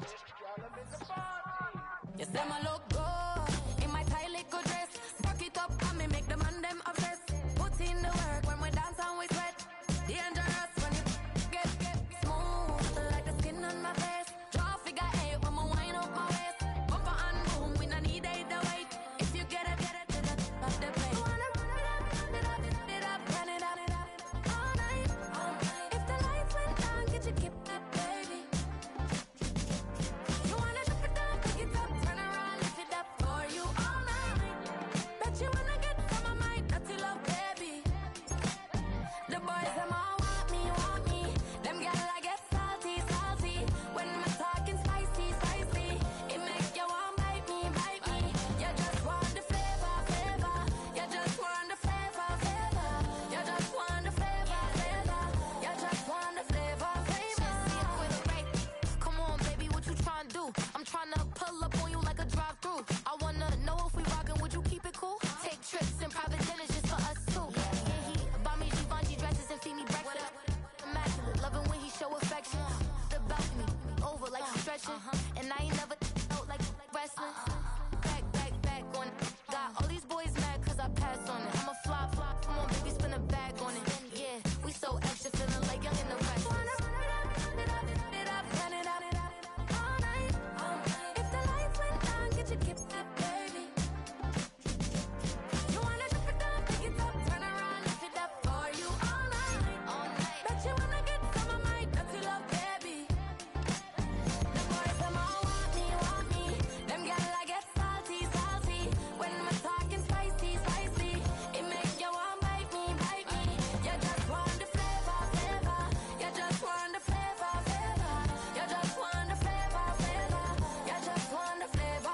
You say my look good in my tight little dress. Rock it up and me make the man them obsessed. Put in the work when we dance and we sweat. Dangerous when you get smooth like the skin on my face. Draw figure eight when I wind up my waist. Bumper and boom, we no need either wait. If you get it to the top of the place. Wanna run it up, run it up all night. If the lights went down, get your keep it, baby. You wanna drop it down, pick it up, turn around, lift it up for you all night. Bet you wanna get some of my dirty love, baby. The boys them all want me. Them gyal I get salty. When my talking spicy. It make you want bite me. You just want the flavor. You just want the flavor. You just want the flavor. You just want the flavor. Come on, baby, what you tryna do? I'm tryna pull up on you like a drive-through. I wanna know if we rockin', would you keep it cool? Take trips and private dinners just for us two. Yeah, he buy me Givenchy dresses and feed me breakfast. Immaculate, loving when he show affection. The balcony, over like she's stretching. And I ain't never out like wrestling. Back on it. Got all these boys mad cause I passed on it. I'm a flop. Come on, baby, spin a bag on it. Yeah, we so extra, feeling like young in the West. Wanna run it up all night. If the lights went down, get your keep it, baby. You wanna drop it down, pick it up, turn around, lift it up for you all night. Bet you wanna get some of my dirty love, baby. The boys them all want me. Them gyal I get salty. When my talking spicy. It make you want bite me. You just want the flavor. You just want the flavor. You just want the flavor. You just want the flavor.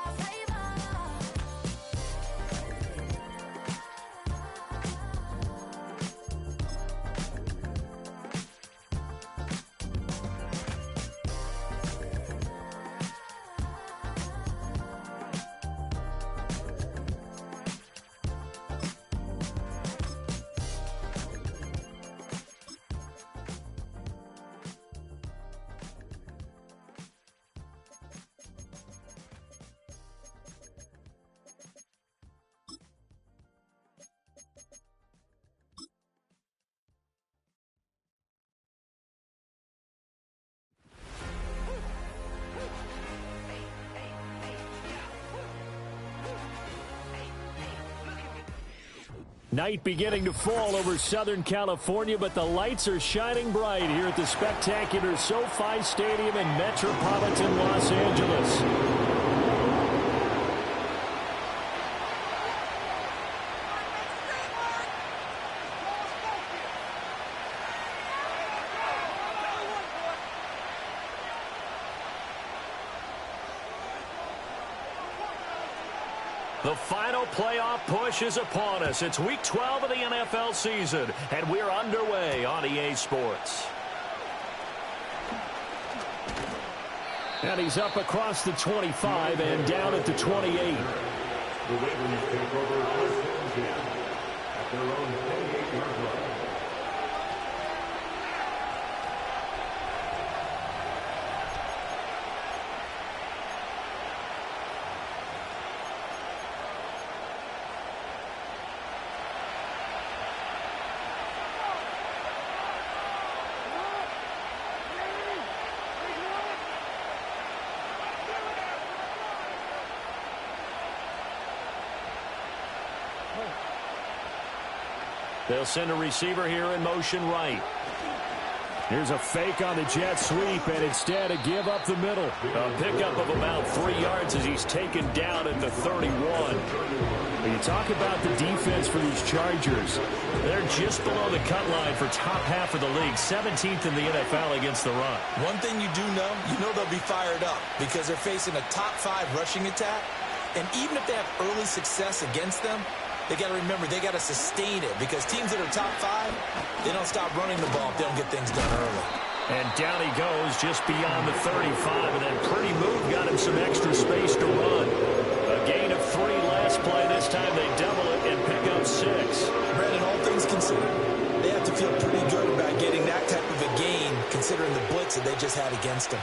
Night beginning to fall over Southern California, but the lights are shining bright here at the spectacular SoFi Stadium in metropolitan Los Angeles. The final playoff push is upon us. It's Week 12 of the NFL season, and we're underway on EA Sports. And he's up across the 25 and down at the 28. The Ravens take over first and 10 at their own 28-yard line. They'll send a receiver here in motion right. Here's a fake on the jet sweep, and instead a give up the middle. A pickup of about 3 yards as he's taken down at the 31. When you talk about the defense for these Chargers, they're just below the cut line for top half of the league, 17th in the NFL against the run. One thing you do know, they'll be fired up because they're facing a top 5 rushing attack. And even if they have early success against them, they got to remember, they got to sustain it because teams that are top 5, they don't stop running the ball if they don't get things done early. And down he goes just beyond the 35, and that pretty move got him some extra space to run. A gain of 3 last play. This time they double it and pick up 6. Brandon, all things considered, they have to feel pretty good about getting that type of a gain considering the blitz that they just had against them.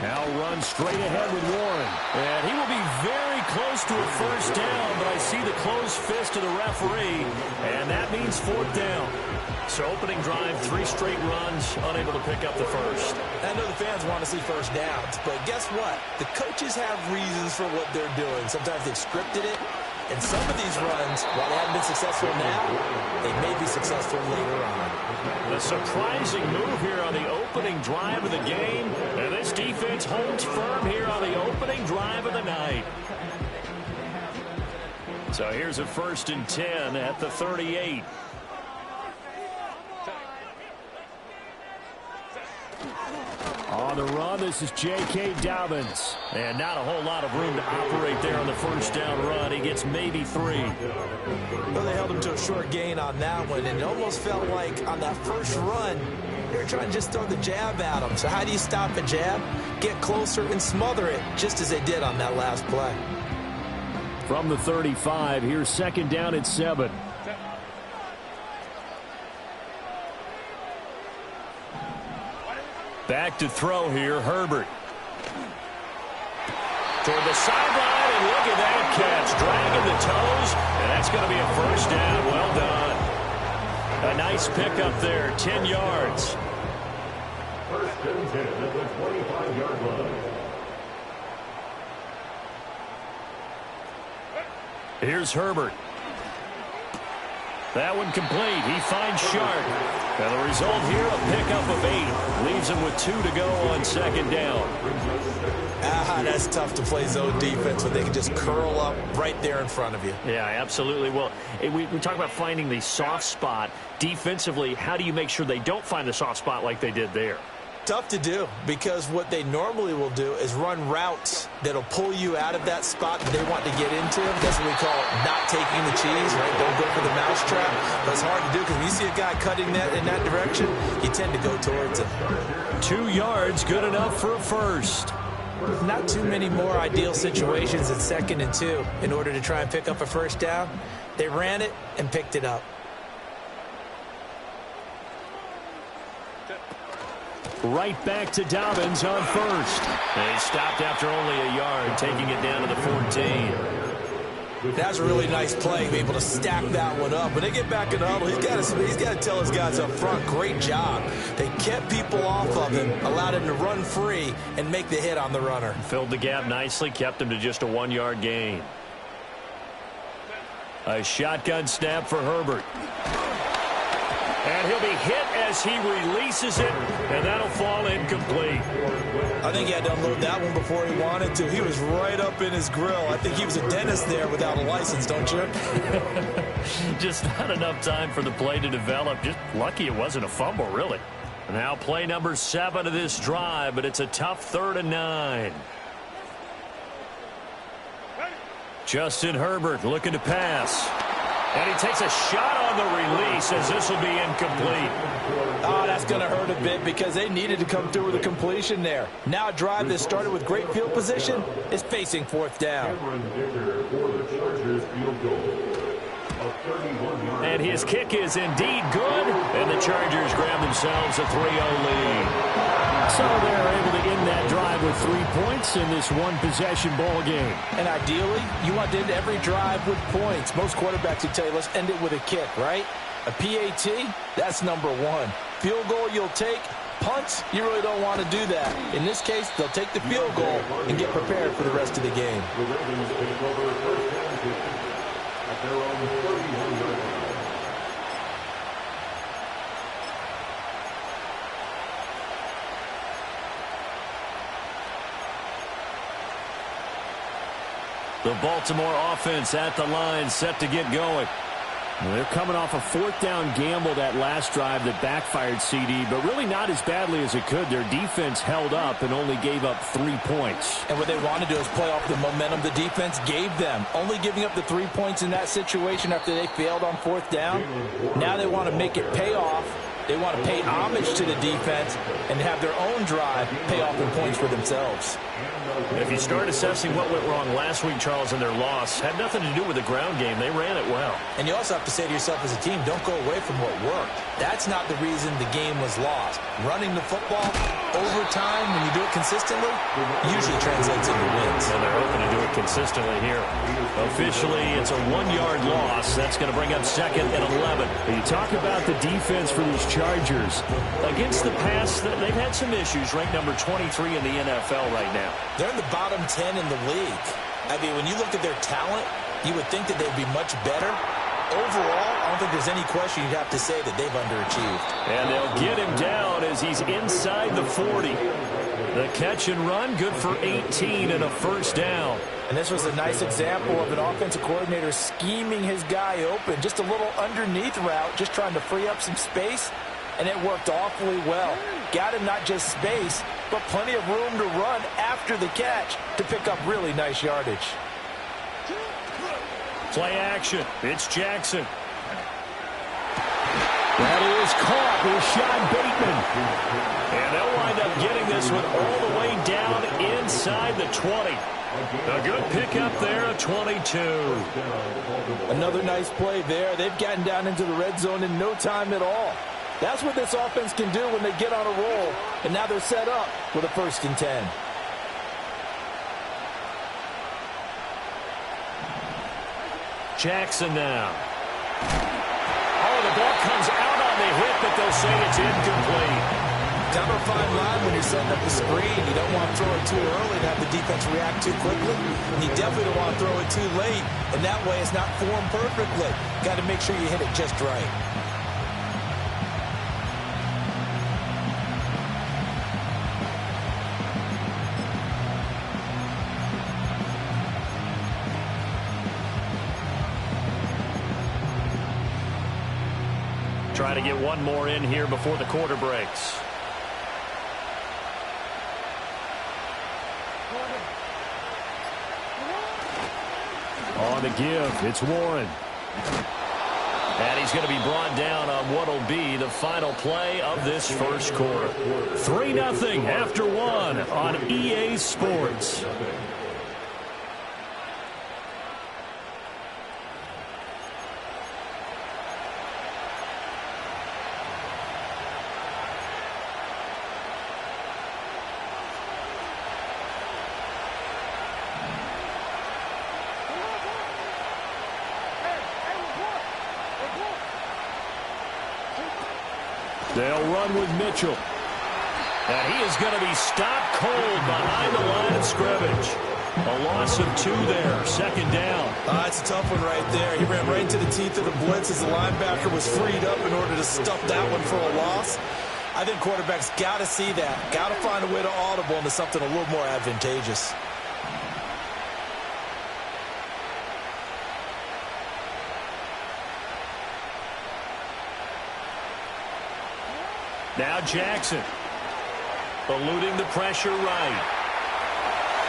Now run straight ahead with Warren. And he will be very close to a first down, but I see the closed fist of the referee, and that means fourth down. So opening drive, 3 straight runs, unable to pick up the first. I know the fans want to see first downs, but guess what? The coaches have reasons for what they're doing. Sometimes they've scripted it, and some of these runs, while they haven't been successful now, they may be successful later on. A surprising move here on the opening drive of the game, and this defense holds firm here on the opening drive of the night. So here's a 1st and 10 at the 38. On the run, this is J.K. Dobbins. And not a whole lot of room to operate there on the first down run. He gets maybe 3. Well, they held him to a short gain on that one, and it almost felt like on that first run, they were trying to just throw the jab at him. So how do you stop a jab? Get closer and smother it, just as they did on that last play. From the 35, here's 2nd down and 7. Back to throw here, Herbert. Toward the sideline, and look at that catch. Dragging the toes, and that's going to be a first down. Well done. A nice pickup there, 10 yards. 1st and 10 at the 25-yard line. Here's Herbert. That one complete. He finds Sharp. And the result here, a pickup of 8. Leaves him with 2 to go on 2nd down. That's tough to play zone defense when they can just curl up right there in front of you. Yeah, absolutely. Well, we talk about finding the soft spot. Defensively, how do you make sure they don't find the soft spot like they did there? Tough to do, because what they normally will do is run routes that'll pull you out of that spot that they want to get into. That's what we call not taking the cheese, right? Don't go for the mousetrap. But it's hard to do because when you see a guy cutting that in that direction, you tend to go towards it. 2 yards, good enough for a first. Not too many more ideal situations at 2nd and 2 in order to try and pick up a first down. They ran it and picked it up. Right back to Dobbins on first. And he stopped after only a yard, taking it down to the 14. That's a really nice play, be able to stack that one up. When they get back in the huddle, he's got to tell his guys up front, great job. They kept people off of him, allowed him to run free and make the hit on the runner. Filled the gap nicely, kept him to just a 1-yard gain. A shotgun snap for Herbert. And he'll be hit as he releases it, and that'll fall incomplete. I think he had to unload that one before he wanted to. He was right up in his grill. I think he was a dentist there without a license, don't you? Just not enough time for the play to develop. Just lucky it wasn't a fumble, really. Now play number 7 of this drive, but it's a tough 3rd and 9. Justin Herbert looking to pass. And he takes a shot on the release as this will be incomplete. Oh, that's going to hurt a bit because they needed to come through with a completion there. Now a drive that started with great field position is facing 4th down. And his kick is indeed good, and the Chargers grab themselves a 3-0 lead. So they're able to end that drive with 3 points in this one-possession ball game. And ideally, you want to end every drive with points. Most quarterbacks would tell you, let's end it with a kick, right? A PAT, that's number 1. Field goal you'll take. Punts, you really don't want to do that. In this case, they'll take the field goal and get prepared for the rest of the game. The Ravens take over first and 10 at their own 31-yard line. The Baltimore offense at the line, set to get going. Well, they're coming off a 4th down gamble that last drive that backfired CD, but really not as badly as it could. Their defense held up and only gave up 3 points. And what they want to do is play off the momentum the defense gave them. Only giving up the 3 points in that situation after they failed on 4th down. Now they want to make it pay off. They want to pay homage to the defense and have their own drive pay off in points for themselves. If you start assessing what went wrong last week, Charles, in their loss, had nothing to do with the ground game. They ran it well. And you also have to say to yourself as a team, don't go away from what worked. That's not the reason the game was lost. Running the football, over time, when you do it consistently, usually translates into wins. And they're hoping to do it consistently here. Officially, it's a 1-yard loss. That's going to bring up 2nd and 11. You talk about the defense for these Chargers. Against the pass, they've had some issues. Ranked number 23 in the NFL right now. They're in the bottom 10 in the league. I mean, when you look at their talent, you would think that they'd be much better. Overall, I don't think there's any question you'd have to say that they've underachieved. And they'll get him down as he's inside the 40. The catch and run, good for 18 and a first down. And this was a nice example of an offensive coordinator scheming his guy open. Just a little underneath route, just trying to free up some space, and it worked awfully well. Got him not just space, but plenty of room to run after the catch to pick up really nice yardage. Play action. It's Jackson. That is caught with Sean Bateman. And they'll wind up getting this one all the way down inside the 20. A good pickup there, a 22. Another nice play there. They've gotten down into the red zone in no time at all. That's what this offense can do when they get on a roll. And now they're set up with a 1st and 10. Jackson now. Oh, the ball comes out on the hit, but they'll say it's incomplete. Kind of a fine line when you're setting up the screen. You don't want to throw it too early and have the defense react too quickly. And you definitely don't want to throw it too late. And that way it's not formed perfectly. Got to make sure you hit it just right. Try to get one more in here before the quarter breaks. On the give, it's Warren. And he's going to be brought down on what will be the final play of this first quarter. 3-0 after 1 on EA Sports. They'll run with Mitchell. And he is going to be stopped cold behind the line of scrimmage. A loss of 2 there, 2nd down. It's a tough one right there. He ran right into the teeth of the blitz as the linebacker was freed up in order to stuff that one for a loss. I think quarterbacks got to see that. Got to find a way to audible into something a little more advantageous. Now Jackson, eluding the pressure right.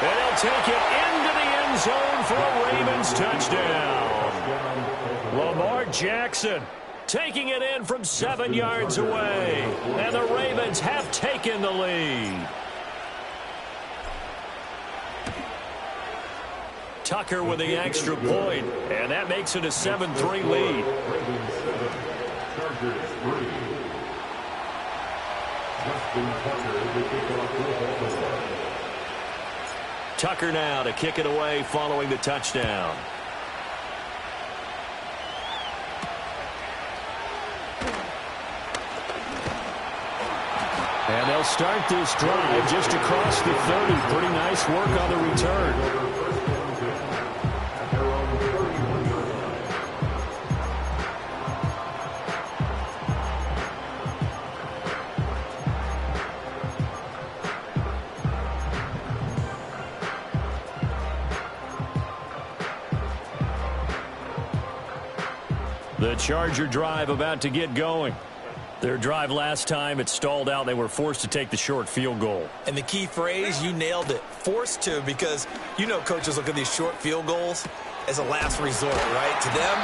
And he'll take it into the end zone for a Ravens touchdown. Lamar Jackson taking it in from 7 yards away. And the Ravens have taken the lead. Tucker with the extra point, and that makes it a 7-3 lead. Tucker now to kick it away following the touchdown. And they'll start this drive just across the 30. Pretty nice work on the return. The Charger drive about to get going. Their drive last time, it stalled out. They were forced to take the short field goal. And the key phrase, you nailed it, forced to, because you know coaches look at these short field goals as a last resort, right? To them,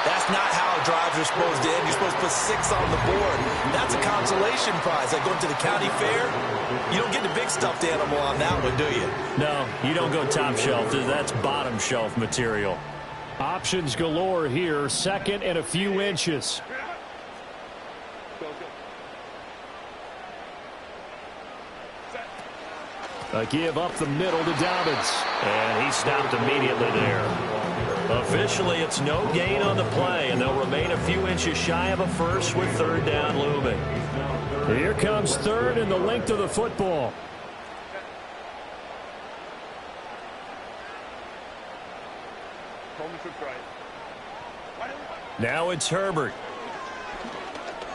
that's not how drives are supposed to end. You're supposed to put 6 on the board. That's a consolation prize. Like going to the county fair, you don't get the big stuffed animal on that one, do you? No, you don't go top shelf. That's bottom shelf material. Options galore here. 2nd and a few inches. A give up the middle to Dobbins. And he stopped immediately there. Officially, it's no gain on the play, and they'll remain a few inches shy of a first with third down looming. Here comes third and the length of the football. Now it's Herbert.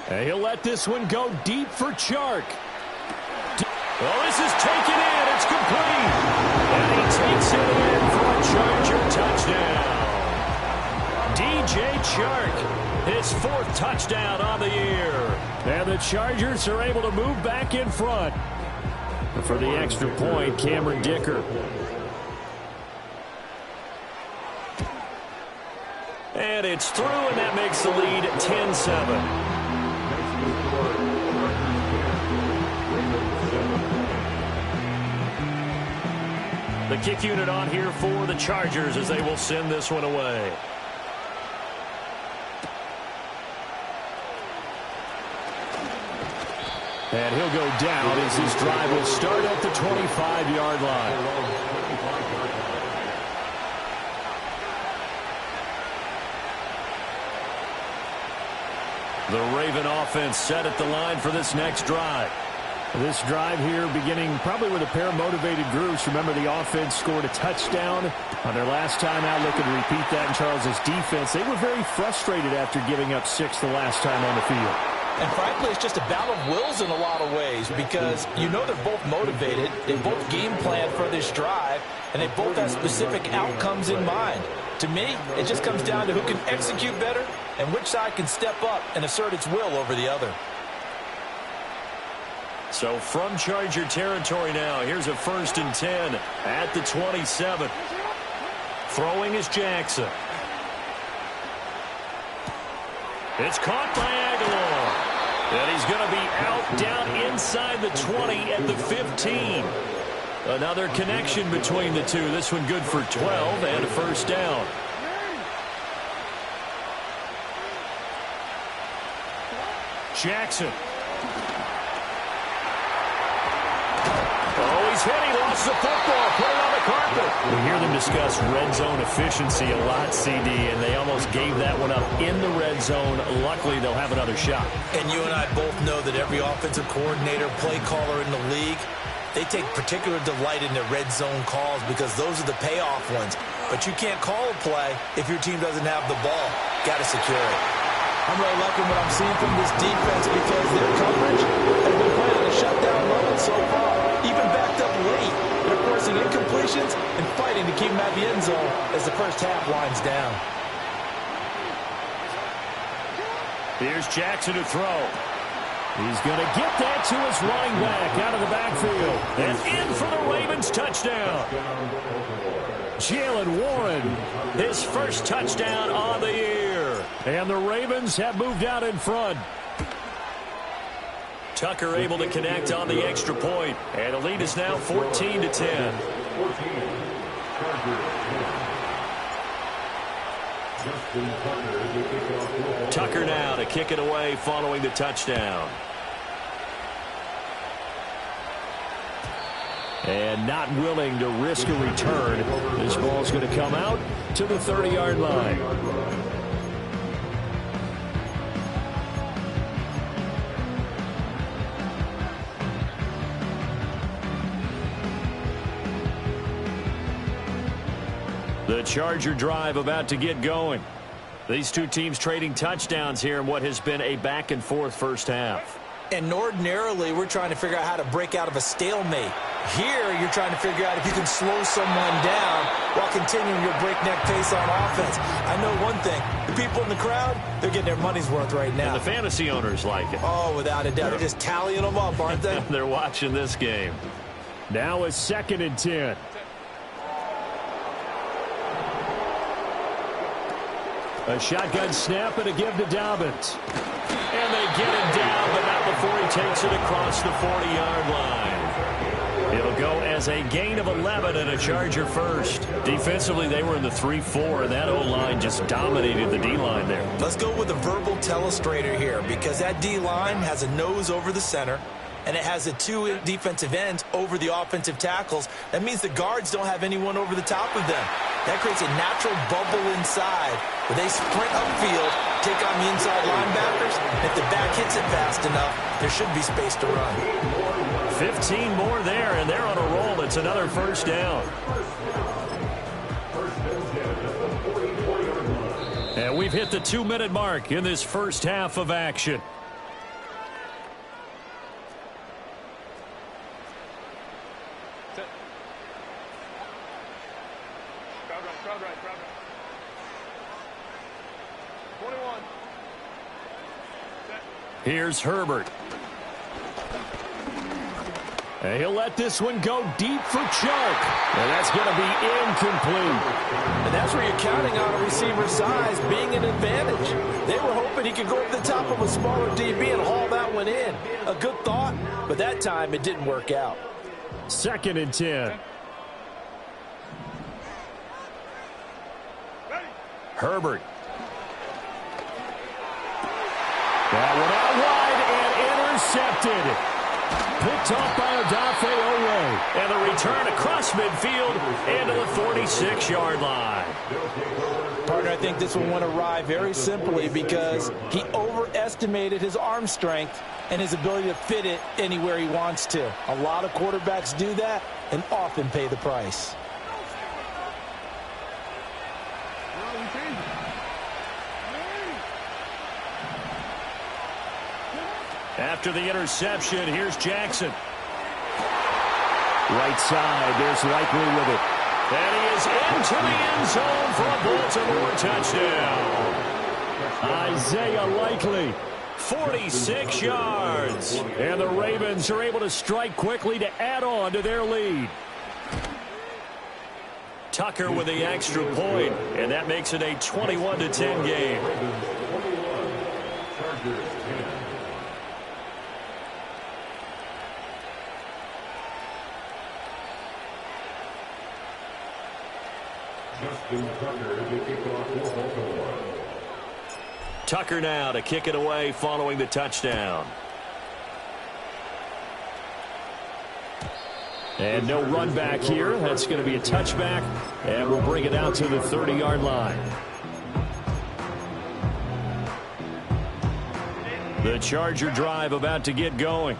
And he'll let this one go deep for Chark. Well, this is taken in. It's complete. And he takes it in for a Charger touchdown. DJ Chark, his fourth touchdown on the year. And the Chargers are able to move back in front. For the extra point, Cameron Dicker. And it's through, and that makes the lead 10-7. The kick unit on here for the Chargers as they will send this one away. And he'll go down as this drive will start at the 25-yard line. The Raven offense set at the line for this next drive. This drive here beginning probably with a pair of motivated groups. Remember, the offense scored a touchdown on their last time out. Looking to repeat that in Charles's defense. They were very frustrated after giving up 6 the last time on the field. And frankly, it's just a battle of wills in a lot of ways because you know they're both motivated. They both game plan for this drive, and they both have specific outcomes in mind. To me, it just comes down to who can execute better and which side can step up and assert its will over the other. So from Charger territory now, here's a 1st and 10 at the 27. Throwing is Jackson. It's caught by Aguilar. And he's going to be out down inside the 20 at the 15. Another connection between the two. This one good for 12 and a first down. Jackson. Oh, he's hit. He lost the football. Put it on the carpet. We hear them discuss red zone efficiency a lot, CD, and they almost gave that one up in the red zone. Luckily, they'll have another shot. And you and I both know that every offensive coordinator, play caller in the league, they take particular delight in their red zone calls because those are the payoff ones. But you can't call a play if your team doesn't have the ball. Got to secure it. I'm really liking what I'm seeing from this defense because their coverage has been playing in a shutdown mode so far. Even backed up late, they're forcing incompletions and fighting to keep them at the end zone as the first half winds down. Here's Jackson to throw. He's going to get that to his running back out of the backfield. And in for the Ravens touchdown. Jalen Warren, his first touchdown on the year. And the Ravens have moved out in front. Tucker able to connect on the extra point. And the lead is now 14-10. Tucker now to kick it away following the touchdown. And not willing to risk a return. This ball's going to come out to the 30-yard line. The Charger drive about to get going. These two teams trading touchdowns here in what has been a back-and-forth first half. And ordinarily, we're trying to figure out how to break out of a stalemate. Here, you're trying to figure out if you can slow someone down while continuing your breakneck pace on offense. I know one thing. The people in the crowd, they're getting their money's worth right now. And the fantasy owners like it. Oh, without a doubt. They're just tallying them up, aren't they? They're watching this game. Now a 2nd and 10. A shotgun snap and a give to Dobbins. And they get him down, but not before he takes it across the 40-yard line. It'll go as a gain of 11 and a Charger first. Defensively, they were in the 3-4, and that O-line just dominated the D-line there. Let's go with a verbal telestrator here because that D-line has a nose over the center. and it has the two defensive ends over the offensive tackles. That means the guards don't have anyone over the top of them. That creates a natural bubble inside where they sprint upfield, take on the inside linebackers. If the back hits it fast enough, there should be space to run. 15 more there, and they're on a roll. It's another first down. And we've hit the 2-minute mark in this first half of action. Crowd right. 21. Here's Herbert. And he'll let this one go deep for choke. And that's going to be incomplete. And that's where you're counting on a receiver's size being an advantage. They were hoping he could go over the top of a smaller DB and haul that one in. A good thought, but that time it didn't work out. 2nd and 10. Herbert. That one out wide and intercepted. Picked off by Odafe Oweh. And the return across midfield into the 46-yard line. Partner, I think this one went awry very simply because he overestimated his arm strength and his ability to fit it anywhere he wants to. A lot of quarterbacks do that and often pay the price. After the interception, here's Jackson. Right side, there's Likely with it. And he is into the end zone for a Baltimore touchdown. Isaiah Likely, 46 yards. And the Ravens are able to strike quickly to add on to their lead. Tucker with the extra point, and that makes it a 21-10 game. Tucker now to kick it away following the touchdown. And no run back here. That's going to be a touchback, and we'll bring it out to the 30-yard line. The Charger drive about to get going.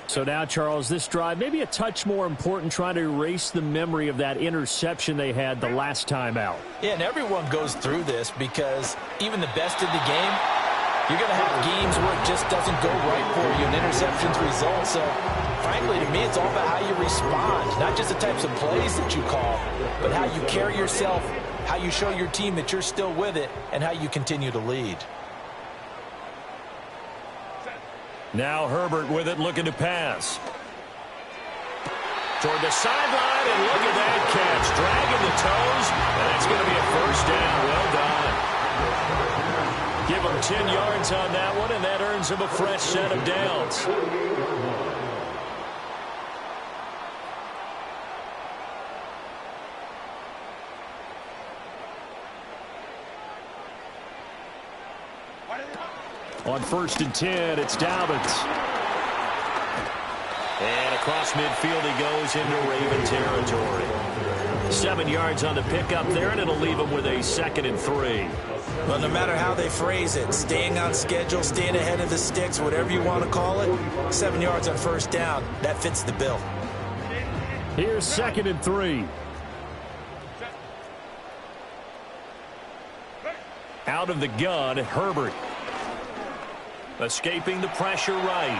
So now, Charles, this drive maybe a touch more important, trying to erase the memory of that interception they had the last time out. Yeah, and everyone goes through this because even the best in the game, you're going to have games where it just doesn't go right for you and interceptions result. So, frankly, to me, it's all about how you respond, not just the types of plays that you call, but how you carry yourself, how you show your team that you're still with it, and how you continue to lead. Now Herbert with it, looking to pass. Toward the sideline, and look at that catch. Dragging the toes, and it's going to be a first down. Well done. Give him 10 yards on that one, and that earns him a fresh set of downs. On 1st and 10, it's Dobbins. And across midfield he goes into Raven territory. 7 yards on the pickup there, and it'll leave him with a 2nd and 3. Well, no matter how they phrase it, staying on schedule, staying ahead of the sticks, whatever you want to call it, 7 yards on first down, that fits the bill. Here's 2nd and 3. Out of the gun, Herbert. Escaping the pressure right.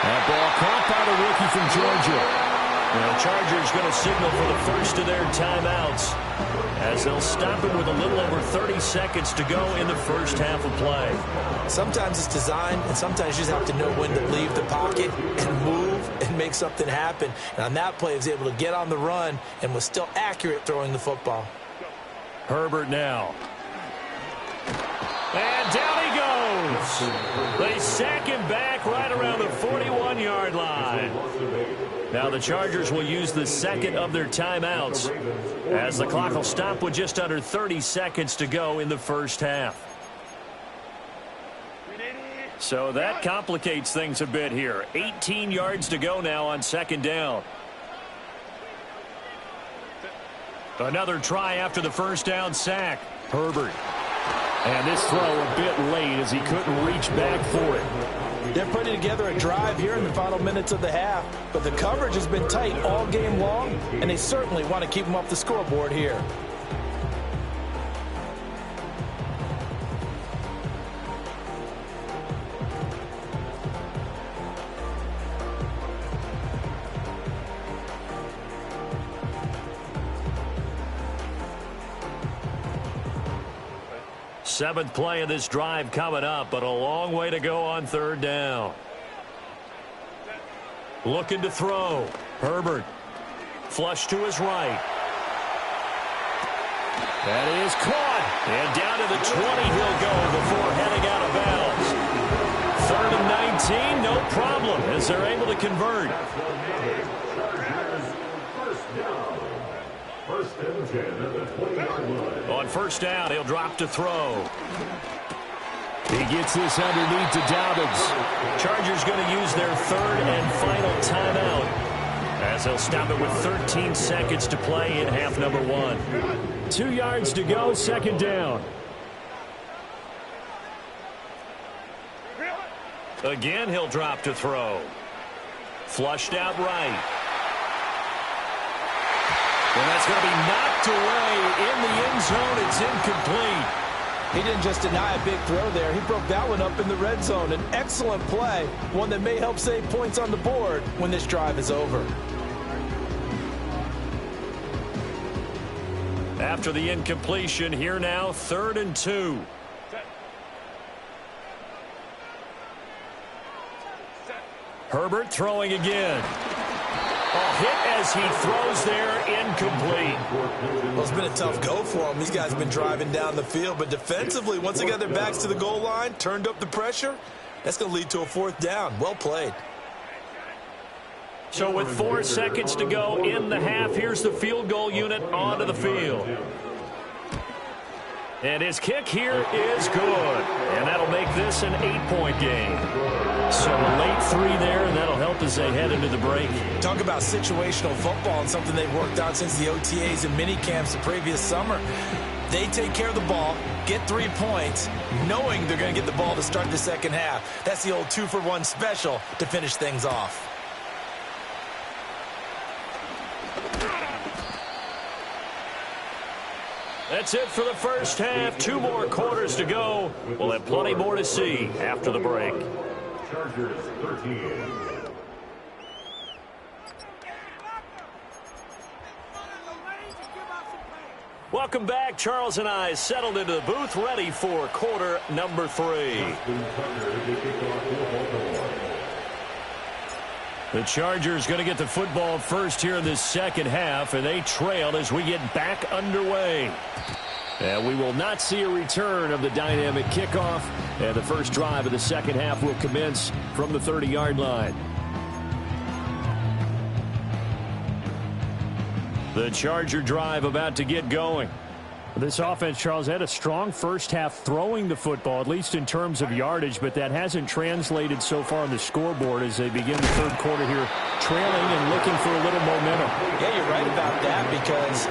That ball caught by the rookie from Georgia. Now, Chargers going to signal for the first of their timeouts as they'll stop him with a little over 30 seconds to go in the first half of play. Sometimes it's designed, and sometimes you just have to know when to leave the pocket and move and make something happen. And on that play, he was able to get on the run and was still accurate throwing the football. Herbert now. And down he goes. They sack him back right around the 41-yard line. Now the Chargers will use the second of their timeouts as the clock will stop with just under 30 seconds to go in the first half. So that complicates things a bit here. 18 yards to go now on second down. Another try after the first down sack. Herbert. And this throw a bit late as he couldn't reach back for it. They're putting together a drive here in the final minutes of the half, but the coverage has been tight all game long, and they certainly want to keep them off the scoreboard here. Seventh play of this drive coming up, but a long way to go on third down. Looking to throw. Herbert. Flush to his right. That is caught. And down to the 20 he'll go before heading out of bounds. Third and 19, no problem, as they're able to convert. On first down, he'll drop to throw. He gets this underneath to Dadden. Chargers going to use their third and final timeout, as they'll stop it with 13 seconds to play in half number one. 2 yards to go, second down. Again, he'll drop to throw. Flushed out right. And that's going to be knocked away in the end zone. It's incomplete. He didn't just deny a big throw there. He broke that one up in the red zone. An excellent play, one that may help save points on the board when this drive is over. After the incompletion, here now, 3rd and 2. Herbert throwing again. A hit as he throws there, incomplete. Well, it's been a tough go for him. These guys have been driving down the field, but defensively, once they got their backs to the goal line, turned up the pressure, that's going to lead to a 4th down. Well played. So with 4 seconds to go in the half, here's the field goal unit onto the field. And his kick here is good. And that'll make this an 8-point game. So late 3 there, and that'll help as they head into the break. Talk about situational football and something they've worked on since the OTAs and mini camps the previous summer. They take care of the ball, get 3 points, knowing they're going to get the ball to start the second half. That's the old 2-for-1 special to finish things off. That's it for the first half. 2 more quarters to go. We'll have plenty more to see after the break. Chargers 13. Welcome back. Charles and I settled into the booth, ready for quarter number 3. The Chargers going to get the football first here in this second half, and they trail as we get back underway. And we will not see a return of the dynamic kickoff, and the first drive of the second half will commence from the 30-yard line. The Charger drive about to get going. This offense, Charles, had a strong first half throwing the football, at least in terms of yardage, but that hasn't translated so far on the scoreboard as they begin the third quarter here, trailing and looking for a little momentum. Yeah, you're right about that because,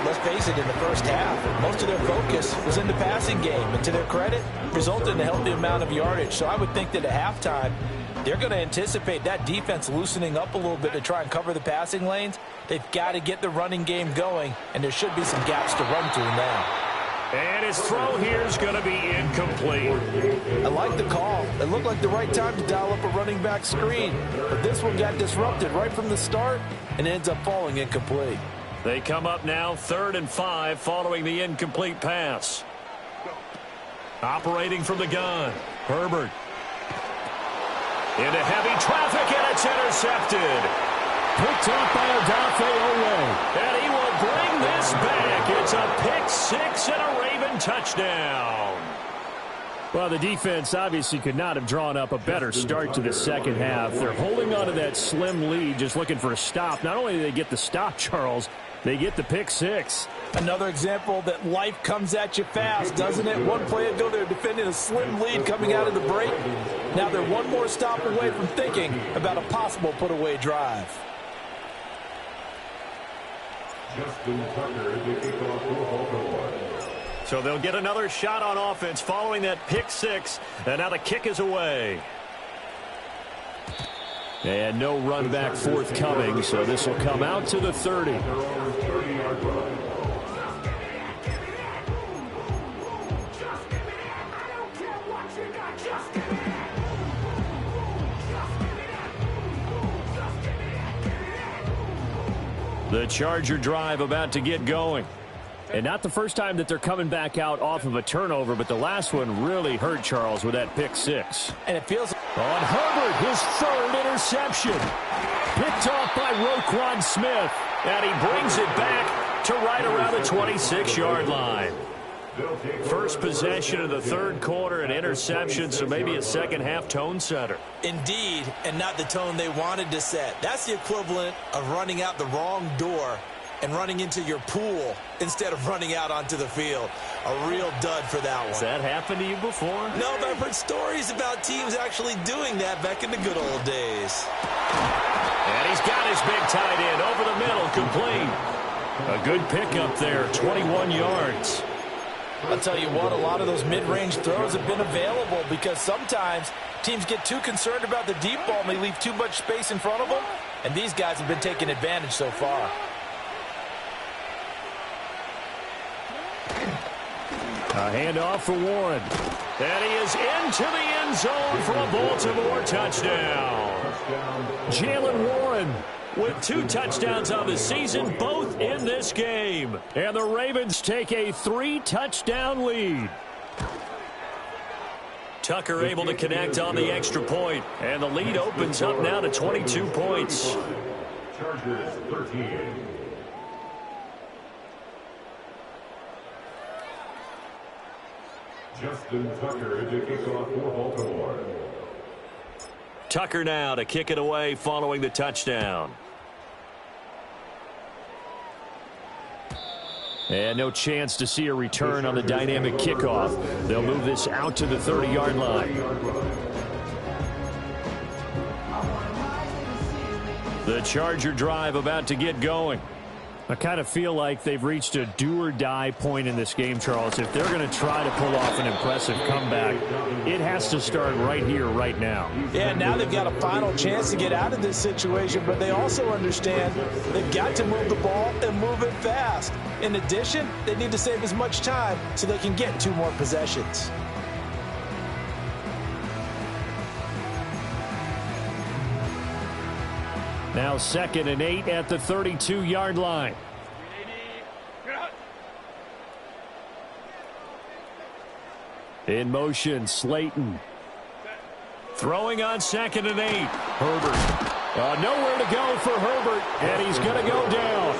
let's face it, in the first half, most of their focus was in the passing game, and to their credit, resulted in a healthy amount of yardage. So I would think that at halftime, they're going to anticipate that defense loosening up a little bit to try and cover the passing lanes. They've got to get the running game going, and there should be some gaps to run through now. And his throw here is going to be incomplete. I like the call. It looked like the right time to dial up a running back screen. But this one got disrupted right from the start and ends up falling incomplete. They come up now 3rd and 5 following the incomplete pass. Operating from the gun, Herbert. Into heavy traffic, and it's intercepted. Picked off by Odafe Oweh. And he will bring this back. It's a pick 6 and a Raven touchdown. Well, the defense obviously could not have drawn up a better start to the second half. They're holding on to that slim lead, just looking for a stop. Not only did they get the stop, Charles, They get the pick six. Another example that life comes at you fast, doesn't it? One play ago, they were defending a slim lead coming out of the break. Now they're one more stop away from thinking about a possible put-away drive. So they'll get another shot on offense following that pick six, and now the kick is away. And no run back forthcoming, so this will come out to the 30. The Charger drive about to get going. And not the first time that they're coming back out off of a turnover, but the last one really hurt Charles with that pick six. And it feels... On Herbert, his third interception. Picked off by Roquan Smith. And he brings it back to right around the 26-yard line. First possession of the third quarter, an interception, so maybe a second-half tone setter. Indeed, and not the tone they wanted to set. That's the equivalent of running out the wrong door and running into your pool instead of running out onto the field. A real dud for that one. Has that happened to you before? No, but I've heard stories about teams actually doing that back in the good old days. And he's got his big tight end over the middle, complete. A good pickup there, 21 yards. I'll tell you what, a lot of those mid-range throws have been available because sometimes teams get too concerned about the deep ball and they leave too much space in front of them, and these guys have been taking advantage so far. A handoff for Warren. And he is into the end zone for a Baltimore touchdown. Jalen Warren with 2 touchdowns on the season, both in this game. And the Ravens take a 3-touchdown lead. Tucker able to connect on the extra point, and the lead opens up now to 22 points. Chargers 13. Justin Tucker to kick off for Baltimore. Tucker now to kick it away following the touchdown. And no chance to see a return on the dynamic kickoff. They'll move this out to the 30-yard line. The Charger drive about to get going. I kind of feel like they've reached a do-or-die point in this game, Charles. If they're going to try to pull off an impressive comeback, it has to start right here, right now. Yeah, now they've got a final chance to get out of this situation, but they also understand they've got to move the ball and move it fast. In addition, they need to save as much time so they can get 2 more possessions. Now 2nd and 8 at the 32-yard line. In motion, Slayton. Throwing on 2nd and 8. Herbert. Nowhere to go for Herbert, and he's going to go down.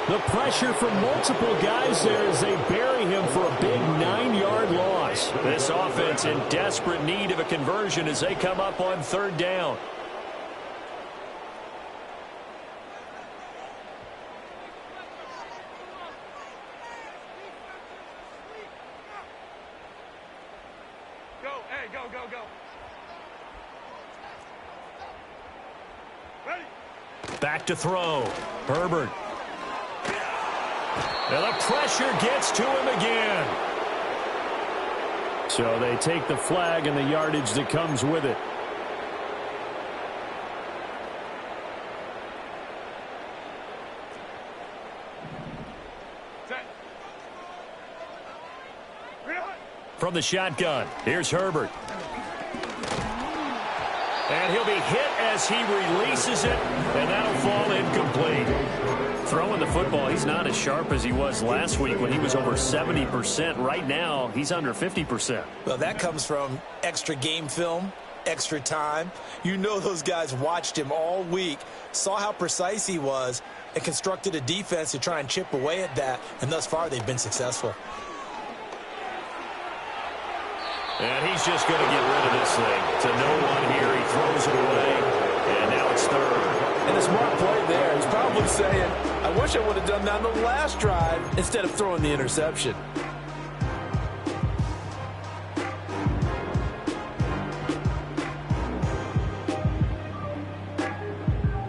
The pressure from multiple guys there as they bury him for a big 9-yard loss. This offense in desperate need of a conversion as they come up on 3rd down. Back to throw. Herbert. And the pressure gets to him again. So they take the flag and the yardage that comes with it. From the shotgun, here's Herbert. And he'll be hit as he releases it, and that'll fall incomplete. Throwing the football, he's not as sharp as he was last week when he was over 70%. Right now, he's under 50%. Well, that comes from extra game film, extra time. You know those guys watched him all week, saw how precise he was, and constructed a defense to try and chip away at that, and thus far they've been successful. And he's just going to get rid of this thing. To no one here. He throws it away. And now it's 3rd. And a smart play there. He's probably saying, I wish I would have done that on the last drive instead of throwing the interception.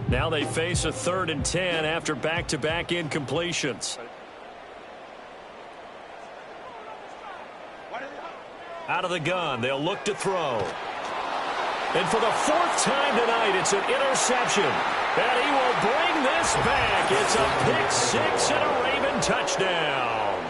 Now they face a 3rd and 10 after back-to-back incompletions. Out of the gun, they'll look to throw. And for the 4th time tonight, it's an interception. And he will bring this back. It's a pick six and a Raven touchdown.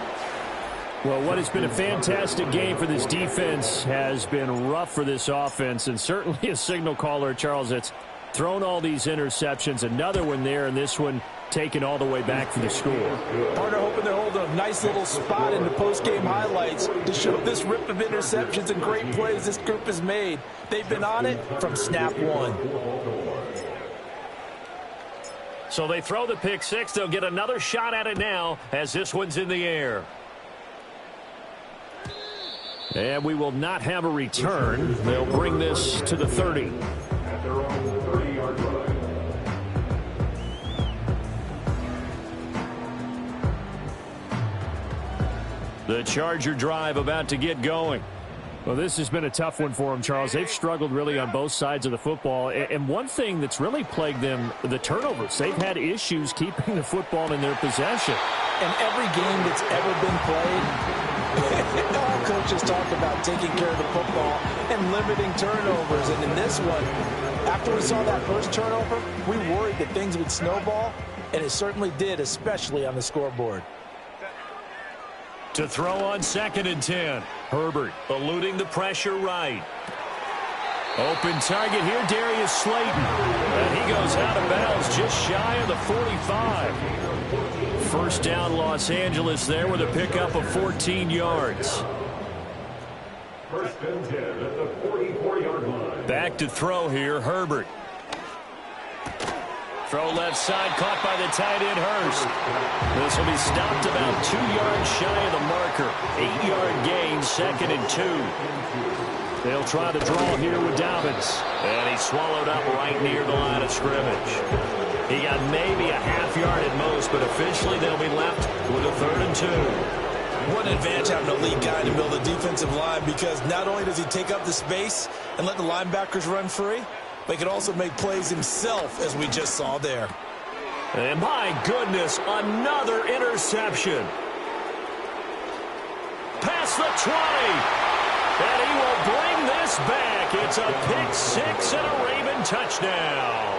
Well, what has been a fantastic game for this defense has been rough for this offense, and certainly a signal caller, Charles, that's thrown all these interceptions. Another one there, and this one taken all the way back for the score. Partner hoping they're holding a nice little spot in the post-game highlights to show this rip of interceptions and great plays this group has made. They've been on it from snap one. So they throw the pick six. They'll get another shot at it now as this one's in the air. And we will not have a return. They'll bring this to the 30. At their own 30-yard line. The Charger drive about to get going. Well, this has been a tough one for them, Charles. They've struggled really on both sides of the football. And one thing that's really plagued them, the turnovers. They've had issues keeping the football in their possession. And every game that's ever been played, all coaches talk about taking care of the football and limiting turnovers. And in this one, after we saw that first turnover, we worried that things would snowball, and it certainly did, especially on the scoreboard. To throw on 2nd and 10. Herbert eluding the pressure right. Open target here, Darius Slayton. And he goes out of bounds just shy of the 45. First down, Los Angeles there with a pickup of 14 yards. 1st and 10 at the 44-yard line. Back to throw here, Herbert. Throw left side, caught by the tight end, Hurst. This will be stopped about 2 yards shy of the marker. 8-yard gain, 2nd and 2. They'll try the draw here with Dobbins. And he's swallowed up right near the line of scrimmage. He got maybe a half yard at most, but officially they'll be left with a 3rd and 2. What an advantage having a lead guy in the middle of the defensive line, because not only does he take up the space and let the linebackers run free, but he can also make plays himself, as we just saw there. And my goodness, another interception. Past the 20. And he will bring this back. It's a pick six and a Raven touchdown.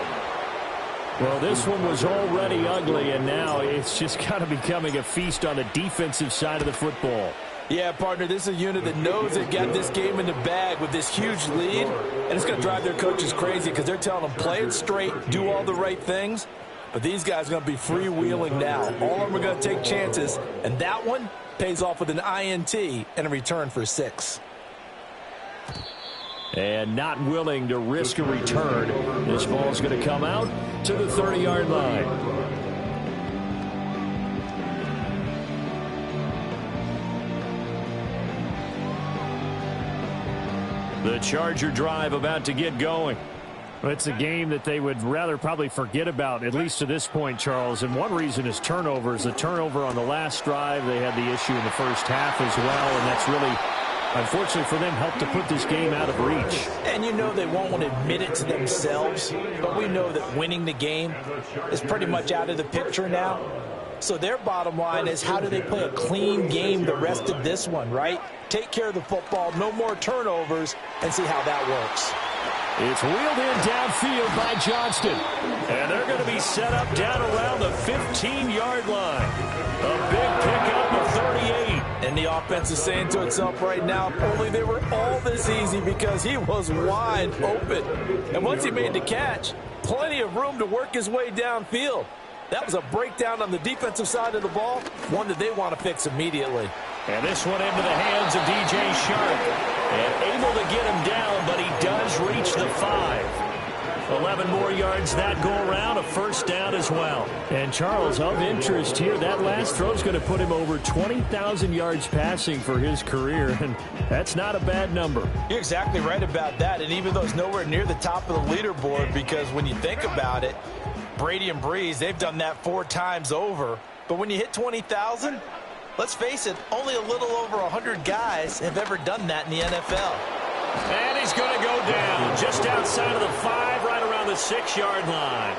Well, this one was already ugly, and now it's just kind of becoming a feast on the defensive side of the football. Yeah, partner, this is a unit that knows they've got this game in the bag with this huge lead, and it's going to drive their coaches crazy because they're telling them play it straight, do all the right things. But these guys are going to be freewheeling now. All of them are going to take chances, and that one pays off with an INT and a return for 6. And not willing to risk a return. This ball's going to come out to the 30-yard line. The Charger drive about to get going. It's a game that they would rather probably forget about, at least to this point, Charles. And one reason is turnovers. The turnover on the last drive, they had the issue in the first half as well, and that's really, unfortunately for them, helped to put this game out of reach. And you know they won't want to admit it to themselves, but we know that winning the game is pretty much out of the picture now. So their bottom line is, how do they play a clean game the rest of this one, right? Take care of the football, no more turnovers, and see how that works. It's wheeled in downfield by Johnston. And they're going to be set up down around the 15-yard line. A big pickup of 38. And the offense is saying to itself right now, if only they were all this easy, because he was wide open. And once he made the catch, plenty of room to work his way downfield. That was a breakdown on the defensive side of the ball, one that they want to fix immediately. And this one into the hands of DJ Shark. And able to get him down, but he does reach the 5. 11 more yards that go around, a first down as well. And Charles, of interest here, that last throw is going to put him over 20,000 yards passing for his career, and that's not a bad number. You're exactly right about that, and even though it's nowhere near the top of the leaderboard, because when you think about it, Brady and Breeze, they've done that 4 times over. But when you hit 20,000, let's face it, only a little over 100 guys have ever done that in the NFL. And he's going to go down just outside of the 5, right around the 6-yard line.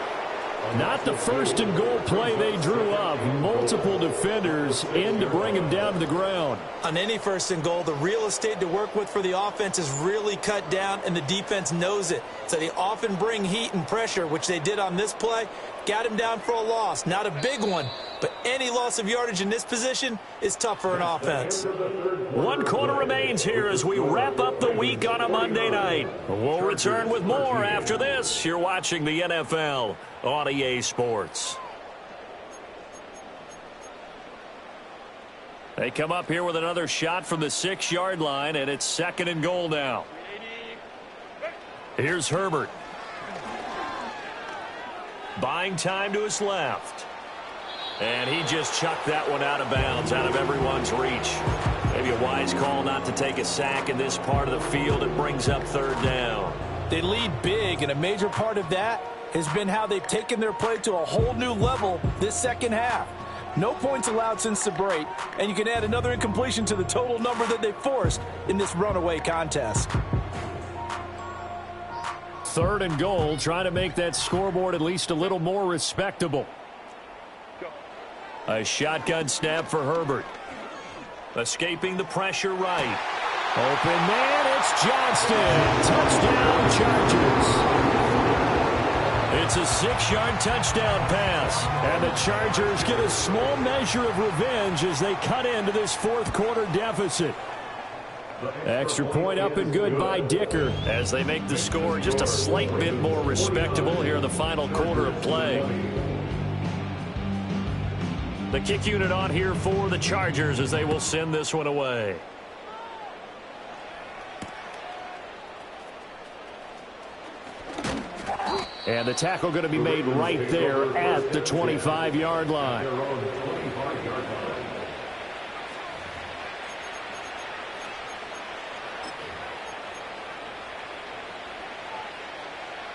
Not the first and goal play they drew up. Multiple defenders in to bring him down to the ground. On any first and goal, the real estate to work with for the offense is really cut down, and the defense knows it. So they often bring heat and pressure, which they did on this play. Got him down for a loss. Not a big one, but any loss of yardage in this position is tough for an offense. 1 quarter remains here as we wrap up the week on a Monday night. We'll return with more after this. You're watching the NFL on EA Sports. They come up here with another shot from the 6-yard line, and it's 2nd and goal now. Here's Herbert. Buying time to his left. And he just chucked that one out of bounds, out of everyone's reach. Maybe a wise call not to take a sack in this part of the field. It brings up 3rd down. They lead big, and a major part of that has been how they've taken their play to a whole new level this second half. No points allowed since the break, and you can add another incompletion to the total number that they forced in this runaway contest. 3rd and goal, trying to make that scoreboard at least a little more respectable. A shotgun snap for Herbert. Escaping the pressure right. Open man, it's Johnston. Touchdown, Chargers. It's a 6-yard touchdown pass. And the Chargers get a small measure of revenge as they cut into this 4th quarter deficit. Extra point up and good by Dicker as they make the score just a slight bit more respectable here in the final quarter of play. The kick unit on here for the Chargers as they will send this one away. And the tackle going to be made right there at the 25-yard line.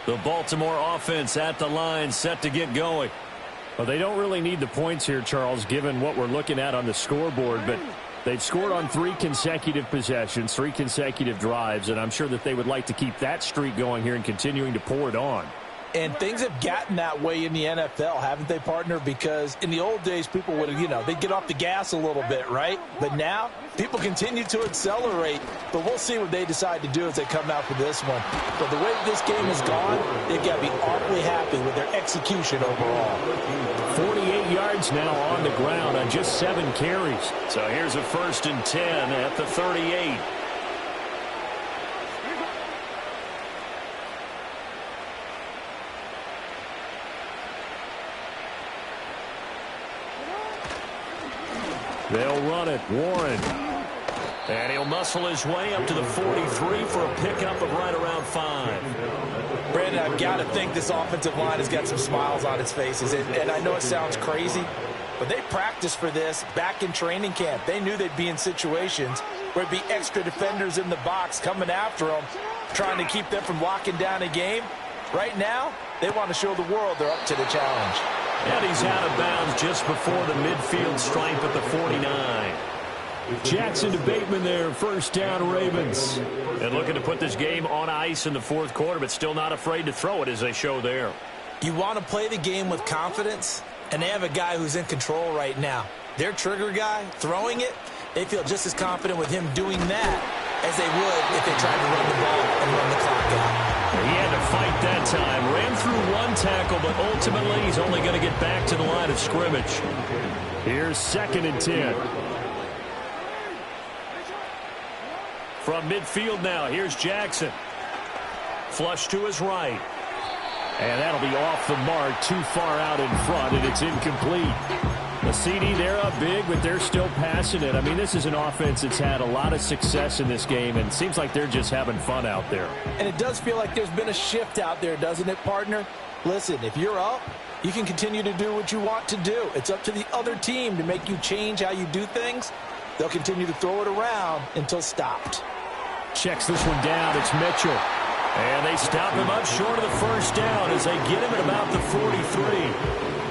The Baltimore offense at the line, set to get going. Well, they don't really need the points here, Charles, given what we're looking at on the scoreboard, but they've scored on 3 consecutive possessions, 3 consecutive drives, and I'm sure that they would like to keep that streak going here and continuing to pour it on. And things have gotten that way in the NFL, haven't they, partner? Because in the old days, people would have, they'd get off the gas a little bit, right? But now, people continue to accelerate. But we'll see what they decide to do as they come out for this one. But the way this game has gone, they've got to be awfully happy with their execution overall. 48 yards now on the ground on just 7 carries. So here's a 1st and 10 at the 38. They'll run it. Warren. And he'll muscle his way up to the 43 for a pickup of right around 5. Brandon, I've got to think this offensive line has got some smiles on its faces. And I know it sounds crazy, but they practiced for this back in training camp. They knew they'd be in situations where it'd be extra defenders in the box coming after them, trying to keep them from locking down a game. Right now, they want to show the world they're up to the challenge. And he's out of bounds just before the midfield stripe at the 49. Jackson to Bateman there, 1st down Ravens. And looking to put this game on ice in the 4th quarter, but still not afraid to throw it as they show there. You want to play the game with confidence, and they have a guy who's in control right now. Their trigger guy, throwing it, they feel just as confident with him doing that as they would if they tried to run the ball and run the clock out. He had to fight that time. Ran through 1 tackle, but ultimately he's only going to get back to the line of scrimmage. Here's 2nd and 10. From midfield now, here's Jackson. Flush to his right. And that'll be off the mark, too far out in front, and it's incomplete. The CD, they're up big, but they're still passing it. I mean, this is an offense that's had a lot of success in this game, and it seems like they're just having fun out there. And it does feel like there's been a shift out there, doesn't it, partner? Listen, if you're up, you can continue to do what you want to do. It's up to the other team to make you change how you do things. They'll continue to throw it around until stopped. Checks this one down. It's Mitchell. And they stop him up short of the first down as they get him at about the 43.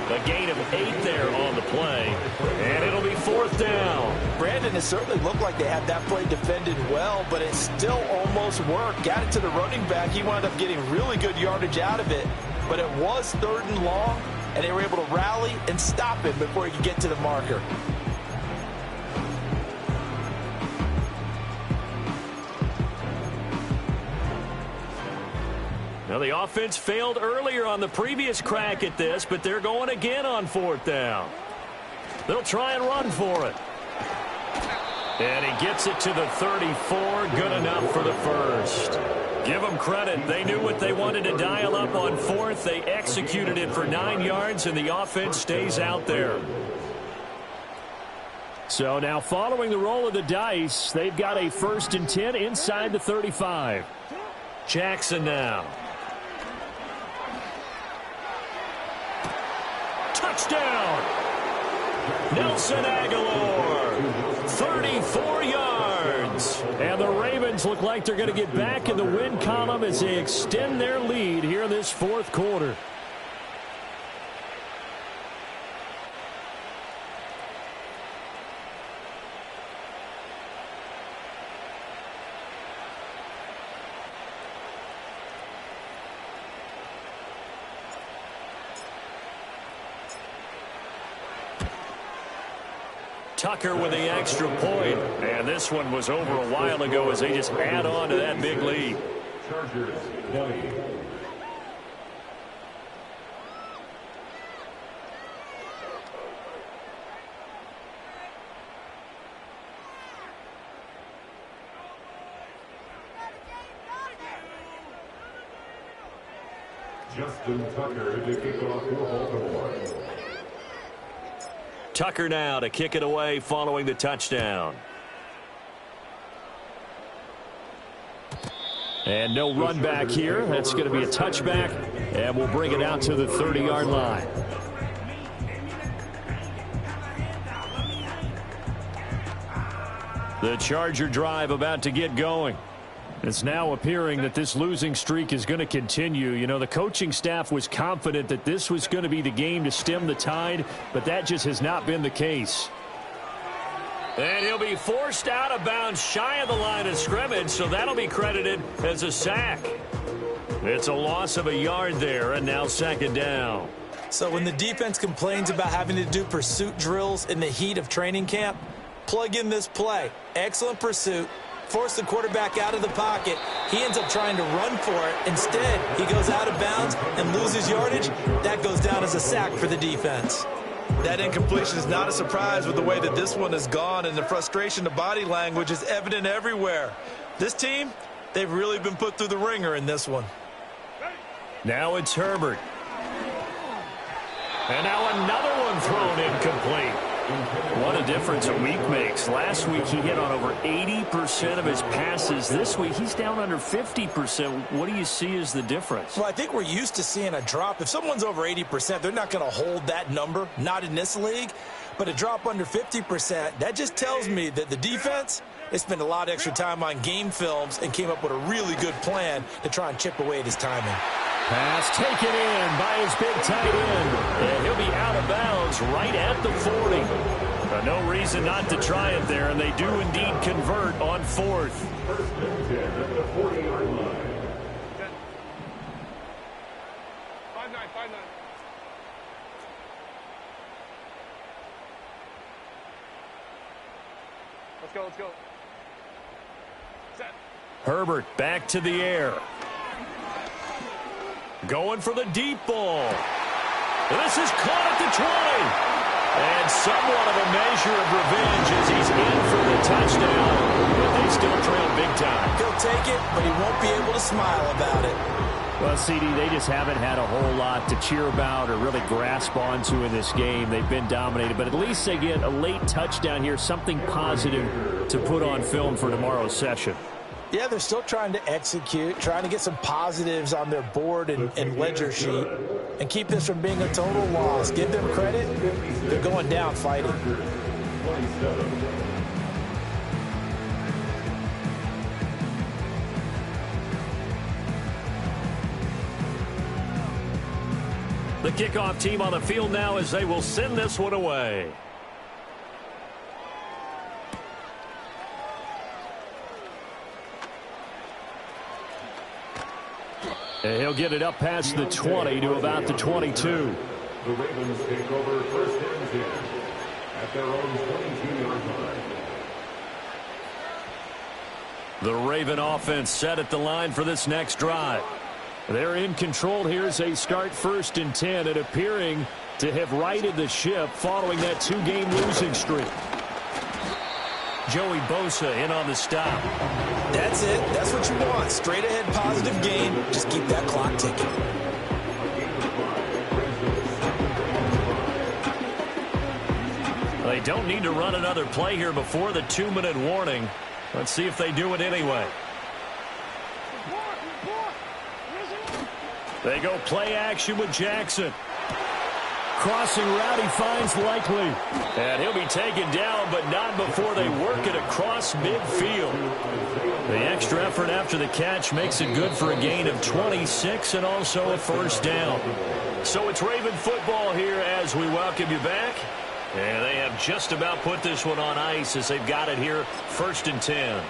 A gain of 8 there on the play. And it'll be 4th down. Brandon, it certainly looked like they had that play defended well, but it still almost worked. Got it to the running back. He wound up getting really good yardage out of it. But it was 3rd and long, and they were able to rally and stop him before he could get to the marker. Now, the offense failed earlier on the previous crack at this, but they're going again on 4th down. They'll try and run for it. And he gets it to the 34. Good enough for the first. Give them credit. They knew what they wanted to dial up on 4th. They executed it for 9 yards, and the offense stays out there. So now following the roll of the dice, they've got a 1st and 10 inside the 35. Jackson now. Touchdown! Nelson Aguilar, 34 yards. And the Ravens look like they're going to get back in the win column as they extend their lead here in this 4th quarter. Tucker with the extra point. And this one was over a while ago as they just add on to that big lead. Chargers, dummy. Justin Tucker to kick off for Baltimore. Tucker now to kick it away following the touchdown. And no run back here. That's going to be a touchback, and we'll bring it out to the 30-yard line. The Charger drive about to get going. It's now appearing that this losing streak is going to continue. You know, the coaching staff was confident that this was going to be the game to stem the tide, but that just has not been the case. And he'll be forced out of bounds shy of the line of scrimmage, so that'll be credited as a sack. It's a loss of a yard there, and now 2nd down. So when the defense complains about having to do pursuit drills in the heat of training camp, plug in this play. Excellent pursuit. Force the quarterback out of the pocket. He ends up trying to run for it. Instead, he goes out of bounds and loses yardage. That goes down as a sack for the defense. That incompletion is not a surprise with the way that this one has gone, and the frustration, the body language is evident everywhere. This team, they've really been put through the ringer in this one. Now it's Herbert. And now another one thrown incomplete. What a difference a week makes. Last week he hit on over 80% of his passes. This week he's down under 50%. What do you see as the difference? Well, I think we're used to seeing a drop. If someone's over 80%, they're not going to hold that number, not in this league. But a drop under 50%, that just tells me that the defense, they spent a lot of extra time on game films and came up with a really good plan to try and chip away at his timing. Pass taken in by his big tight end. And he'll be out of bounds right at the 40. No reason not to try it there, and they do indeed convert on 4th. 1st and 10 at the 40-yard line. 5-9, 5-9. Let's go, let's go. Set. Herbert back to the air. Going for the deep ball. This is caught at the 20. And somewhat of a measure of revenge as he's in for the touchdown. But they still trail big time. He'll take it, but he won't be able to smile about it. Well, CD, they just haven't had a whole lot to cheer about or really grasp onto in this game. They've been dominated, but at least they get a late touchdown here, something positive to put on film for tomorrow's session. Yeah, they're still trying to execute, trying to get some positives on their board and ledger sheet and keep this from being a total loss. Give them credit. They're going down fighting. The kickoff team on the field now as they will send this one away. And he'll get it up past the 20 to about the 22. The Ravens take over first and 10 at their own 22-yard line. The Raven offense set at the line for this next drive. They're in control here as they start first and 10 and appearing to have righted the ship following that 2-game losing streak. Joey Bosa in on the stop. That's it. That's what you want. Straight ahead positive gain. Just keep that clock ticking. They don't need to run another play here before the 2-minute warning. Let's see if they do it anyway. They go play action with Jackson. Crossing route, he finds Likely. And he'll be taken down, but not before they work it across midfield. The extra effort after the catch makes it good for a gain of 26 and also a first down. So it's Raven football here as we welcome you back. And they have just about put this one on ice as they've got it here first and 10.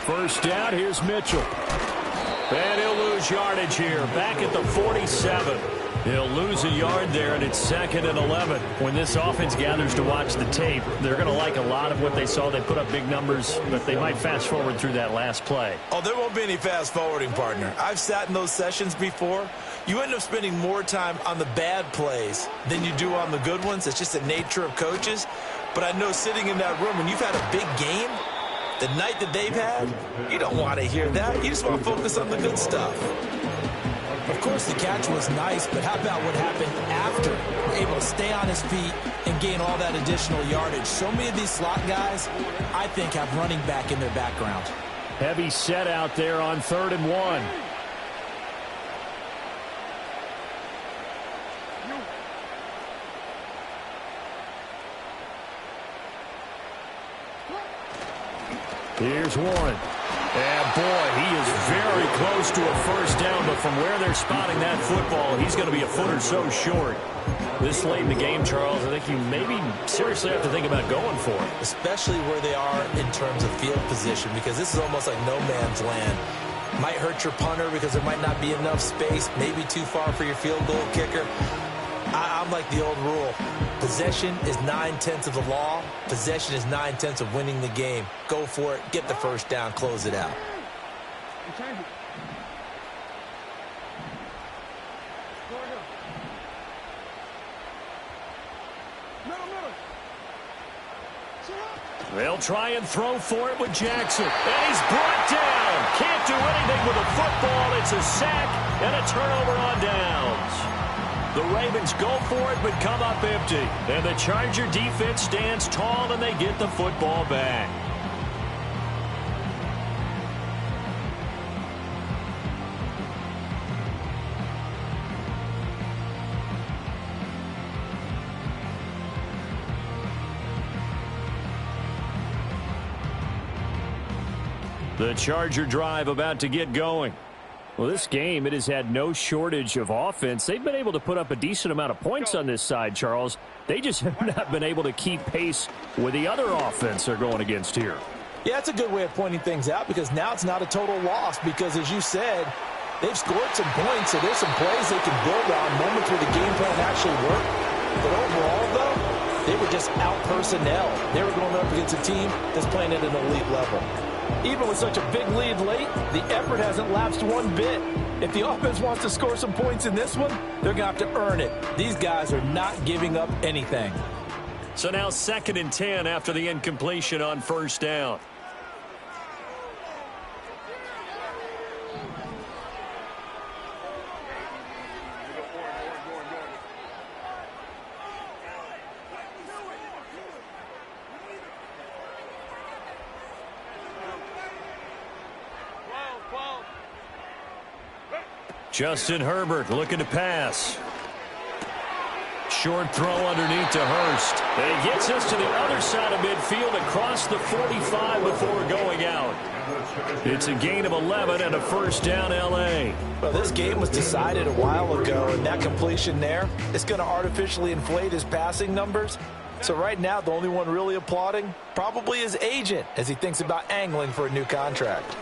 First down, here's Mitchell. And he'll lose yardage here, back at the 47. He'll lose a yard there, and it's 2nd and 11. When this offense gathers to watch the tape, they're going to like a lot of what they saw. They put up big numbers, but they might fast forward through that last play. Oh, there won't be any fast forwarding, partner. I've sat in those sessions before. You end up spending more time on the bad plays than you do on the good ones. It's just the nature of coaches. But I know sitting in that room, when you've had a big game, the night that they've had, you don't want to hear that. You just want to focus on the good stuff. Of course, the catch was nice, but how about what happened after? Able to stay on his feet and gain all that additional yardage. So many of these slot guys, I think, have running back in their background. Heavy set out there on 3rd and 1. Here's Warren. And, boy, he is very close to a first down, but from where they're spotting that football, he's going to be a foot or so short. This late in the game, Charles, I think you maybe seriously have to think about going for it. Especially where they are in terms of field position, because this is almost like no man's land. Might hurt your punter because there might not be enough space, maybe too far for your field goal kicker. I'm like the old rule. Possession is 9/10 of the law. Possession is 9/10 of winning the game. Go for it. Get the first down. Close it out. They'll try and throw for it with Jackson. And he's brought down. Can't do anything with the football. It's a sack and a turnover on downs. The Ravens go for it but come up empty. And the Charger defense stands tall and they get the football back. The Charger drive about to get going. Well, this game, it has had no shortage of offense. They've been able to put up a decent amount of points on this side, Charles. They just have not been able to keep pace with the other offense they're going against here. Yeah, that's a good way of pointing things out, because now it's not a total loss, because as you said, they've scored some points, so there's some plays they can build on, moments where the game plan actually worked. But overall, though, they were just out personnel. They were going up against a team that's playing at an elite level. Even with such a big lead late, the effort hasn't lapsed one bit. If the offense wants to score some points in this one, they're going to have to earn it. These guys are not giving up anything. So now 2nd and 10 after the incompletion on first down. Justin Herbert looking to pass. Short throw underneath to Hurst. And he gets us to the other side of midfield across the 45 before going out. It's a gain of 11 and a first down, L.A. Well, this game was decided a while ago, and that completion there is going to artificially inflate his passing numbers. So right now, the only one really applauding probably his agent as he thinks about angling for a new contract.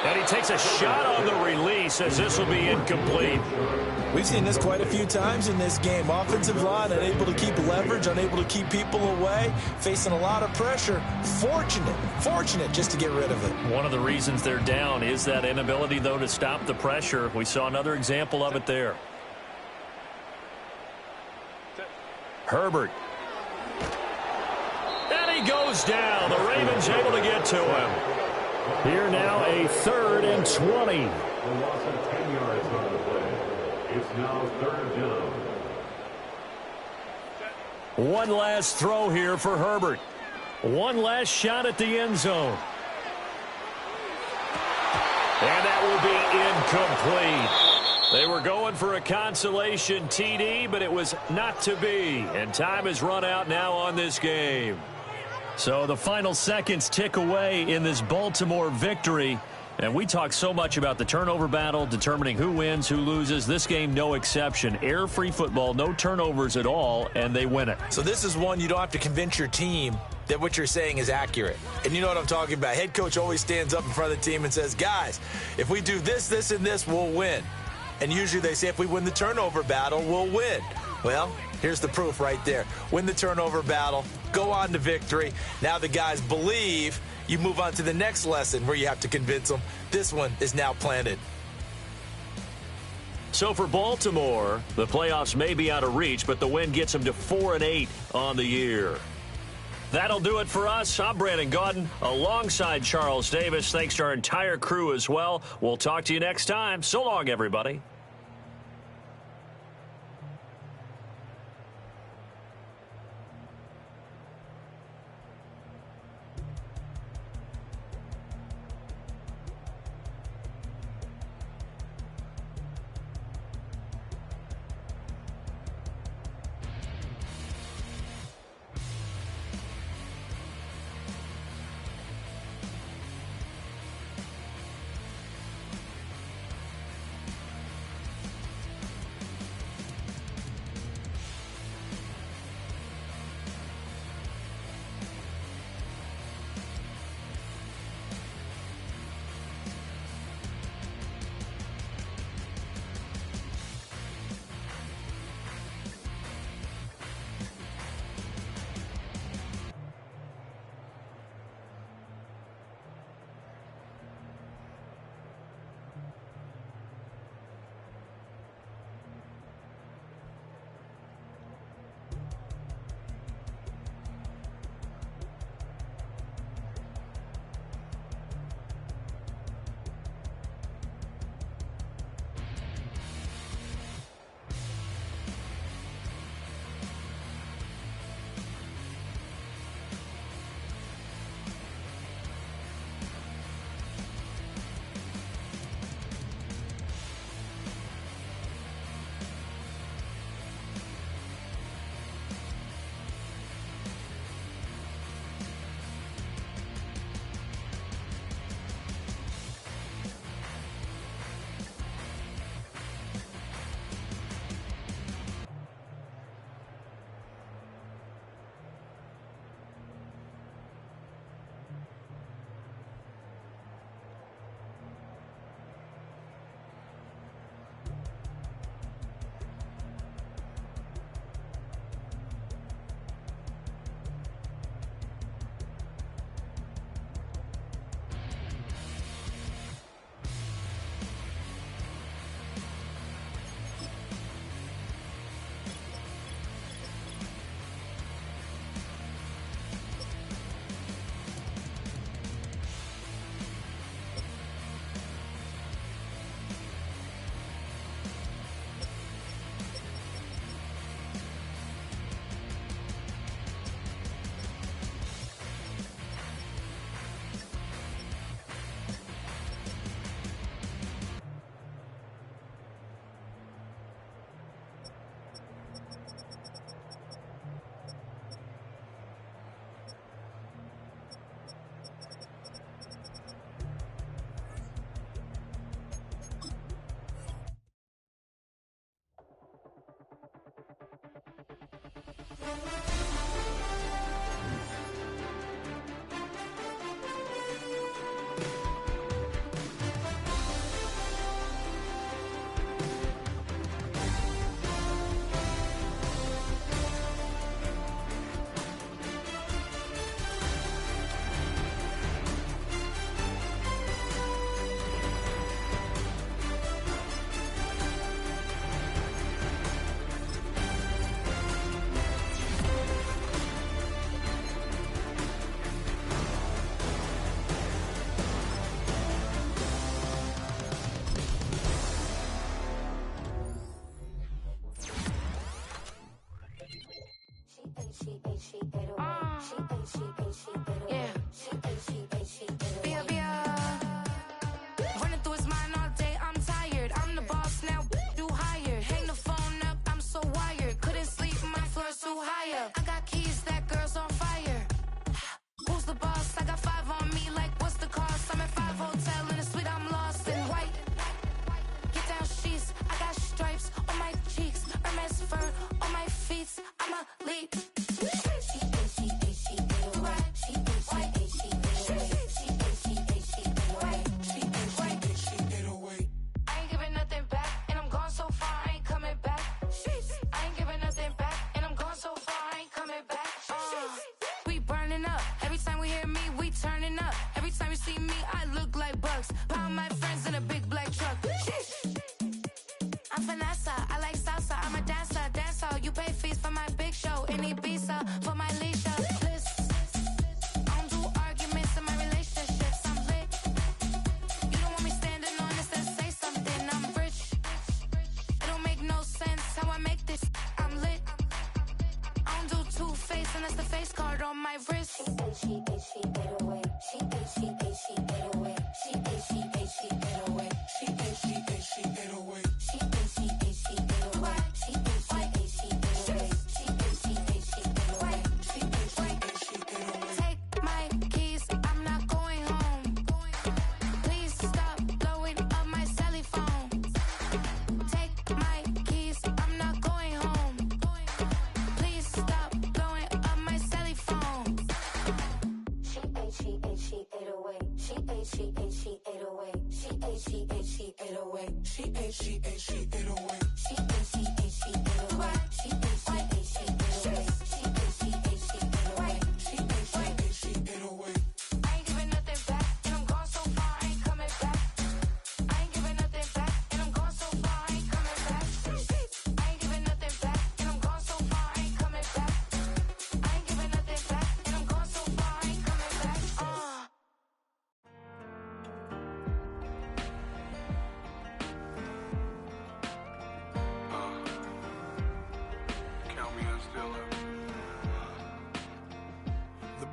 And he takes a shot on the release as this will be incomplete. We've seen this quite a few times in this game. Offensive line unable to keep leverage, unable to keep people away, facing a lot of pressure. Fortunate just to get rid of it. One of the reasons they're down is that inability, though, to stop the pressure. We saw another example of it there. Herbert. And he goes down. The Ravens able to get to him. Here now a 3rd and 20. A loss of 10 yards on the play. It's now 3rd down. One last throw here for Herbert. One last shot at the end zone. And that will be incomplete. They were going for a consolation TD, but it was not to be. And time has run out now on this game. So the final seconds tick away in this Baltimore victory. And we talk so much about the turnover battle, determining who wins, who loses. This game, no exception. Air-free football, no turnovers at all, and they win it. So this is one you don't have to convince your team that what you're saying is accurate. And you know what I'm talking about. Head coach always stands up in front of the team and says, guys, if we do this, this, and this, we'll win. And usually they say if we win the turnover battle, we'll win. Well, here's the proof right there. Win the turnover battle, go on to victory. Now the guys believe. You move on to the next lesson where you have to convince them. This one is now planted. So for Baltimore, the playoffs may be out of reach, but the win gets them to 4-8 on the year. That'll do it for us. I'm Brandon Gaudin alongside Charles Davis. Thanks to our entire crew as well. We'll talk to you next time. So long, everybody.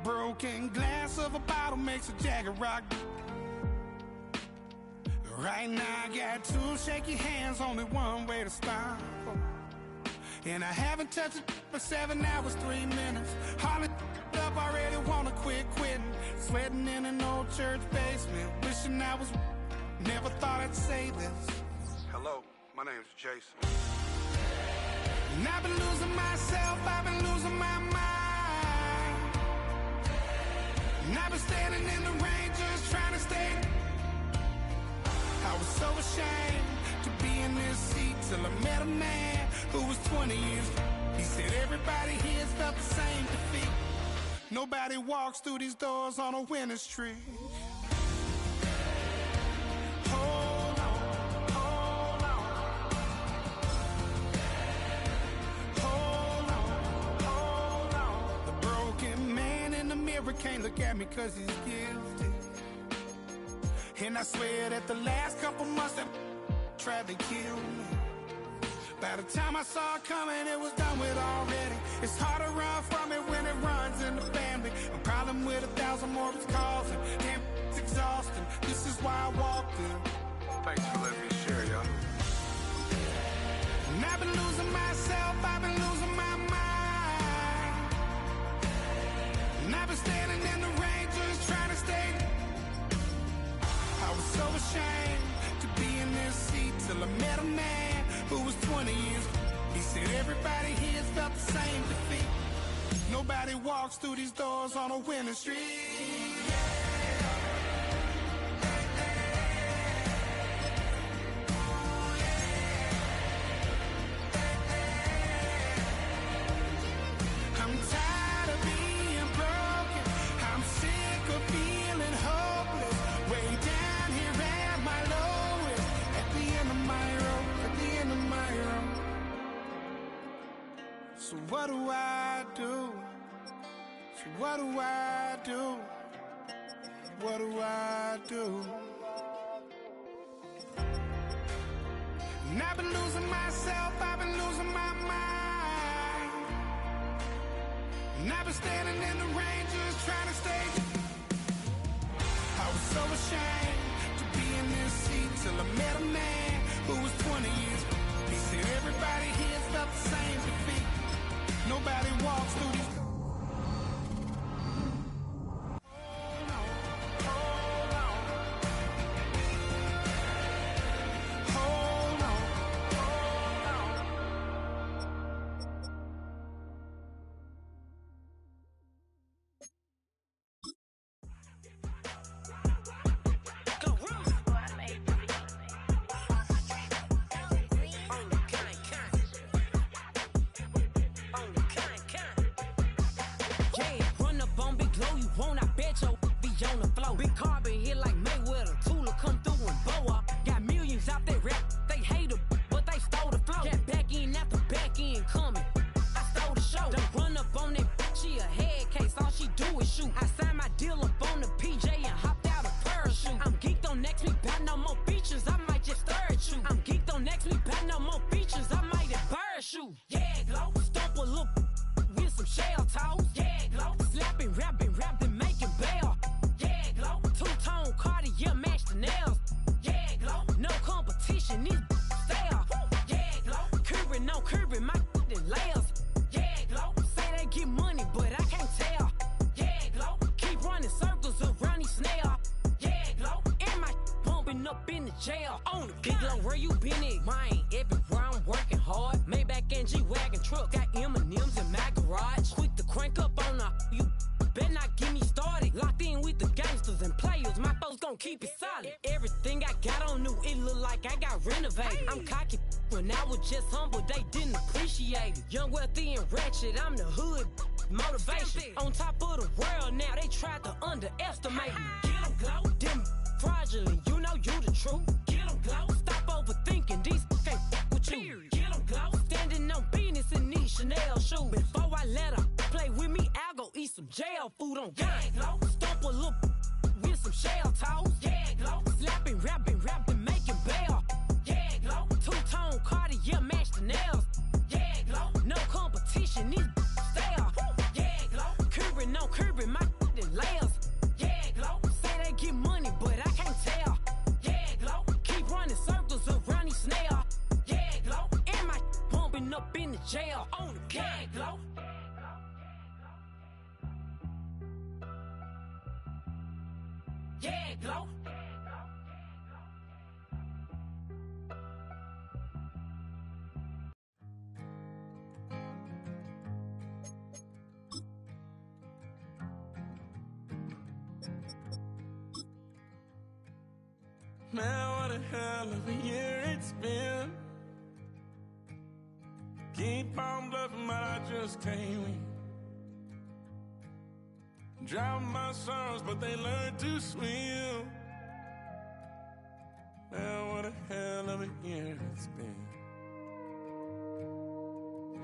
Broken glass of a bottle makes a Jagger rock. Right now I got two shaky hands, only one way to stop. And I haven't touched it for 7 hours, 3 minutes. Hardly up, already wanna quit quitting. Sweating in an old church basement, wishing I was. Never thought I'd say this. Hello, my name's Jason. And I've been losing myself, I've been losing my mind. And I've been standing in the rain just trying to stay. I was so ashamed to be in this seat till I met a man who was 20 years. He said everybody here felt the same defeat. Nobody walks through these doors on a winning streak. Hold on, hold on. Hold on, hold on. The broken man in the mirror can't look at me 'cause he's guilty. And I swear that the last couple months that tried to kill me. By the time I saw it coming, it was done with already. It's hard to run from it when it runs in the family. A problem with 1,000 more it's causing. Damn, it's exhausting. This is why I walked in. Thanks for letting me share, y'all. And I've been losing myself, I've been losing my mind. And I've been standing in the rain just trying to stay. I was so ashamed to be in this seat till I met a man who was 20 years. He said everybody here's felt the same defeat. Nobody walks through these doors on a winning streak. I'm tired of being broken. I'm sick of feeling hopeless. Way down here at my lowest. At the end of my rope, at the end of my rope. So what do I do? So what do I do? What do I do? And I've been losing myself, I've been losing my mind. And I've been standing in the rain just trying to stay. I was so ashamed to be in this seat till I met a man who was 20 years. He said everybody here's felt the same defeat. Nobody walks through these. Keep it solid. Everything I got on new, it look like I got renovated. I'm cocky when I was just humble, they didn't appreciate it. Young, wealthy, and ratchet, I'm the hood motivation. On top of the world now, they tried to underestimate me. Get them glow, them fraudulent, you know you the truth. Get them glow, stop overthinking, these can't with you. Get them glow, standing on business in these Chanel shoes. Before I let her play with me, I'll go eat some jail food on gang. Stomp a little with some shell toes. Yeah, glow. Slapping, rapping, making bail. Yeah, glow. Two-tone Cartier match the nails. Yeah, glow. No competition, these stale. Yeah, glow. Curbing, no curbing, my layers. Yeah, glow. Say they get money, but I can't tell. Yeah, glow. Keep running circles around these snail. Yeah, glow. And my bumping up in the jail on the gang, glow. Yeah, glow. Man, what a hell of a year it's been. Keep on bluffing, but I just can't win. Drown my sorrows, but they learn to swim. Man, what a hell of a year it's been.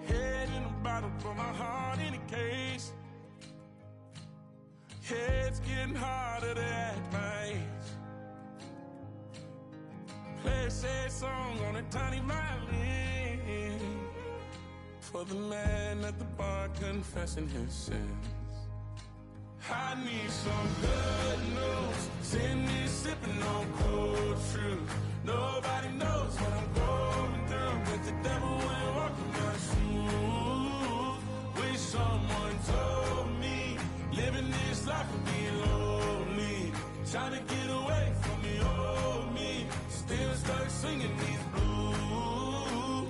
Head in a bottle, put my heart in a case. Yeah, it's getting harder to act my age. Play a sad song on a tiny violin for the man at the bar confessing his sins. I need some good news. Send me sipping on cold truth. Nobody knows what I'm going through, but the devil ain't walking my shoes. Wish someone told me living this life would be lonely. Trying to get away from the old me. Still stuck singing these blues.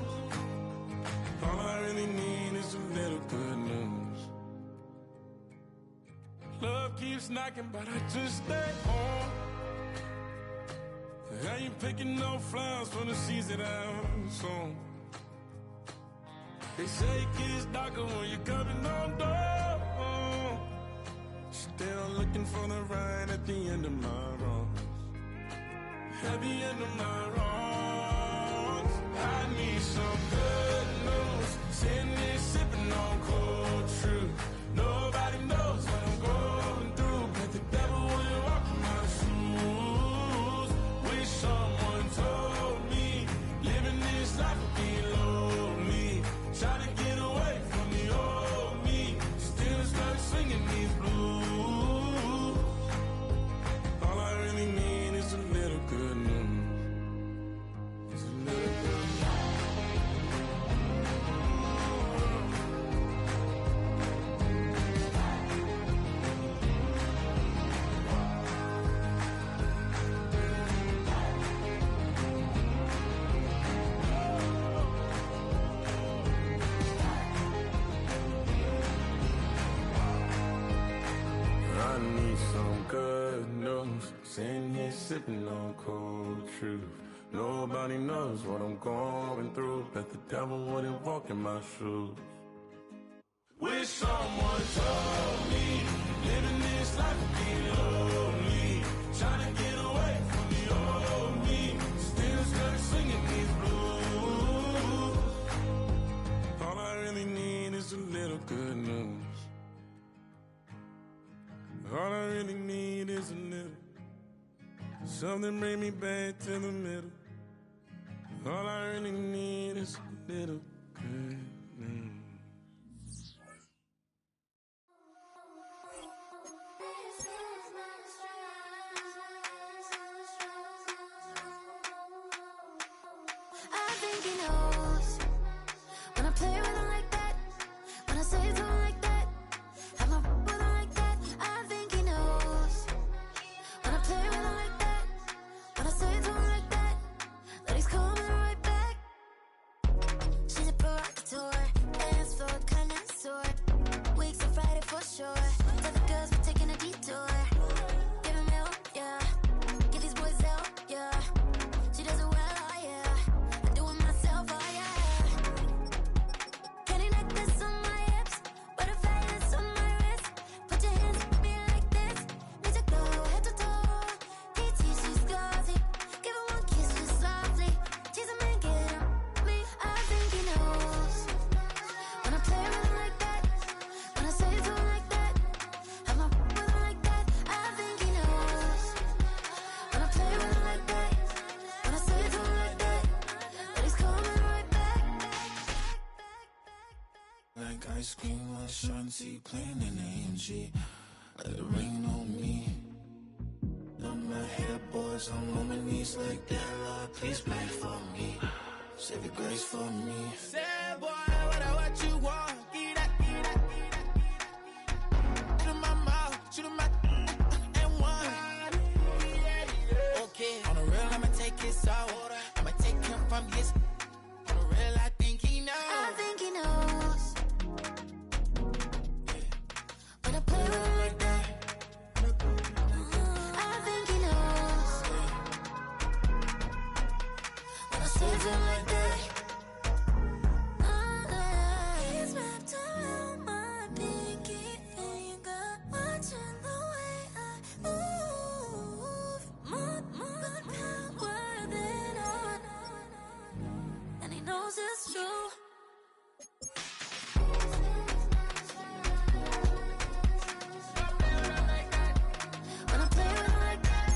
Love keeps knocking, but I just stay home. I ain't picking no flowers for the seeds that I'm sown. They say it gets darker when you're coming on door. Still looking for the right at the end of my wrongs. At the end of my wrongs, I need some good news. Sitting here sipping on cold truth. Nobody knows what I'm going through, but the devil wouldn't walk in my shoes. Wish someone told me living this life would be lonely. Try to get away from the old me, still stuck singing these blues. All I really need is a little good news. It's a little good news. I need some good news. Sitting here sipping on cold truth. Nobody knows what I'm going through, but the devil wouldn't walk in my shoes. Wish someone told me living this life would be lonely. Trying to get away from the old me, still stuck singing these blues. All I really need is a little good news. All I really need is a little, something bring me back to the middle. All I really need is a little good news. I think he knows when I play with him like that, when I say to him like that, have my with him like that. I think he knows when I play with him like that, when I say to him like that, that he's coming right back. She's a provocateur, dance floor connoisseur, weeks on Friday for sure. Tell the girls we're taking a detour. Give him milk, yeah. Give these boys help, yeah. She does it well, oh yeah. I do it myself, oh yeah. Candy necklace on my hips, butterflies on my wrist. Put your hands on me like this. Need to go head to toe. PT, she's gauzy. Give her one kiss just softly. Tease him and get him me. I think he knows when I play with him like that, when I say to him like that, have my with him like that. I think he knows when I play with him like that, when I say to him like that, that he's coming right back. Like ice cream on Shanty, playing in AMG. Let it rain on me. On my head, boys, I'm on my knees like that. Lord, please pray for me. Save your grace for me. Say, boy, what you want? Get that, get that, get that. Shoot in my mouth, shoot in my and one. Okay, on the real, I'ma take his out. I'ma take him from his. On the real, I think he knows. I think he knows when I play with him like that. I think he knows when I say to him like that. He's wrapped around my pinky finger, watching the way I move. More power than on, and he knows it's true. When I play with him like that, when I play with him like that,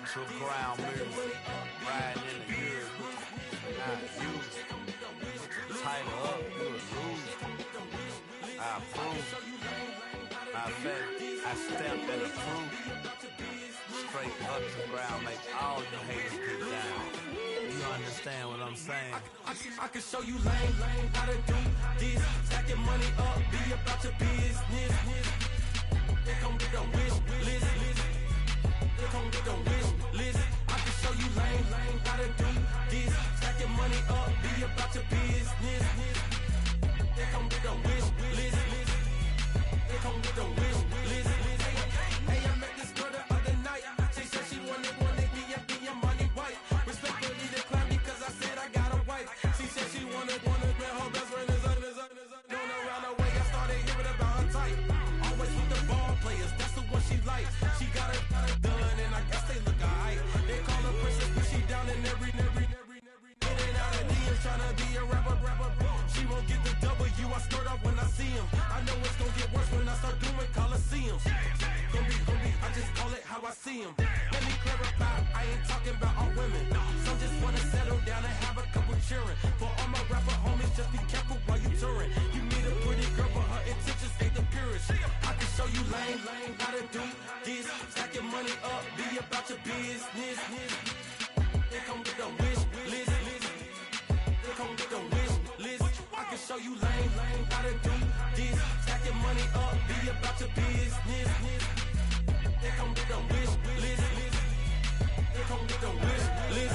to ground music, riding in the good, not used. Tighten up, you would lose. I approve. Matter of fact, I stamped and approve. Straight up to ground, make all you haters get down. You understand what I'm saying? I can show you lame, how to do this. Stack your money up, be about your business. They come with a wish list. They come with a wish list. I can show you lame, how to do this. Stack your money up, be about your business. They come with a wish list. They come with a wish list. Hey, I met this girl the other night. She said she wanted be a money white. Respectfully declined because I said I got a wife. She said she wanted man, her best friend is known around the way. I started hearing about her type. Always with the ball players, that's the one she likes. She got it done, and I guess they look alright. They call her princess, but she down in every. In and out of DMs, tryna be a rapper. She won't get the W, I skirt off when I see him. I know it's gonna get worse when I start doing Coliseums. Gonna be, I just call it how I see him. Let me clarify, I ain't talking about all women. Some just wanna settle down and have a couple cheering. For all my rapper homies, just be careful while you touring. You meet a pretty girl, but her intentions ain't the purest. I can show you lame, how to do this. Stack your money up, be about your business. They come with a wish list. They come with a wish list. I can show you lame, how to do this. Stack your money up, be about your business. They come with a wish list. They come with a wish list.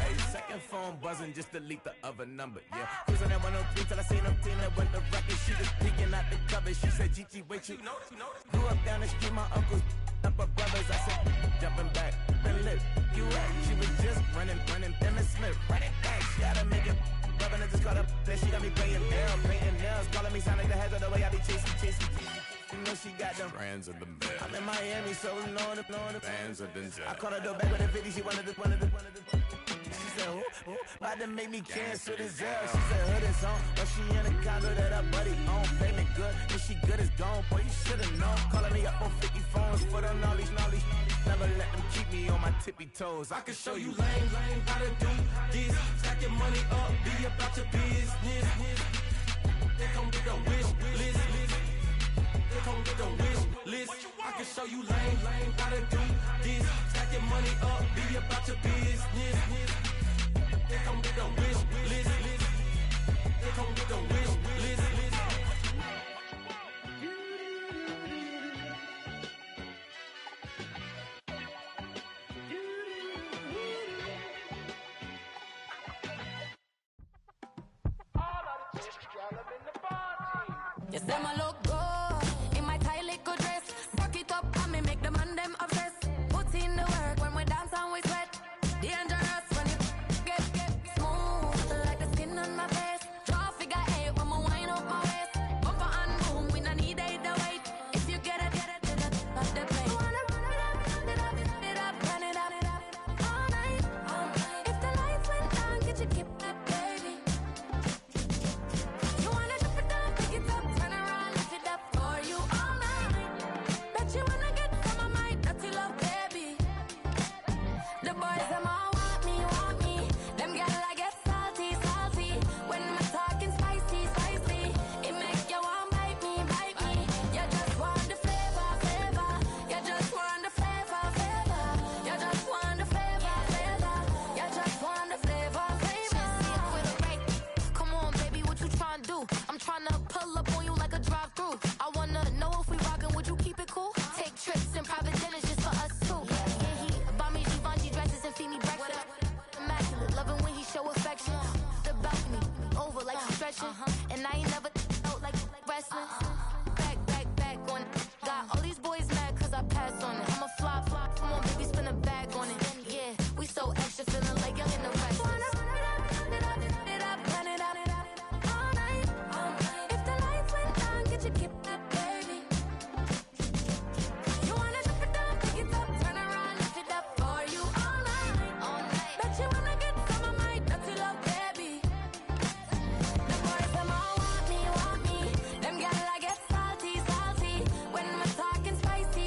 Hey, second phone buzzing, just delete the other number, yeah. Cruising at 103 till I seen them team that went the record. She was peeking out the cover. She said, Gigi, wait, you grew up down the street, my uncles up her brothers. I said, jumping back, been lit. You at? She was just running, Emmett Smith, running back. She gotta make it. Rubbing it, just caught up. Then she got me paying nails, painting nails, calling me sound like the heads of the way I be chasing. You know she got them Brands of the best. I'm in Miami, so knowing the Bands of the I caught her door back with a 50. She wanted the. She said, who? About to make me cancel this L. She said, hood is on, but she in a condo that her buddy own. Payment good, and she good as gone. Boy, you should've known. Calling me up on 50 phones, foot on all these. Never let them keep me on my tippy toes. I can show you lame, how to do this. Stack your money up, be about your business. They come with a wish list. They come with a wish list. I can show you lame, how to do this. Stack your money up, be about your business. They come with a wish list. They come with a wish list. You say my look good in my tight little dress. Rock it up and me make the man them obsessed. Put in the work when we dance and we sweat. Dangerous when you get smooth like the skin on my face. Draw figure 8 when we wind up my waist. Bumper and boom, we no need it the weight. If you get it, that's the play. Wanna run it up, run it up, all night. If the lights went down, get your keep that baby. You wanna drop it down, pick it up, turn around, lift it up for you all night. Bet you wanna get some of my dirty love, baby. The boys them all want me. Them gyal I get salty. When I'm talking spicy. It make you want bite me. You just want the flavor. You just want the flavor. You just want the flavor. You just want the flavor. With a right. Come on, baby, what you tryna do? I'm tryna pull up on you like a drive-through. I wanna know if we rockin', would you keep it cool? Take trips and private dinners just for us two. Yeah, he buy me Givenchy dresses and feed me breakfast. Immaculate, loving when he show affection. The balcony, over like you stretching. And I ain't never out like wrestling. Back on it. Got all these boys mad cause I passed on it. I'm a flop. Come on, baby, spin a bag on it. Yeah, we so extra, feeling like young and the rest. Run it up, all night. If the lights went down, get your keep that baby. You wanna drop it down, pick it up, turn around, lift it up for you all night. Bet you wanna get some of my dirty love, baby. The boys them all want me. Them gyal I get salty. When I'm talking spicy.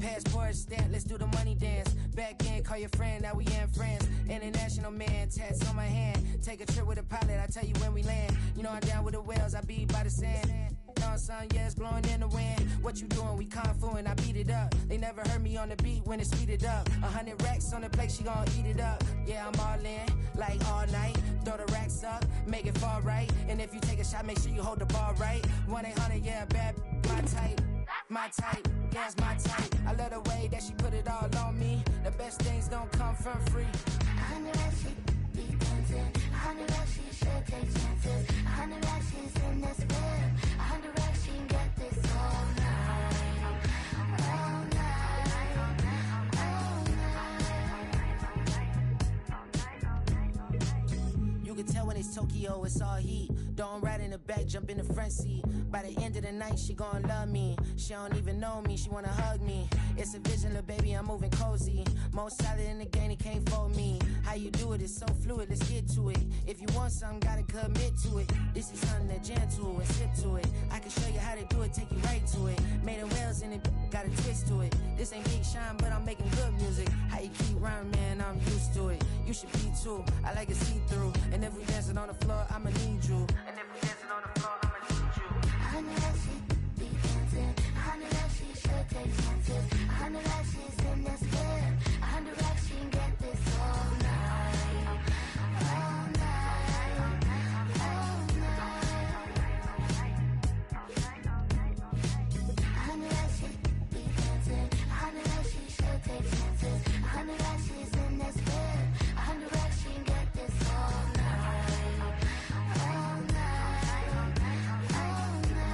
Passport stamp, let's do the money dance. Back in, call your friend, now we in France. International man, tats on my hand. Take a trip with a pilot, I tell you when we land. You know I'm down with the whales, I be by the sand. Sun, yeah, it's blowing in the wind. What you doing? We kung fu and I beat it up. They never heard me on the beat when it's speeded up. 100 racks on the plate, she gon' eat it up. Yeah, I'm all in, like all night. Throw the racks up, make it fall right. And if you take a shot, make sure you hold the ball right. 1-800, yeah, bad, my type. My type, yeah, it's my type. I love the way that she put it all on me. The best things don't come from free. 100 racks, she be dancing. 100 racks, she should take chances. 100 racks, she's in this bed. 100 racks, she can get this all night. All night. All night. You can tell when it's Tokyo, it's all heat. Don't ride in the back, jump in the front seat. By the end of the night, she gon' love me. She don't even know me, she wanna hug me. It's a vision, little baby, I'm moving cozy. Most solid in the game, it can't fold me. How you do it, it's so fluid, let's get to it. If you want something, gotta commit to it. This is something that jam to and sip to it. I can show you how to do it, take you right to it. Made of whales in it, got a twist to it. This ain't Big Shine, but I'm making good music. How you keep rhyming, man, I'm used to it. You should be too, I like it see-through. And if we dancing on the floor, I'ma need you. And if we dancing on the floor, I'ma need you. 100 racks, she be dancing. 100 racks, she should take chances. 100 racks, she's in this bed. 100 racks, she can get this all night. All night. All night. 100 racks, she be dancing. 100 racks, she should take chances. 100 racks, she's in this bed. 100 racks, she can get this all night. All night. All night.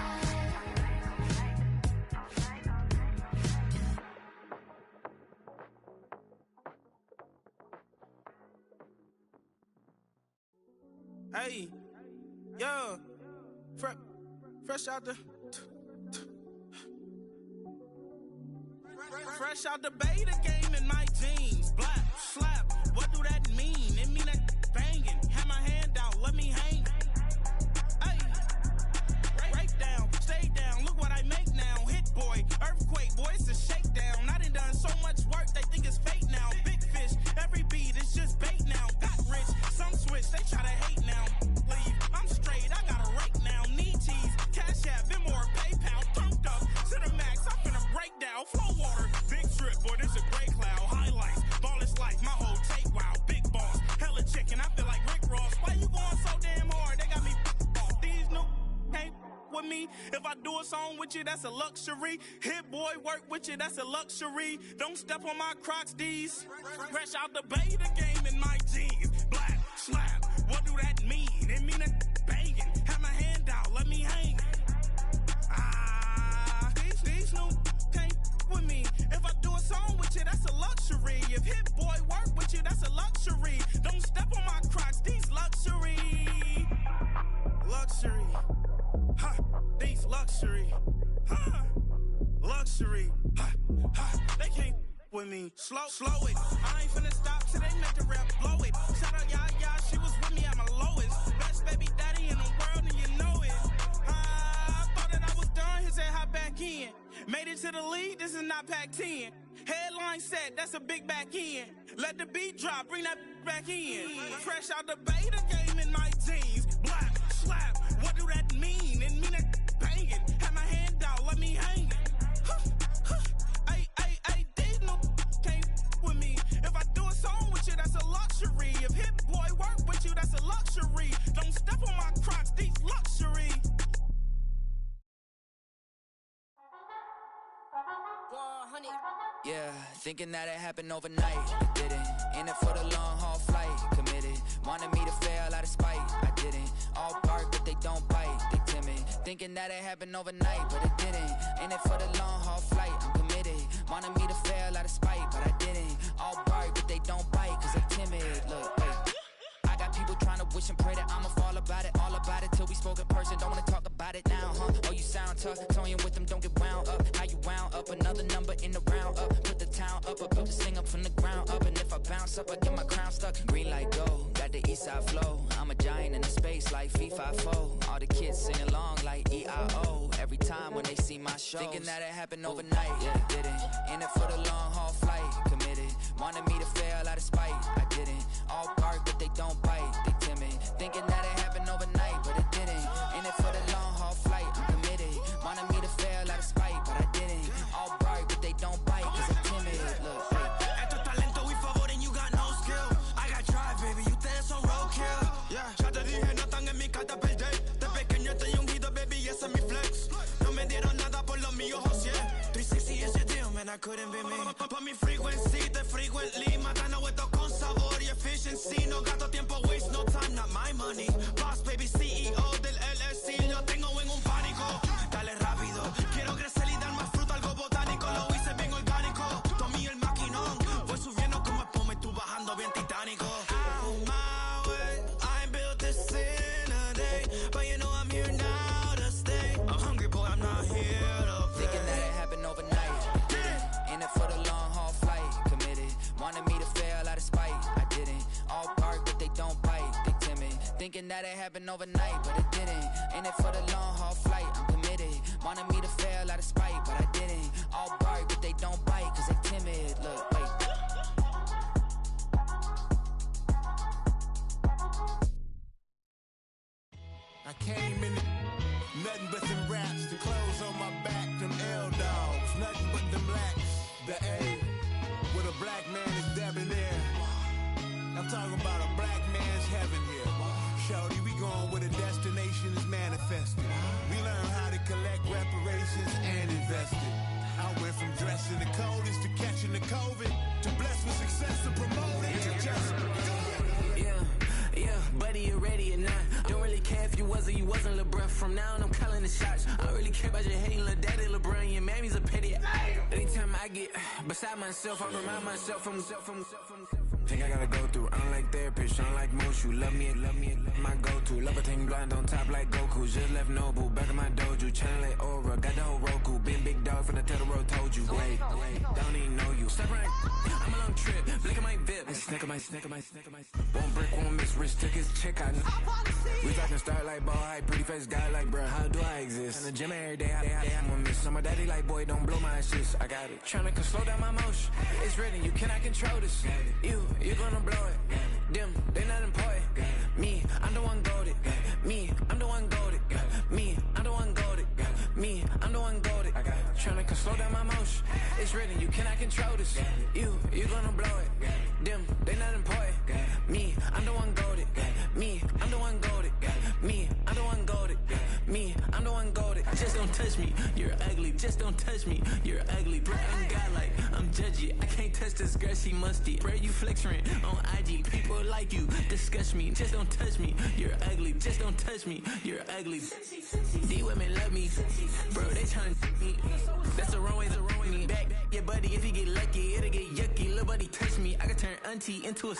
Hey, yo, fresh out the fresh out the beta game in my jeans. Black slap, what do that mean? It mean that banging. Have my hand out, let me hang. Hey, break down, stay down. Look what I make now. Hit boy, earthquake, boy, it's a shakedown. I done so much work, they think it's fake now. Big fish, every beat is just bait now. Got rich, some switch, they try to hate now. Leave, I'm straight, I got a rake now. Need cheese, cash app, Venmo or PayPal. Pumped up to the max, I'm finna break down. Flow water, big trip, boy, this a gray cloud. Highlights, ball is life, my whole take, wow. Big boss, hella chicken, I feel like Rick Ross. Why you going so damn hard? They got me off. These new can't with me. If I do a song with you, that's a luxury. Hit boy, work with you, that's a luxury. Don't step on my Crocs, these. Fresh out the beta game in my jeans. Black slap, what do that mean? It mean that banging. Have my hand out, let me hang. These new can't with me. If I do a song with you, that's a luxury. If Hit Boy work with you, that's a luxury. Don't step on my Crocs, these luxury. Luxury. Ha, these luxury. Ha, luxury. Ha, ha, they can't with me. Slow it. I ain't finna stop till they make the rap blow it. Shout out Yaya, she was with me at my lowest. Best baby daddy in the world and you know it. I thought that I was done, he said hop back in. Made it to the league, this is not Pac-10. Headline set, that's a big back end. Let the beat drop, bring that back in. Fresh out the beta game in my jeans. Black slap, what do that mean? It mean that banging. Have my hand out, let me hang it. Ay, these no can't with me. If I do a song with you, that's a luxury. If Hit Boy work with you, that's a luxury. Don't step on my Crocs, these luxury. Yeah, thinking that it happened overnight. I didn't. In it for the long haul flight. Committed. Wanted me to fail out of spite. I didn't. All bark, but they don't bite. They timid. Thinking that it happened overnight, but it didn't. In it for the long haul flight. I'm committed. Wanted me to fail out of spite, but I didn't. All bark, but they don't bite, cause they're timid. Look, hey. I got people trying to wish and pray that I'ma fall about it, all about it till we spoke in person. Don't wanna talk about it now, huh? Oh, you sound tough, toying with them, don't get wound up. How you wound up? up, another number in the round up. Put the town up, I built this thing up from the ground up. And if I bounce up, I get my crown stuck. Green light go, got the east side flow. I'm a giant in the space like FIFA4. All the kids sing along like EIO. Every time when they see my shows, thinking that it happened overnight, yeah, didn't. In it for the long haul flight, committed. Wanted me to fail out of spite, I didn't. All bark, but they don't bite, they timid. Thinking that it happened overnight, but it didn't. In it for the long haul flight, I'm committed. Wanted me to fail out of spite, but I didn't. All bark, but they don't bite, cause I'm timid. Look, Esto es talento y favor and you got no skill. I got drive, baby, you ustedes son roadkill. Yeah, ya te dije, no están en mi carta perder. De pequeño estoy ungido, baby, y ese es mi flex. No me dieron nada por lo mío, José. 360 is your deal, man, I couldn't be me. Pa' mi frequency, te frequently. Matando esto con sabor y efficiency. No gasto tiempo, waste no time, not my money. Boss, baby, CEO del LLC. Lo tengo en un pánico. Dale rápido, quiero crecer y dar más fruto, algo botánico. Lo hice bien orgánico. Tomé el maquinón. Voy subiendo como espuma y tú bajando bien titánico. Out my way, I built this in a day. But you know I'm here now to stay. I'm hungry, boy, I'm not here to play. thinking that it happened overnight, didn't. In it for the long haul flight, committed. Wanted me to fail out of spite, I didn't. All bark, but they don't bite, they timid. Thinking that it happened overnight, but it didn't. In it for the long haul flight, I'm committed. Wanted me to fail out of spite, but I didn't. All bark, but they don't bite, cause they timid. Look, wait. I came in nothing but them raps, the clothes on my back, them L-dogs, nothing but them blacks. The A, with a black man is debonair. I'm talking about a black man's heaven here. Shorty, we going where the destination is manifested. We learn how to collect reparations and invest it. I went from dressing the coldest to catching the COVID, to blessed with success to promote it, to just do it. Yeah, buddy, you ready or not? Don't really care if you was or you wasn't LeBron. From now on, I'm calling the shots. I don't really care about your hating little daddy LeBron. Your mammy's a pity. Anytime I get beside myself, I remind myself from Think I gotta go through. I don't like therapists, I don't like most. You love me, my go-to. Love a thing blind on top like Goku. Just left Noble, back in my dojo. Channel like Aura, got the whole Roku. Been big dog from the Tether Road, told you. Wait, don't even know you. Step right, I'm a long trip. Blink at my VIP. Snicker my. One brick, one miss. Rich took his chick, I know. We talking start like ball hype, pretty face guy like, bruh, how do I exist? In the gym every day, I'm a miss. So my daddy like, boy, don't blow my assist. I got it. Tryna slow down my motion. It's written, you cannot control this. You're gonna blow it. Them, they not important. Me, I'm the one goated. Me, I'm the one goated. Me, I'm the one goated. Me, I'm the one goated. Tryna slow down my motion. It's written, you cannot control this. You're gonna blow it. Them, they not important. Me, I'm the one goated. Me, I'm the one goated. Me, I'm the one goated. Me, I'm the one goated. Just don't touch me, you're ugly. Just don't touch me, you're ugly. Bro, I'm godlike, I'm judgy. I can't touch this girl, she musty. Bro, you flexing on IG. People like you disgust me. Just don't touch me, you're ugly. Just don't touch me, you're ugly. These women love me, bro, they tryna me. That's the wrong way, me back. Yeah, buddy, if you get lucky, it'll get yucky. Little buddy touch me, I can turn auntie into a.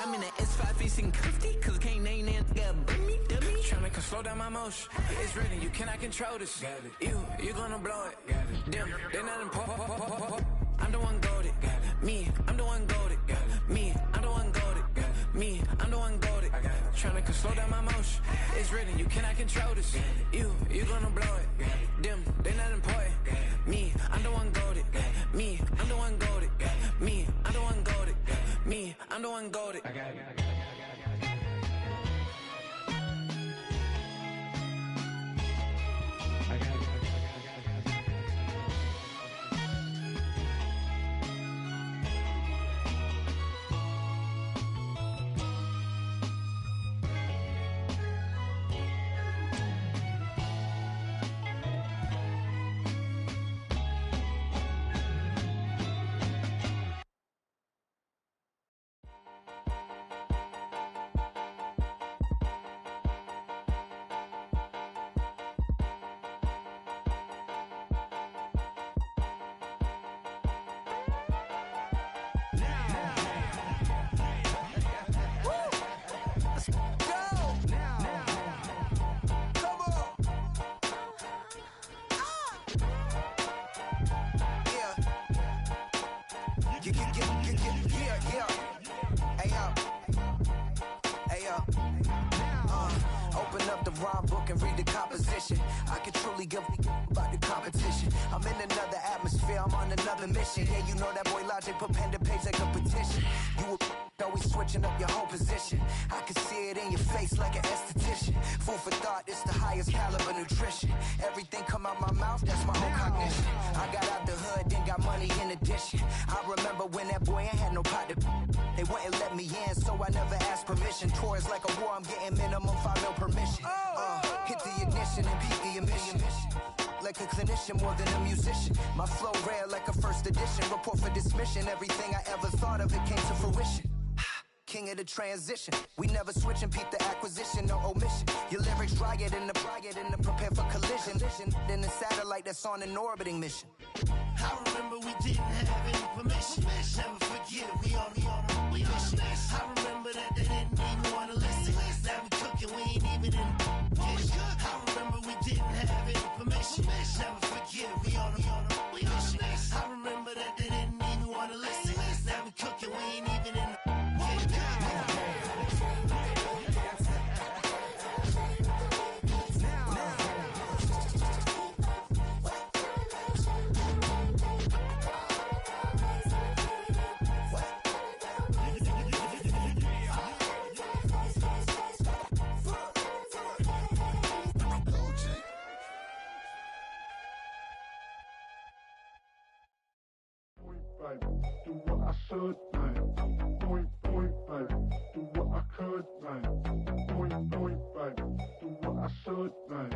I'm in the S5 facing cuffy, cause I can't name that got me, dummy. Tryna slow down my motion. It's written, you cannot control this. You're gonna blow it. Them, they not important. I'm the one goated. Me, I'm the one goated. Me, I'm the one goated. Me, I'm the one goated. Tryna slow down my motion. It's written, you cannot control this. You're gonna blow it. Them, they not important. Me, I'm the one goated. Me, I'm the one goated. Me, I'm the one goated. Me, I'm the one goated. book and read the composition. I could truly give about the competition. I'm in another atmosphere, I'm on another mission. Yeah, you know that boy Logic put pen to page like a petition. You were always switching up your whole position. I can see it in your face like an esthetician. Food for thought, it's the highest caliber nutrition. Everything come out my mouth, that's my whole cognition. I got out the hood, then got money in addition. I remember when that boy ain't had no pot to. They wouldn't let me in, so I never asked permission. Tours like a war, I'm getting minimum 5 mil permission. Hit the ignition and beat the emission. Like a clinician more than a musician. My flow rare like a first edition. Report for dismission. Everything I ever thought of, it came to fruition. King of the transition. We never switch and peep the acquisition, no omission. Your lyrics dry it in the prepare for collision. Then the satellite that's on an orbiting mission. I remember we didn't have any permission. Never forget it, we on a mission. I remember that they didn't even want to listen. Now we cooking, we ain't even in the kitchen. I remember we didn't have any permission. Never forget it, we on a mission. I remember that they didn't even want to listen. Now we cooking, we ain't even in the do what I should, man. Point, baby, do what I could, man. Point, baby, do what I should, man.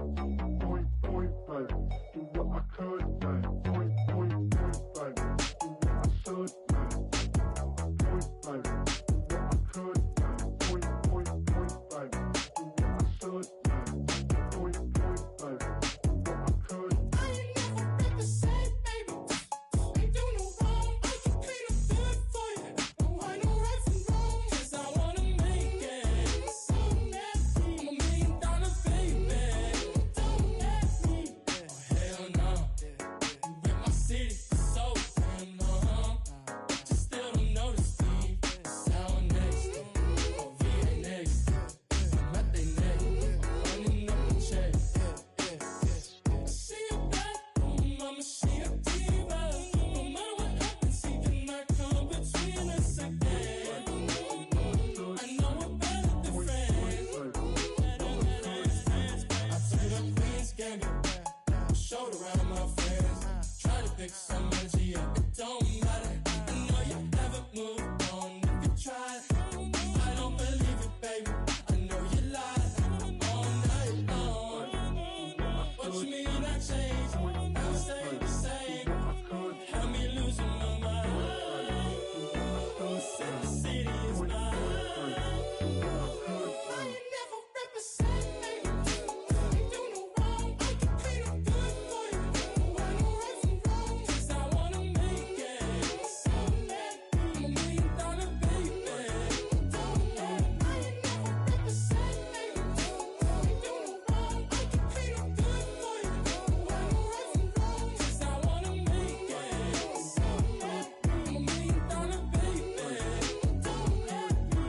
Point, baby, do what I could, man. Point, baby, do what I should, man. Point, baby, do what I could, man. Point, baby, do what I should, man. Point, baby, do what I could. I ain't never been the same, baby. Ain't do no wrong. I can clean up good for you. Don't want no right from wrong. 'Cause I wanna make it. So nasty. I'm $1 million baby. Don't ask me. Oh hell no. You in my city, so damn no. But you still don't notice me. Sound next. Oh VA next. Not they next. Running up the check. She a bad mama, she a diva. No matter what happens, she cannot come between us again. I know we're better than friends. I turned up Queen's Gambit, showed around my friends. Try to pick some energy up, it don't matter. I know you haven't moved on if you tried. I don't believe it, baby. I know you lied all night long. What you mean I changed? I stay the same. Had me losing my mind. Said the city is mine. I ain't never represent, baby. Ain't do no wrong. I can clean up good for you. Don't want no right from wrong. 'Cause I wanna make it. So nasty. I'm $1 million baby. Don't let me. I ain't never represent, baby. Ain't do no wrong. I can clean up good for you. Don't want no right from wrong. 'Cause I wanna make it. So nasty. I'm $1 million baby. Don't let me.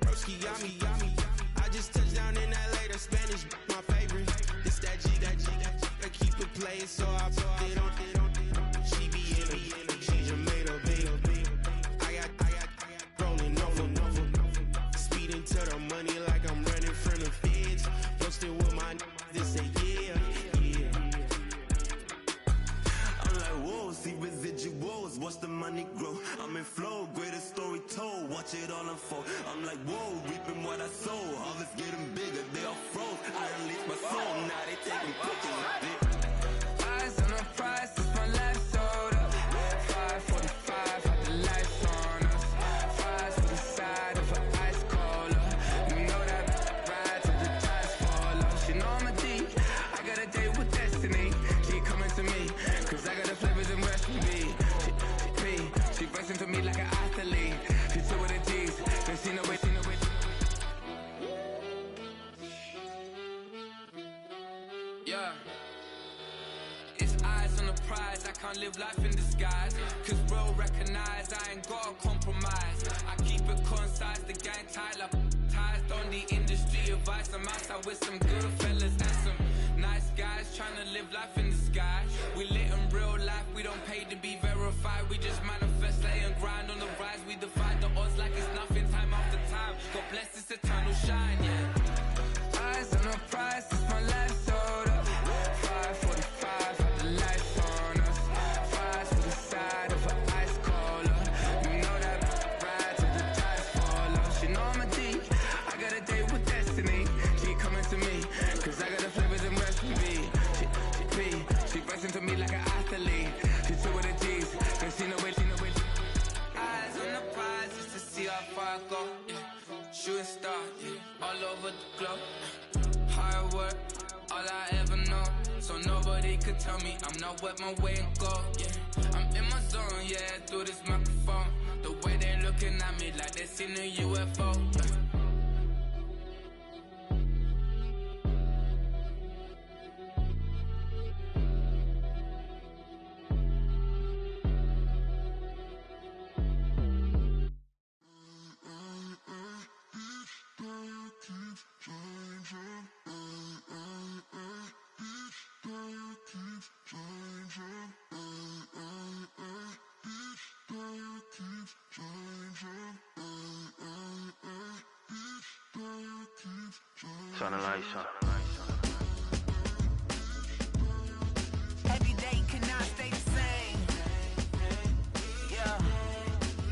Broski, yummy. I just touched down in LA, the Spanish, my favorite. It's that G. I keep it playing, so I put it on. She be in it, she just made a big. I got rolling over. Speeding to the money like I'm running from the feds. Posted with my they say yeah. I'm like, whoa, see residuals, watch the money grow. I'm in flow, greatest story told, watch it all unfold. I'm like, whoa, reaping what I sow. Harvest getting bigger, they all froze. I unleashed my soul, now they can't live life in disguise. Cause real recognize I ain't gotta compromise. I keep it concise, the gang tied up ties. On the industry advice, I'm outside with some good fellas and some nice guys trying to live life in disguise. We lit in real life, we don't pay to be verified. We just manifest, lay and grind on the rise. We defy the odds like it's nothing, time after time. God bless this eternal shine, yeah. Eyes on the prize, it's my life sold up. 5:45, had the lights on us. Fries to the side of an ice cola. You know that ride till the tides fall off. She know I'm a D, I got a date with destiny. She coming to me, cause I got the flavors and recipe. She pressing to me like an athlete. She two with the G's, cause she know it. Eyes on the prize just to see how far I go, yeah. Shooting star, yeah. All over the globe. Hard work, all I ever know. So nobody could tell me I'm not wet my way and go, yeah. I'm in my zone, yeah, through this microphone. The way they looking at me like they seen a UFO, yeah. Turn the lights on. Every day cannot stay the same. Yeah.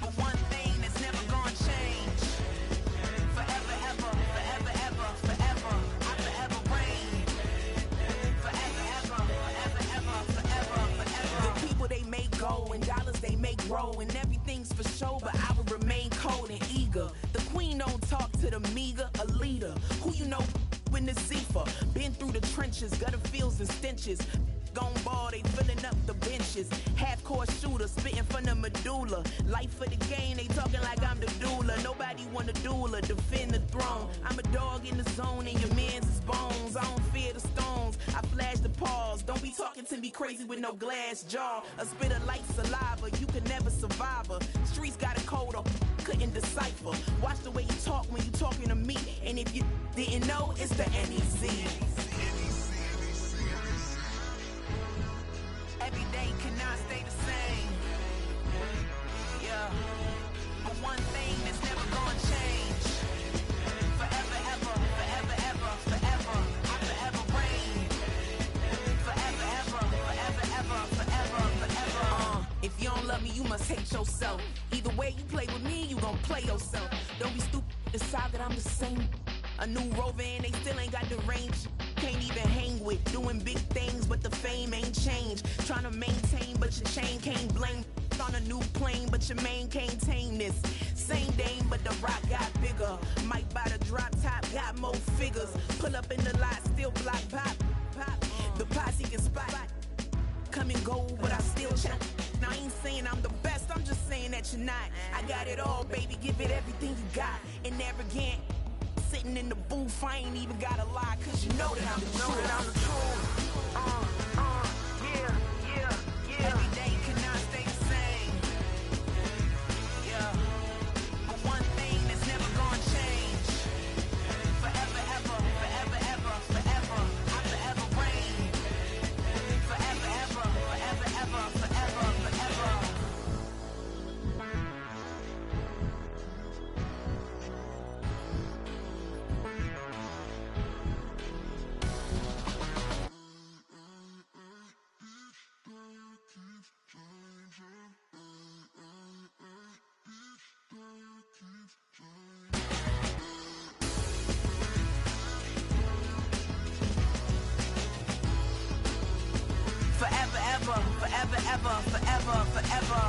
But one thing that's never gonna change. Forever, ever, forever, ever, forever. I forever reign. Forever, ever, forever, ever, forever, forever. The people they make go and dollars they make grow. And everything's for show, but I will remain cold and eager. The queen don't talk to the meager, a leader. Who you know in the Zephyr? Been through the trenches, gutter fields and stenches. Gone ball, they filling up the benches. Half-court shooter, spitting from the medulla. Life for the game, they talking like I'm the doula. Nobody want a doula, defend the throne. I'm a dog in the zone and your man's is bones. I don't fear the stones, I flash the paws. Don't be talking to me crazy with no glass jaw. A spit of light saliva, you can never survive her. Streets got a code up, couldn't decipher. Watch the way you talk when you talking to me. And if you didn't know, it's the NEC. Every day cannot stay the same. Yeah. But one thing that's never gonna change. Forever, ever, forever, ever, forever. I forever reign. Forever, ever, forever, ever, forever, forever. If you don't love me, you must hate yourself. Either way you play with me, you gon' play yourself. Don't be stupid, decide that I'm the same. A new rover and they still ain't got the range. Can't even hang with, doing big things, but the fame ain't changed. Trying to maintain, but your chain can't blame. On a new plane, but your main can't tame this. Same dame, but the rock got bigger. Might buy the drop top, got more figures. Pull up in the lot, still block pop. The posse can spot. Come and go, but I still check. Now I ain't saying I'm the best, I'm just saying that you're not. I got it all, baby, give it everything you got. And arrogant. Sitting in the booth, I ain't even gotta lie, cause you know that I'm the truth. Yeah. Every day cannot stay the same. Yeah. But one thing that's never gonna change. Forever, ever, forever, ever, forever. I forever reign. Forever, ever, forever, ever, forever, forever. Forever, ever, forever, ever, forever, forever.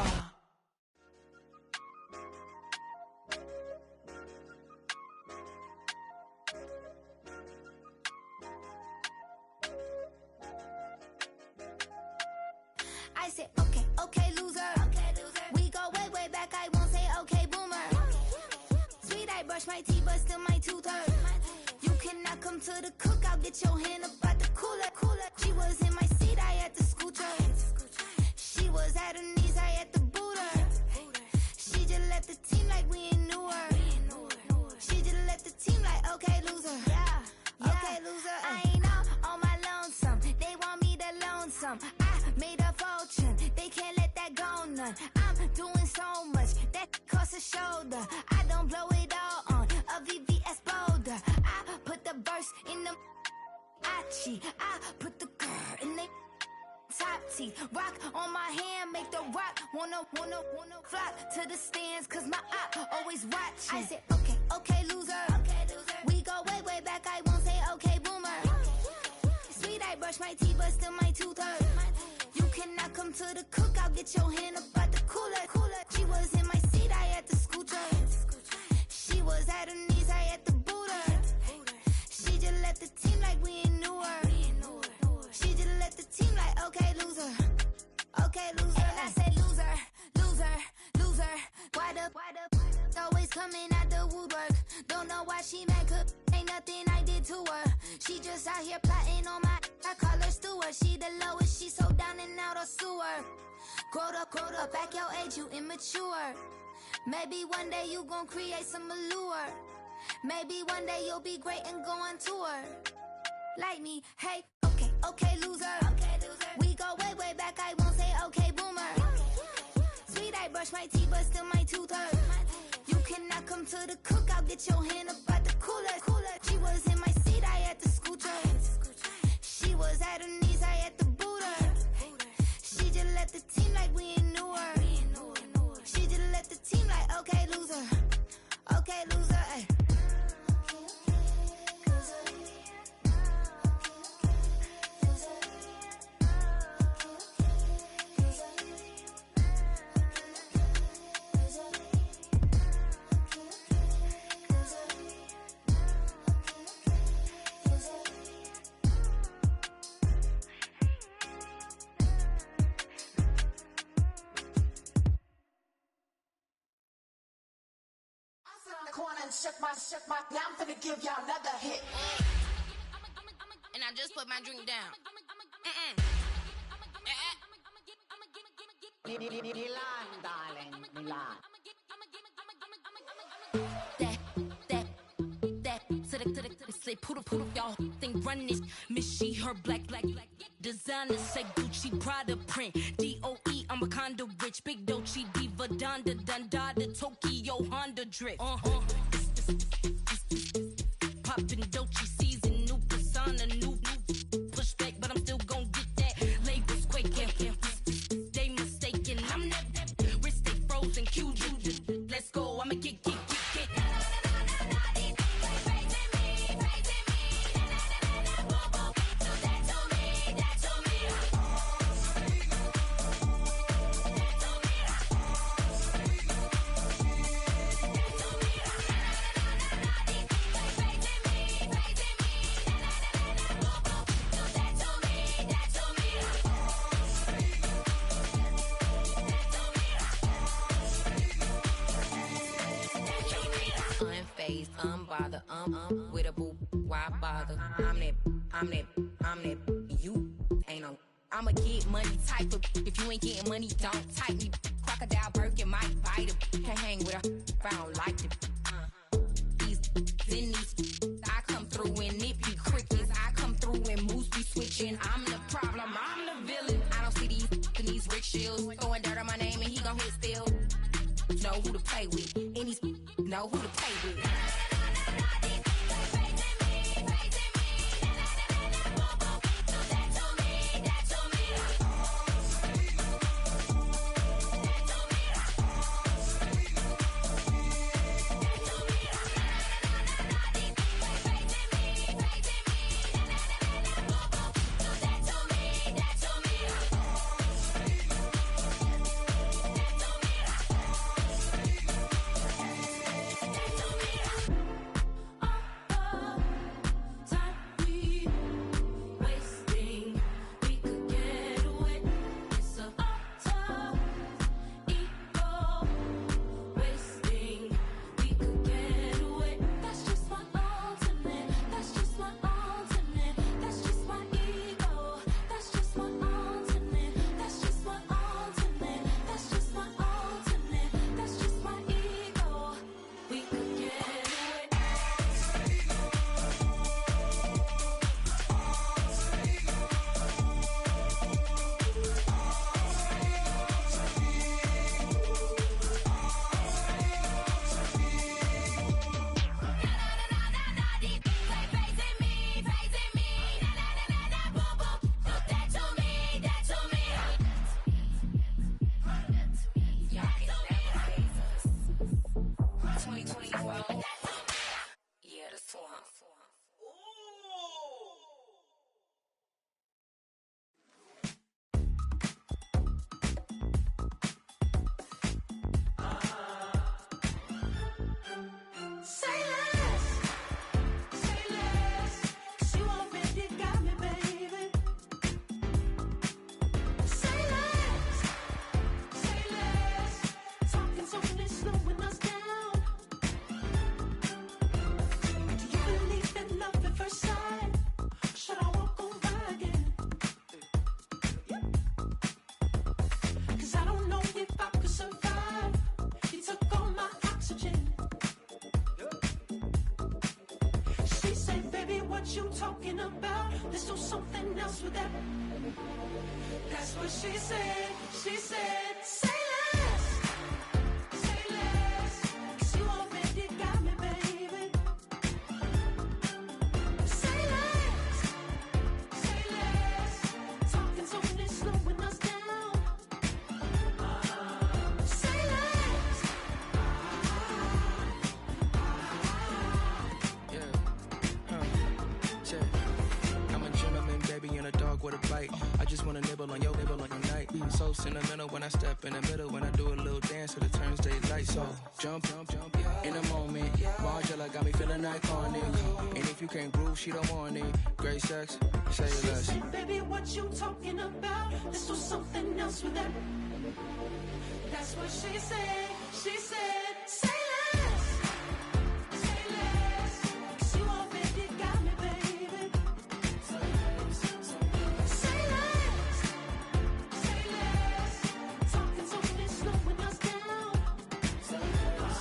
I said, okay, loser. We go way back, I won't say okay, boomer. Sweet, I brush my teeth, but still my tooth hurt. You cannot come to the cookout, get your hand up at the cooler. She was in my seat, I had to scooch her. was at her knees, I had to boot her. She just left the team like we ain't knew her. She just left the team like, okay, loser. Yeah, okay, loser. I ain't out on my lonesome. They want me to loan some. I made a fortune. They can't let that go none. I'm doing so much that costs a shoulder. I don't blow it all on a VVS boulder. I put the verse in the I put the girl in the top teeth. Rock on my hand, make the rock wanna flock to the stands, cause my eye always watching. I said, okay, loser. We go way back, I won't say okay, boomer. Sweet, I brush my teeth, but still my tooth hurt. You cannot come to the cookout, get your hand up out the cooler. She was in my seat, I had to scoot her. She was at her knees, I had to boot her. She just left the team like we ain't knew her. She just left the team like, okay, loser. Okay, loser. And I said, loser. Why the always coming out the woodwork? Don't know why she mad, cause ain't nothing I did to her. She just out here plotting on my, I call her steward. She the lowest, she so down and out of sewer. Growed up, back your age, you immature. Maybe one day you gon' create some allure. Maybe one day you'll be great and go on tour. Like me, hey, okay, loser. We go way back, I won't say okay, boomer. Sweet, I brush my teeth, but still my tooth hurt. You cannot come to the cookout, get your hand up out the cooler. She was in my seat, I had to scoot her. She was at her knees, I had to boot her. She just left the team like we ain't knew her. She just left the team like, okay, loser. Okay, loser, ay. Corner and shook my, now I'm finna give y'all another hit. And I just put my drink down. Milan, darling, Milan. That, to the, say poodle, y'all think run this. Miss she, her black, designer, say Gucci, Prada print. DOE, I'm a condo rich, big Dolce, Diva, Donda, the Tokyo, Honda drip. Poppin' Dolce season, new persona, new pushback, but I'm still gon' get that. Labels quaking, they mistaken. I'm that wrist stay frozen, Q. Let's go, I'ma get. Unbothered, with a boo, why bother? I'm that, you ain't no. I'ma get money type of, if you ain't getting money, don't type me. Crocodile Birkin might bite him. Can't hang with her if I don't like them. These, I come through and it be crickets. I come through and moves be switching. I'm the problem, I'm the villain. I don't see these rickshaws throwing dirt on my name and he gon' hit still. Know who to play with, and these know who to play with. You talking about? Let's do something else with that. That's what she said. She said, say less. Say less. 'Cause you already got me, baby. Say less. Say less. Talking's only slowing us down. Say less. I'm a gentleman, baby, and a dog with a bite. I just wanna nibble on your night. So sentimental when I step in the middle. When I do a little dance till it turns daylight. So jump, in a moment. Margella got me feeling iconic. And if you can't groove, she don't want it. Great sex, say She less. said, baby, what you talking about? Let's do something else with that. That's what she said. She said, say less. Say less. 'Cause you already got me, baby. Say less. Say less. Say less. Talking's only slowing us down. Say less.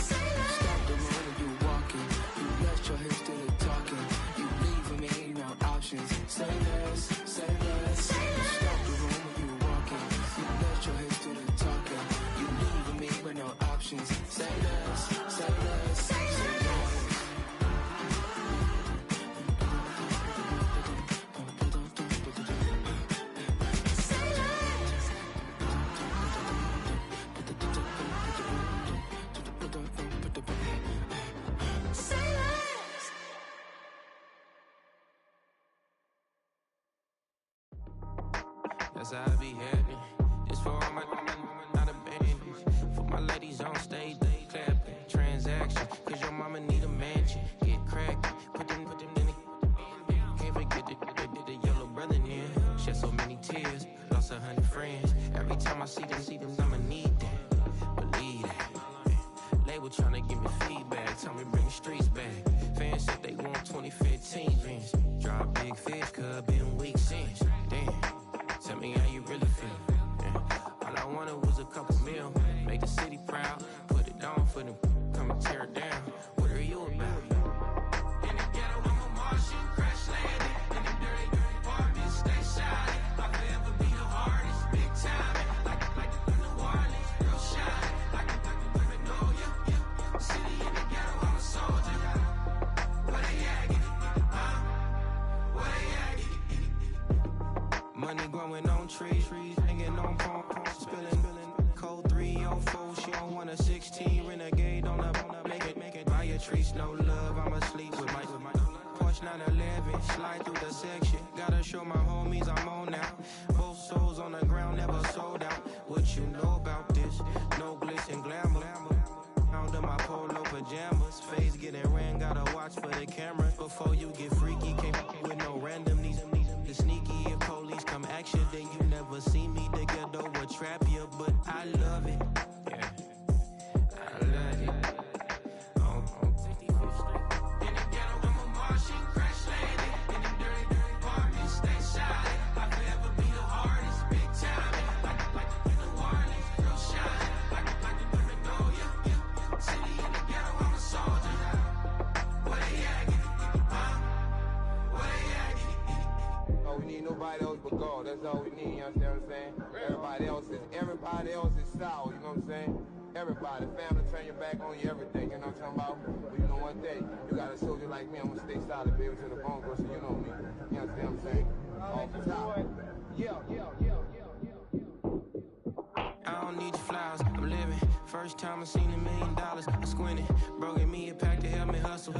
Say less. Stop the room when you walking. You left your hips to the talking. You leaving me no options. Say less, say less. Stop the room when you walking. You left your hips to the talking. You leaving me with no options. Say less, say less, say less. That's how I be happening. This for all my not abandoned. For my ladies on stage, they clapping. Transaction, 'cause your mama need a mansion. Get crackin', put them in the. Can't forget the yellow brother in. Shed so many tears, lost 100 friends. Every time I see them, I'ma need that. Believe that. Label tryna give me feedback, tell me bring the streets back. Fans said they want 2015 Vince. Drop big fish, 'cause been weeks since. Damn. Tell me how you really feel. Yeah. All I wanted was a couple mil. Make the city proud. Put it down for them. Come and tear it down. What are you about? In the ghetto, I'm a Martian. Crash landing. In the dirty apartments. Stay shiny. I'll forever be the hardest. Big time. Like New Orleans. Real shiny. Like women know you. City in the ghetto, I'm a soldier. Where they at? Huh? Where they at? Money growing on trees, hanging on palms, spilling code 304. She don't want a 16 renegade on up, make it. Buy a trees, no love. I'ma sleep with my Porsche 911, slide through the section. Gotta show my homies I'm on now. Both souls on the ground, never sold out. What you know about this? No glitz and glamour. Under my polo pajamas, face getting ran. Gotta watch for the cameras before you get freaky. Can't with no random these. The sneaky if police come action, then you never see me. The ghetto will trap you, but I love it. Yeah, I love it. In the ghetto, I'm a Martian, crash landing. In the dirty apartments, stay shiny. I'll forever be the hardest, big time. Like New Orleans, real shiny. Like the women know you. City in the ghetto, I'm a soldier. Where they at? Huh? Where they at? Oh, we need nobody else but God. That's all we need, you understand what I'm saying? Everybody else is sour, you know what I'm saying? Everybody, family, turn your back on you, everything, you know what I'm talking about? But you know one day, you got a soldier like me, I'm gonna stay solid, baby, to the bone, bro, so you know me. You understand what I'm saying? Off the top. Yeah. I don't need your flowers, I'm living first time I seen $1 million. I squinted, bro gave me a pack to help me hustle.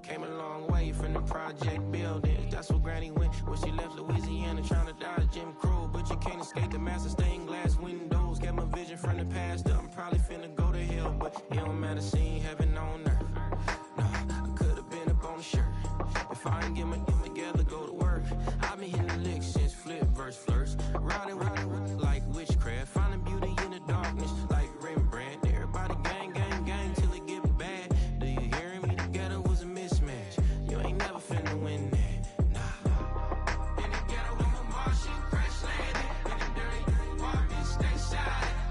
Came a long way from the project buildings. That's where Granny went when she left Louisiana, trying to dodge Jim Crow. But you can't escape the master stained glass windows. Got my vision from the past. I'm probably finna go to hell, but it don't matter. Seeing heaven on earth. No, I could have been up on the shirt. If I ain't get my together, go to work. I've been hitting the licks since flip verse flirts. Riding like witchcraft, finding beauty in the darkness like Rembrandt. Everybody gang, gang, gang till it get bad. Do you hear me? Together was a mismatch. You ain't never finna win that, nah. In the ghetto, I'm a Martian, crash landing. In the dirty apartment, stay shy.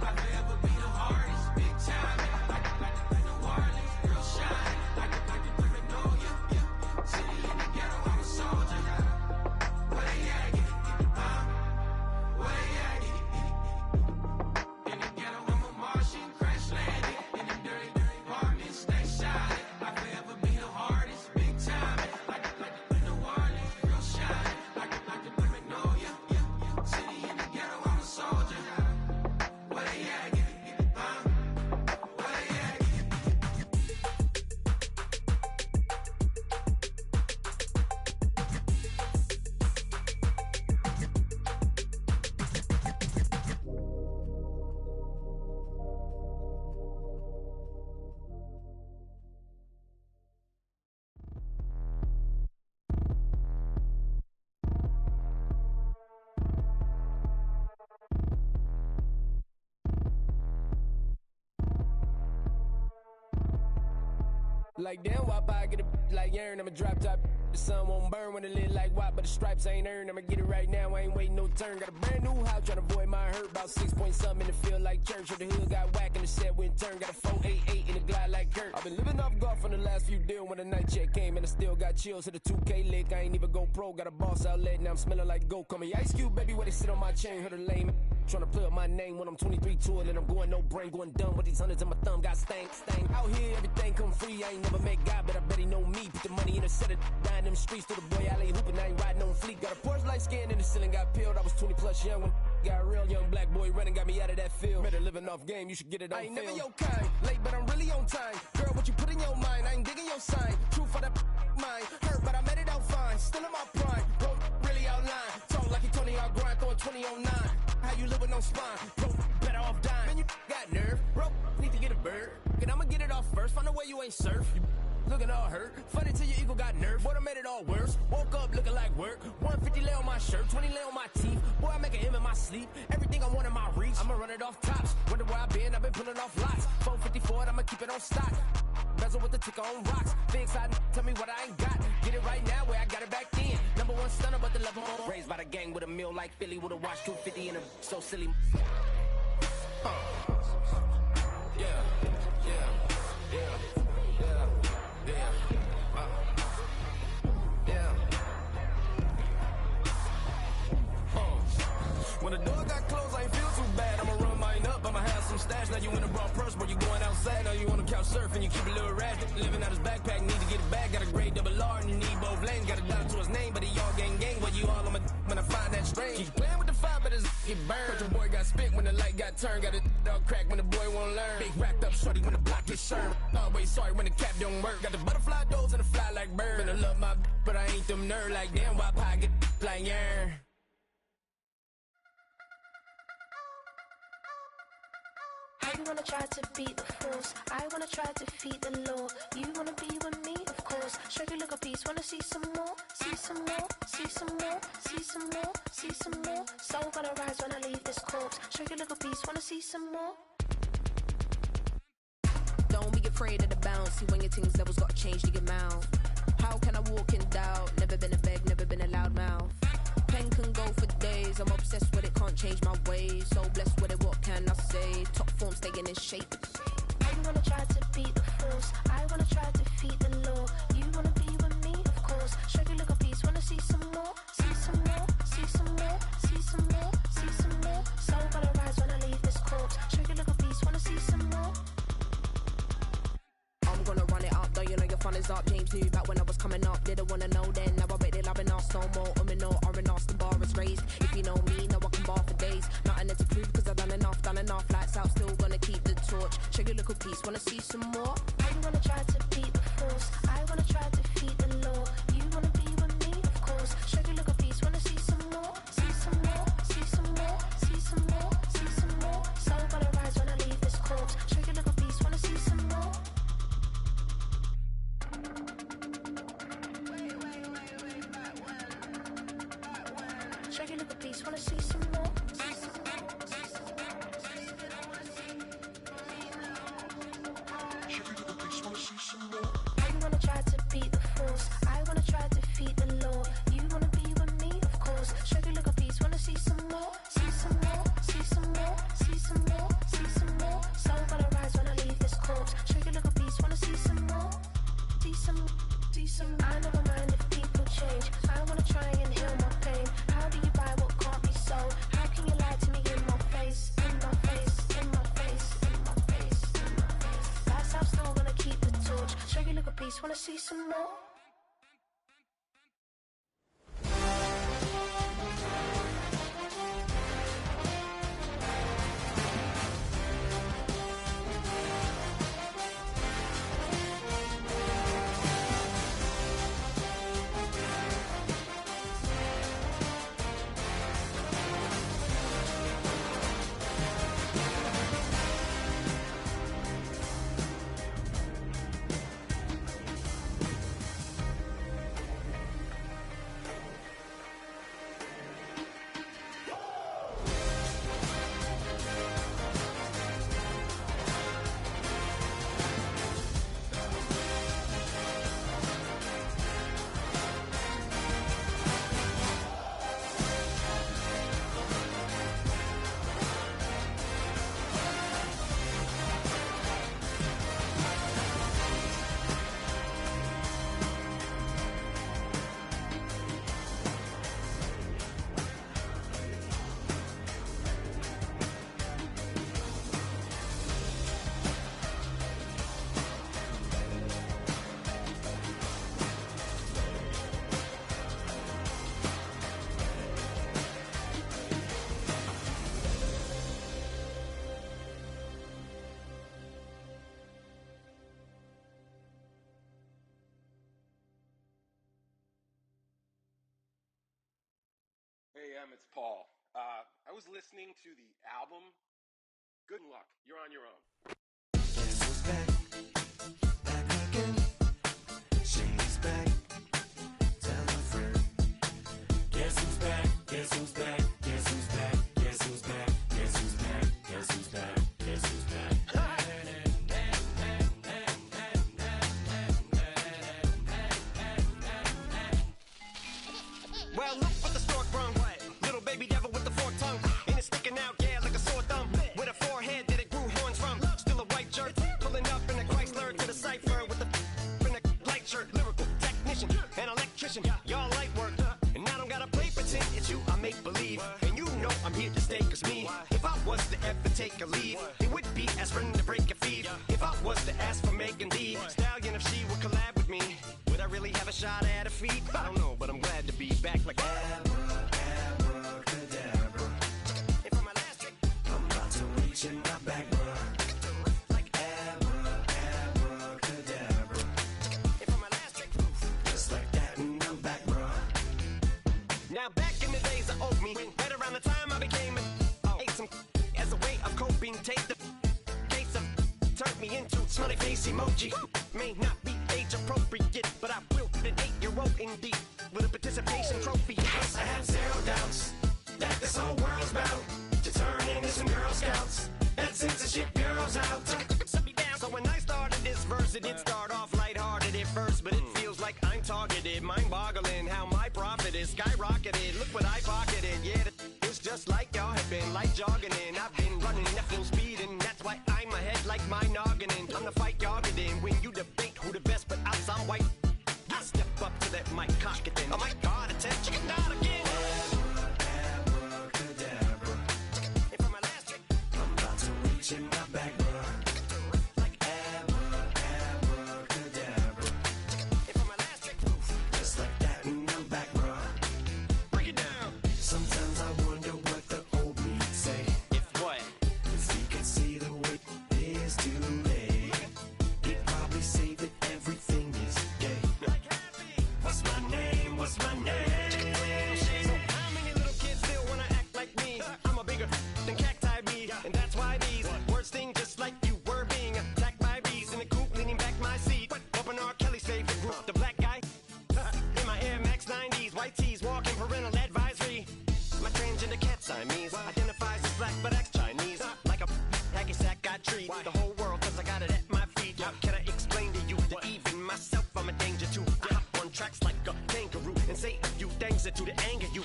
I'll forever be the hardest, big time. Like New Orleans, real shine. Like the Magnolia, yeah. City in the ghetto, I'm a soldier. Where they at? Where they at? In the ghetto, I'm a Martian, crash landing. In the dirty apartment, stay shy. I'll forever be the hardest, big time. Like New Orleans, real shine. Like the Magnolia, yeah. City in the ghetto, I'm a soldier. Where they at? Where they at? Like damn, why I get a like Aaron, I'ma drop top. The sun won't burn when it lit like white, but the stripes ain't earned. I'ma get it right now, I ain't waiting no turn. Got a brand new house, tryna avoid my hurt. About 6 point something in the field like church. Or the hood got whack and the set went turn. Got a 488 in the glide like Kurt. I've been living off golf on the last few deals. When the night check came and I still got chills. To the 2K lick, I ain't even go pro. Got a boss outlet, now I'm smelling like go. Call me Ice Cube, baby, where they sit on my chain. Heard a lame tryna play up my name when I'm 23 to it. And I'm going no brain, going dumb with these hundreds in my thumb. Got stank. Out here, everything come free. I ain't never met God, but I bet he know me. Put the money in a set of dying them streets to the boy alley hooping. I ain't riding on fleek. Got a Porsche light skin in the ceiling, got peeled. I was 20 plus young when got a real young black boy running, got me out of that field. Better living off game, you should get it on film. I ain't never your kind, late but I'm really on time. Girl, what you put in your mind, I ain't digging your sign. True for that mine, hurt but I made it out fine. Still in my prime, bro, really outline. Talk like you Tony, I'll grind, throwing 20 on 9. How you live with no spine, bro, better off dying. Man, you got nerve, bro, need to get a bird. And I'ma get it off first, find a way you ain't surf. You looking all hurt, funny till your ego got nerve. Boy, I made it all worse, woke up looking like work. 150 lay on my shirt, 20 lay on my teeth. Boy, I make an M in my sleep, everything I want in my reach. I'ma run it off tops, wonder where I been, I've been pulling off lots. 454, I'ma keep it on stock. Bezel with the ticker on rocks. Big side, tell me what I ain't got. Get it right now where I got it back then. Number one stunner, but the level on. Raised by the gang with a meal like Philly with a watch 250 and a so silly. Yeah, yeah, yeah, yeah, yeah. When the door got closed, I ain't feel too bad. I'ma run mine up, I'ma have some stash. Now you in a broad purse, where you going outside. Now you on the couch surfing, you keep a little rat. Living out his backpack, need to get it back. Got a grade double R and you need both lanes. Got a dot to his name, but he all gang gang. Where you all on my when I find that strange. Keep playing with the fire, but his get burned. But your boy got spit when the light got turned. Got a dog crack when the boy won't learn. Big wrapped up shorty when the block gets served. Always sorry when the cap don't work. Got the butterfly doors and the fly like bird. And I love my but I ain't them nerd like damn. Why pie get like yarn? I wanna try to beat the force. I wanna try to defeat the law. You wanna be with me, of course. Show you look a piece. Wanna see some more? See some more? See some more? See some more? See some more? Soul gonna rise when I leave this corpse. Show you look a piece. Wanna see some more? Don't be afraid of the bounce. See when your things levels gotta change to your mouth. How can I walk in doubt? Never been a beg, never been a loud mouth. Pen can go for days. I'm obsessed with it, can't change my ways. So blessed with it, what can I say? Top form staying in shape. I wanna try to beat the force. I wanna try to defeat the law. You wanna be with me, of course. Show you look a piece. Wanna see some more? See some more? See some more? See some more? See some more? Soul gonna rise when I leave this corpse. Show you look a piece. Wanna see some more? I'm gonna run it up, though you know your fun is up. James knew back when I was coming up. Didn't wanna know then, now I bet they like I've been asked no more, no, or an asked the bar is raised. If you know me, know I can bar for days. Nothing to prove, cause I've done enough. Lights out, still gonna keep the torch. Show you a little piece, wanna see some more? I wanna try to beat the force. I wanna try to defeat the law. You wanna be with me, of course. Show you a little piece, wanna see some more? See some more, see some more, see some more, see some more. So gonna rise when I leave this corpse. Show you a little piece, wanna see some more? Show you a little piece, wanna see some more? I wanna try to beat the force. I wanna try to defeat the law. You wanna be with me, of course. Show you a little piece, wanna see some more? See some more, see some more, see some more, see some more. So gonna rise when I leave this corpse. Show you a little piece, wanna see some more? See some, see some. I never mind if people change. I wanna try and heal my pain. How do you buy what can't be sold? How can you lie to me in my face, in my face, in my face, in my face, in my face? That's how I'm still gonna keep the torch. Show you a little piece, wanna see some more? Hey, it's Paul. I was listening to the album. Good luck. You're on your own. Guess who's back? Back again. She's back. Tell a friend. Guess who's back? Guess who's back? Guess who's back? Guess who's back? Guess who's back? Guess who's back? Guess who's back? Well, look what the stork brung. Little baby devil with the forked tongue. And it's sticking out, yeah, like a sore thumb. With a forehead that it grew horns from. Still a white jerk. Pulling up in a Chrysler to the cipher with the in a light shirt. Lyrical technician and electrician. Y'all light work. And I don't gotta play pretend. It's you I make believe. And you know I'm here to stay. Cause me, if I was to ever take a leave, it would be aspirin to break a feed. If I was to ask for Megan D Stallion, if she would collab with me, would I really have a shot at a feat? I don't know, but I'm glad to be back like Abracadabra. And for my last trick, I'm about to reach in my back, bruh. Like abracadabra. and for my last trick, Just like that, and I'm back, bruh. now back in the days of old me, right around the time I became ate some as a way of coping. Take the case of turned me into smiley face emoji. May not be age appropriate, but I will an 8-year-old indeed with a participation trophy. Yes, I have zero doubts that this whole world's bound to turn into some Girl Scouts. And censorship bureaus out. Set me down. So when I started this verse, it did start off lighthearted at first, but it feels like I'm targeted. Mind-boggling how my profit is skyrocketed. Look what I pocketed. Yeah, it's just like y'all have been like jogging in. I've been running at full speed, and that's why I'm ahead like my noggin. I'm the fight y'all get in when you debate who the best, but I'm some white. I step up to that mic, cock it then. Oh my God, attempt chicken out again. Abracadabra. And for my last trick, I'm about to reach in my back, bruh. Like abracadabra. and for my last trick, Just like that, and I'm back, bruh. tracks like a kangaroo and say a few things that do to anger you.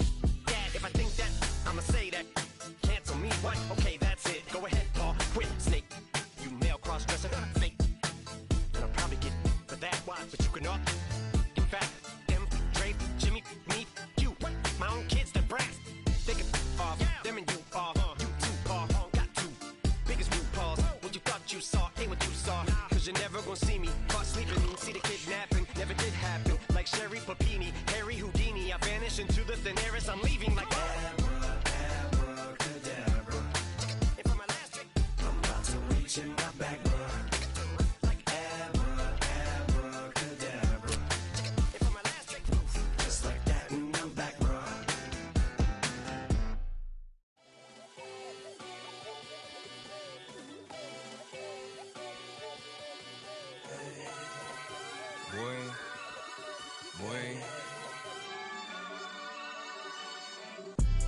Yeah, if I think that, I'ma say that. Cancel me, what? Okay, that's it. Go ahead, Paul, quit, snake. You male cross-dresser, fake. And I'll probably get for that, why? But you can all, in fact, them, Dre, Jimmy, me, you, my own kids, they're brass. They can off, them and you are, you two are, got two biggest root paws. What you thought you saw ain't what you saw. Cause you're never gonna see me caught sleeping. See the kidnapping, never did happen. Like Sherry Papini, Harry Houdini, I vanish into the thin air as I'm leaving like abracadabra. And for my last trick, I'm about to reach in my back, bruh. Like abracadabra. And for my last trick, just like that, and I'm back, bruh. Boy.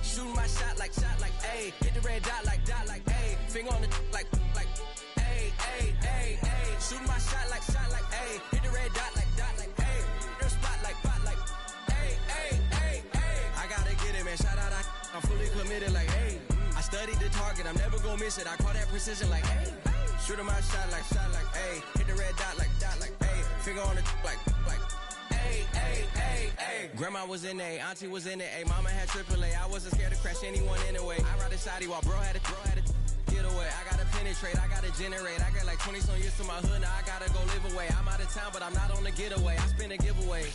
Shooting my shot like, ayy. Hit the red dot like, ayy. Finger on the like, ayy, ayy, ayy, ayy. Shooting my shot like, ayy. Hit the red dot like, ayy. Their spot like, ayy, ayy, ayy, ayy. I gotta get it, man. Shout out, I'm fully committed like, ayy. I studied the target, I'm never gonna miss it. I call that precision like, ayy. Shooting my shot like, ayy. Hit the red dot like, ayy. Finger on the like, ayy, ayy, ayy, ayy. Grandma was in A, auntie was in it, ayy. Mama had AAA, I wasn't scared to crash anyone anyway. I ride a shoddy while bro had to get away. I gotta penetrate, I gotta generate. I got like 20 some years to my hood, now I gotta go live away. I'm out of town, but I'm not on the getaway. I spin a giveaway.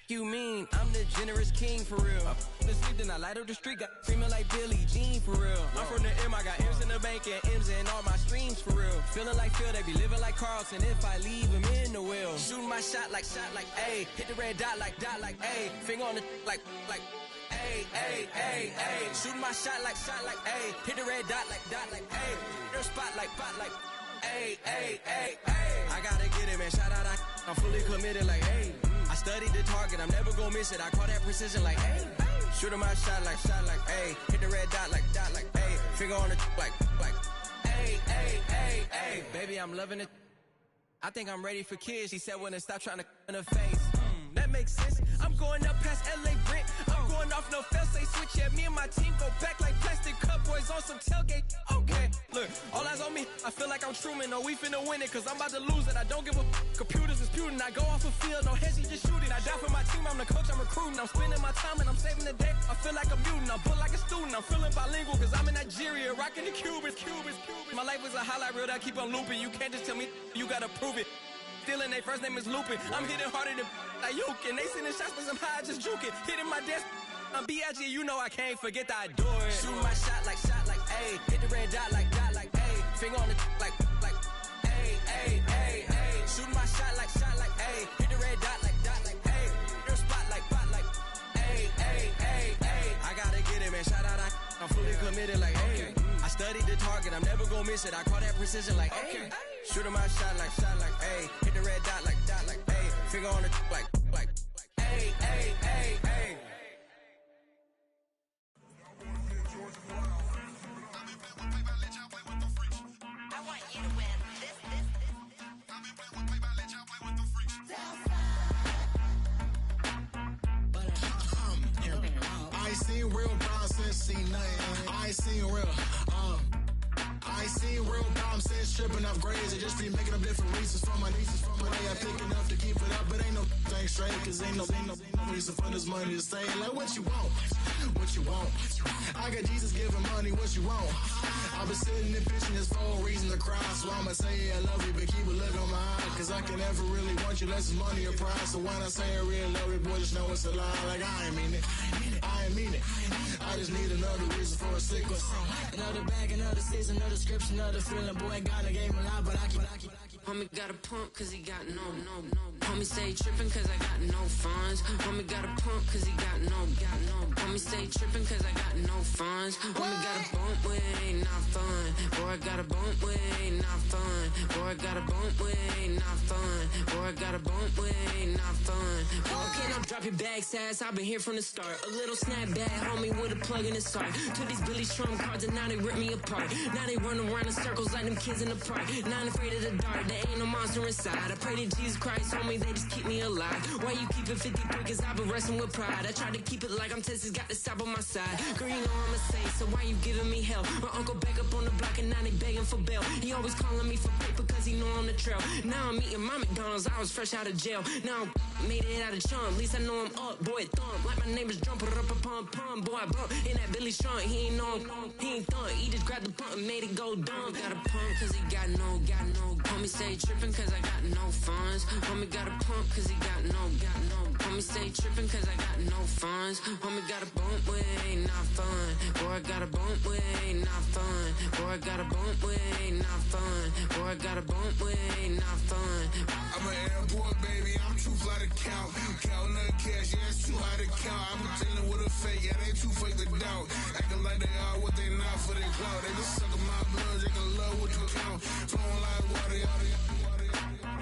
You mean I'm the generous king for real? I the sleep, then I light up the street, got screaming like Billie Jean for real. I'm from the M, I got M's in the bank and M's in all my streams for real. Feeling like Phil, they be living like Carlton if I leave him in the wheel. Shooting my shot like, ayy. Hit the red dot like, ayy. Finger on the like, ayy, ayy, ayy, ayy. Shooting my shot like, ayy. Hit the red dot like, ayy. Their spot like, ayy, ayy, ayy, ayy. I gotta get it, man. Shout out, I'm fully committed like, ayy. I studied the target, I'm never gonna miss it. I call that precision like, ayy. Shooting my shot like, ayy. Hit the red dot like, ayy. Finger on the like, ayy, ayy, ayy, ayy. Baby, I'm loving it. I think I'm ready for kids. She said when to stop trying to in her face. That makes sense. I'm going up past LA Brent. I'm going off no fail, say switch. Yeah, me and my team go back like plastic cup boys on some tailgate. Okay, look, all eyes on me. I feel like I'm Truman. No, we finna win it, cause I'm about to lose it. I don't give a computers disputing. I go off a field, no heads, just shooting. I die for my team, I'm the coach, I'm recruiting. I'm spending my time and I'm saving the day. I feel like a mutant, I'm built like a student. I'm feeling bilingual, cause I'm in Nigeria, rocking the Cubans. My life is a highlight reel that I keep on looping. You can't just tell me, you gotta prove it. Stealing, they first name is Lupin. I'm hitting harder than like Yukin. They sending shots, but somehow I just juke it. Hitting my desk, I'm B.I.G. You know I can't forget that I do it. Shooting my shot like, ayy. Hit the red dot like, ayy. Finger on the like, ayy, ayy, ayy, ayy. Shooting my shot like, ayy. Hit the red dot like, ayy. Their spot like, ayy, ayy, ayy, ayy. I gotta get it, man. Shout out, I'm fully committed like, ayy. I studied the target, I'm never gonna miss it. I call that precision like, ayy. Shooting my shot like, ayy. Hit the red dot like, ayy. Finger on the like, ayy, ayy, ayy, ayy. I want you to win. This. I ain't seen real problems since seen nothing. I ain't seen real problems since tripping up grades. I just be making up different reasons for my nieces. From my day I pick enough to keep it up, but ain't no thing straight. Cause ain't no reason for this money to stay. Like what you want? What you want? I got Jesus giving money, what you want? I've been sitting and pitching this for a reason to cry. So I'ma say I love you, but keep a look on my eye. Cause I can never really want you less than money or pride. So when I say I really love you, boy, just know it's a lie. Like I ain't mean it. I ain't mean it. I just need another reason for a sickle. Another bag, another season, another description, another feeling. Boy, God, I gave him a lot, but I keep. Homie got a pump cause he got no. Homie stay trippin' cause I got no funds. Homie got a pump cause he got no. Homie stay trippin' cause I got no funds. Homie got a bump with it, ain't not fun. Boy, I got a bump with it, ain't not fun. Boy, I got a bump with it, ain't not fun. Boy, I got a bump with it, ain't not fun. Okay, now Drop your bag, sass, I've been here from the start. A little snapback, homie, with a plug in the start. Took these Billy Trump cards and now they rip me apart. Now they run around in circles like them kids in the park. Not afraid of the dark, there ain't no monster inside. I pray to Jesus Christ, homie, they just keep me alive. Why you keep it 53? Cause I've been wrestling with pride. I try to keep it like I'm Texas, got the stop on my side. Girl, you know I'm a saint, so why you giving me hell? My uncle back up on the block and now they begging for bail. He always calling me for paper cause he know I'm the trail. Now I'm eating my McDonald's, I was fresh out of jail. Now I'm made it out of chum, at least I know I'm up, boy, thump. Like my neighbors jump, pum, boy, I bump. In that Billy Strong, he ain't know, he ain't thump. He just grabbed the pump and made it go dumb. Got a pump cause he got no. Homie stay trippin' cause I got no funds. Homie got a pump cause he got no. Homie stay trippin' cause I got no funds. Homie got a bump with ain't not fun. Boy, I got a bump with ain't not fun. Boy, I got a bump with ain't not fun. Boy, I got a bump with ain't not fun. I'm an airport baby, I'm too fly to count. Counting the cash, yeah, it's too high to count. I'm pretending with a fake, yeah, they too fake to doubt. Acting like they are what they not for their clout. They just suckin' my blood, they can love what you count. Flowing like water,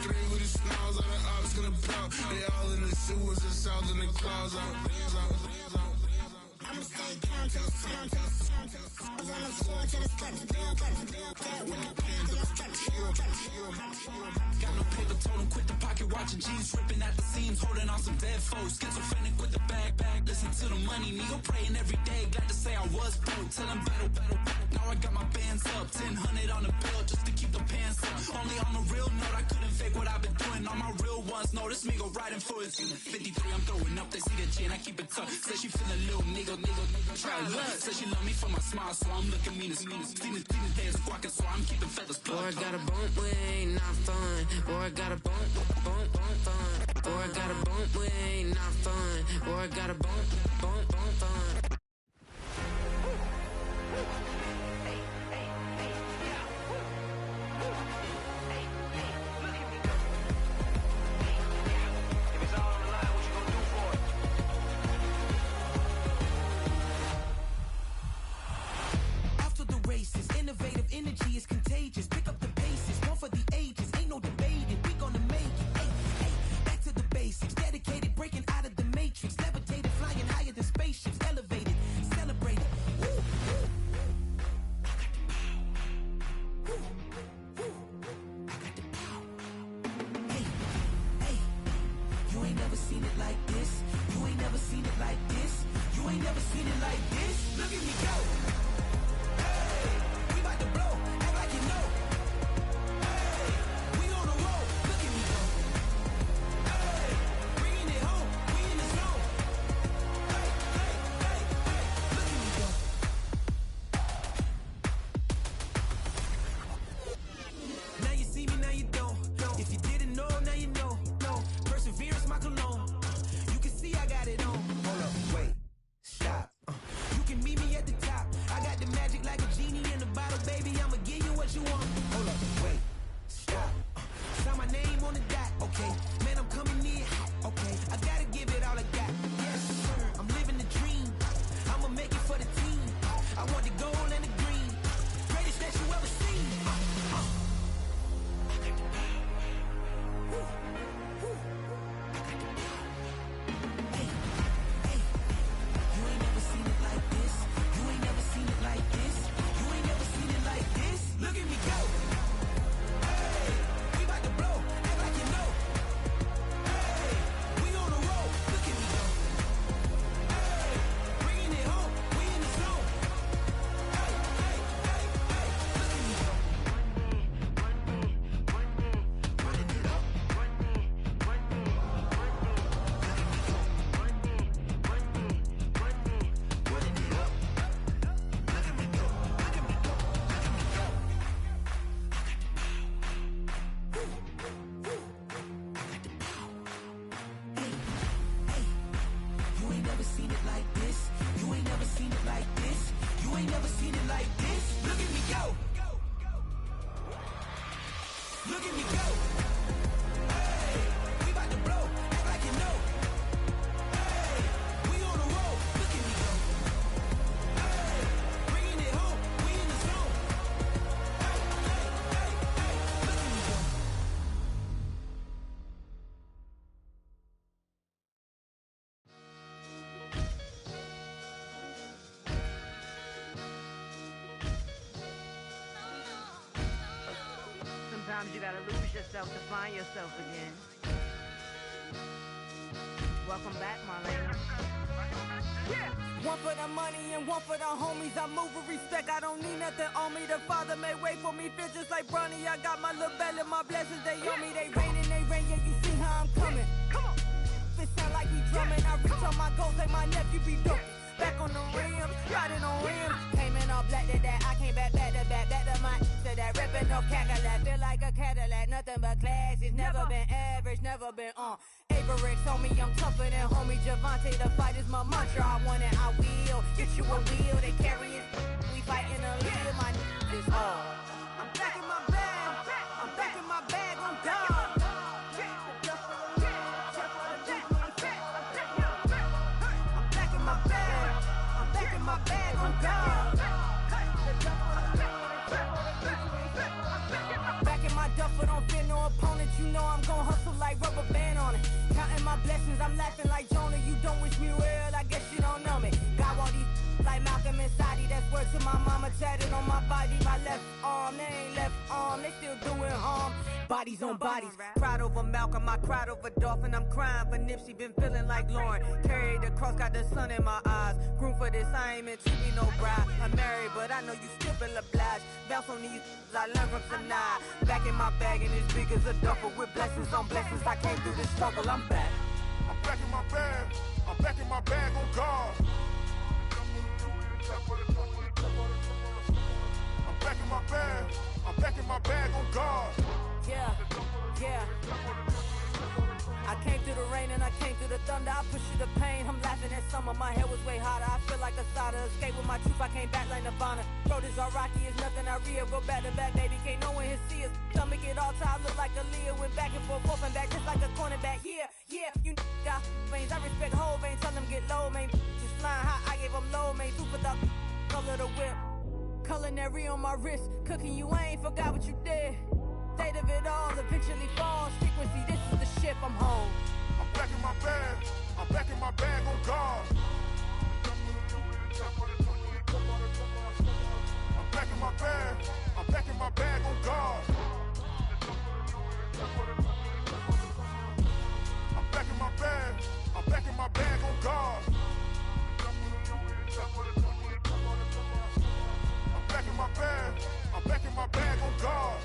three with the smiles, all the ops gonna pout. They all in the sewers, the south in the clouds. I'ma stay down till it's down till it's down till it's on the floor till it's cut. Got no paper, told him quit the pocket, watching G's ripping at the seams, holding on some dead foes. Schizophrenic with the bag, listen to the money, nigga praying every day. Glad to say I was broke, tell him battle. Now I got my bands up, 1000 on the bill just to keep the pants up. Only on the real note, I couldn't fake what I've been doing. All my real ones know this nigga riding for it. 53, I'm throwing up, they see the G and I keep it tough. Say she feeling little nigga, try look. Say she love me for my smile, so I'm looking mean as mean. Seen the days squawking, so I'm keeping feathers plucked. Boy, I got a bump with ain't not fun. Boy, I got a bump fun. Boy, I got a bump with ain't not fun. Boy, I got a bump fun. Innovative energy is contagious. Pick up the bases, one for the ages. Ain't no debating, we gonna make it. Hey, back to the basics. Dedicated, breaking out of the matrix. Levitated, flying higher than spaceships. Elevated, celebrated. Woo, woo. I got the power. Hey, you ain't never seen it like this. You ain't never seen it like this. You ain't never seen it like this. Look at me go. Look at me go. you gotta lose yourself to find yourself again. Welcome back, Marlena. Yeah. One for the money and one for the homies. I move with respect, I don't need nothing on me. The Father may wait for me, feel just like Bronny. I got my little belly, my blessings, they on me. They rain, yeah, you see how I'm coming. Come on. It sound like we drumming. I reach on my goals like my nephew be dumping. Back on the rims, riding on rims. Came in all black to that, I came back to my to that ripping off Cadillac. Feel like a Cadillac, nothing but class. It's never been average, never been on. Averix on me, I'm tougher than homie Javante. The fight is my mantra, I want it, I will. Get you a wheel, they carry it. We fighting a little, my is all. I'm back in my bag, I'm back in my bag, I'm done. My bag on God. Back in my duffel, don't fear no opponent. You know I'm gon' hustle like rubber band on it. Counting my blessings, I'm laughing like Jonah. You don't wish me well, I guess you don't know me. Got all these like Malcolm and Sadie. That's word to my mama, tatted on my body. My left arm, they ain't left arm, they still doing harm. Bodies on bodies, cried over Malcolm, I cried over Dolphin. I'm crying for Nipsey, been feeling like Lauren. Carried the cross, got the sun in my eyes. Groom for this, I ain't meant to be no bride. I'm married, but I know you still feel obliged. Bounce on these, I learned from tonight. Back in my bag and as big as a duffel with blessings on blessings. I came through this struggle, I'm back. I'm back in my bag, I'm back in my bag on God. I'm back in my bag, I'm back in my bag on God. Yeah, yeah. I came through the rain and I came through the thunder. I push through the pain, I'm laughing at summer. My hair was way hotter, I feel like a soda. Escape with my truth, I came back like Nirvana. Throat is all rocky, it's nothing I real. Go back to back, baby, can't no one here see us. Stomach it all tied, look like a Leah. Went back and forth and back, just like a cornerback. Yeah, yeah, you got veins, I respect whole veins. Tell them get low, man. Just flying high, I gave them low, man. Two for the color the whip. Culinary on my wrist, cooking you, I ain't forgot what you did. State of it all, eventually falls. Frequency, this is the ship, I'm home. I'm back in my bag, I'm back in my bag on God. I'm back in my bag, I'm back in my bag on God. I'm back in my bag, I'm back in my bag on God. I'm back in my bag, I'm back in my bag on God.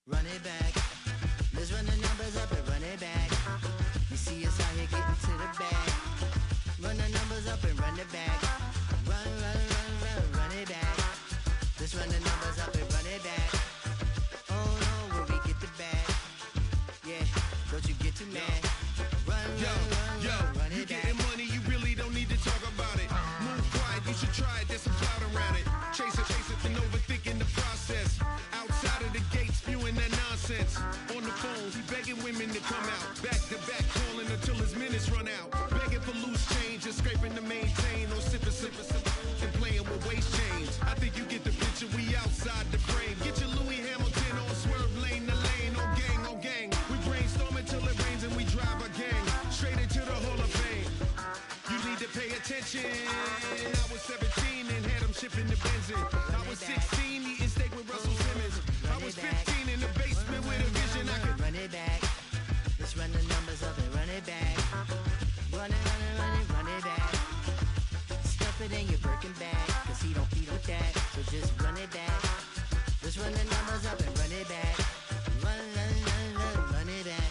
Run it back. Let's run the numbers up and run it back. You see us out here getting to the bag. Run the numbers up and run it back. Run it back. Let's run the numbers up and run it back. Oh no, when we get the bag. Yeah, don't you get too mad. Run it You back. getting money, you really don't need to talk about it. Move quiet, you should try it, there's some cloud around it. Chase it, and overthinking the process. Outside of the gates, spewing that nonsense. On the phone, he begging women to come out. Back to back, calling until his minutes run out. Begging for loose change and scraping to maintain. Or sipping, and playing with waist chains. I think you get the picture, we outside the frame. Get your Louis Hamilton on swerve lane to lane. On gang. We brainstorm until it rains and we drive a gang. Straight into the Hall of Fame. You need to pay attention. I was 17 and had them shipping the benzin. I was 16 eating steak with Russell Simmons. I was 15 in the basement with a vision. I could run it back. Let's run the numbers up and run it back. Run it back. Stuff it in your Birkin bag, cause he don't eat with that. So just run it back. Let's run the numbers up and run it back. Run it back.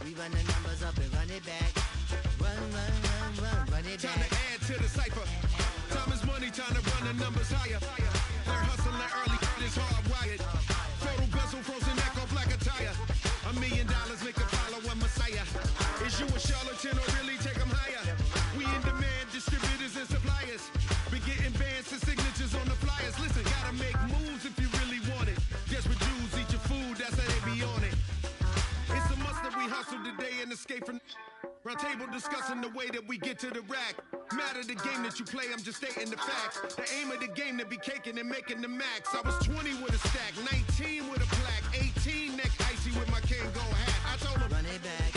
We run the numbers up and run it back. Run it back. time to add to the cipher. Time is money, time to run the numbers higher. They're hustling early, it's hardwired. Photo bezel, frozen neck or black attire. $1 million make a follow a messiah. Is you a charlatan or really take them higher? We in demand, distributors and suppliers. Been getting bands and signatures on the flyers. Listen, gotta make moves if you really want it. Desperate Jews eat your food, that's how they be on it. It's a must that we hustle today and escape from Round table discussing the way that we get to the rack. Matter the game that you play, I'm just stating the facts. The aim of the game to be caking and making the max. I was 20 with a stack, 19 with a plaque, 18 neck icy with my Kango hat. I told him, run it back.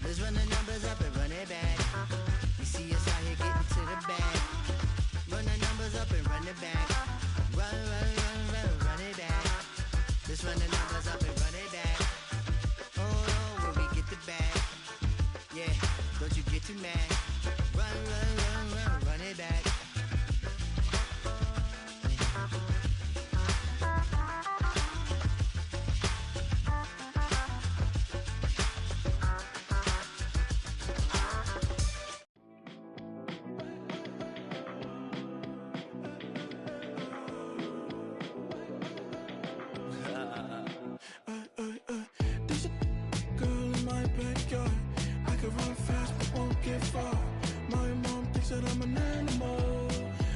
Let's run the numbers up and run it back. You see us out here getting to the bag. Run the numbers up and run it back. Run it back. Let's run the numbers up and run it back. Oh, when we get the bag. Yeah, don't you get too mad. Run it back. There's a girl in my backyard. I can run fast but won't get far. My mom thinks that I'm an animal.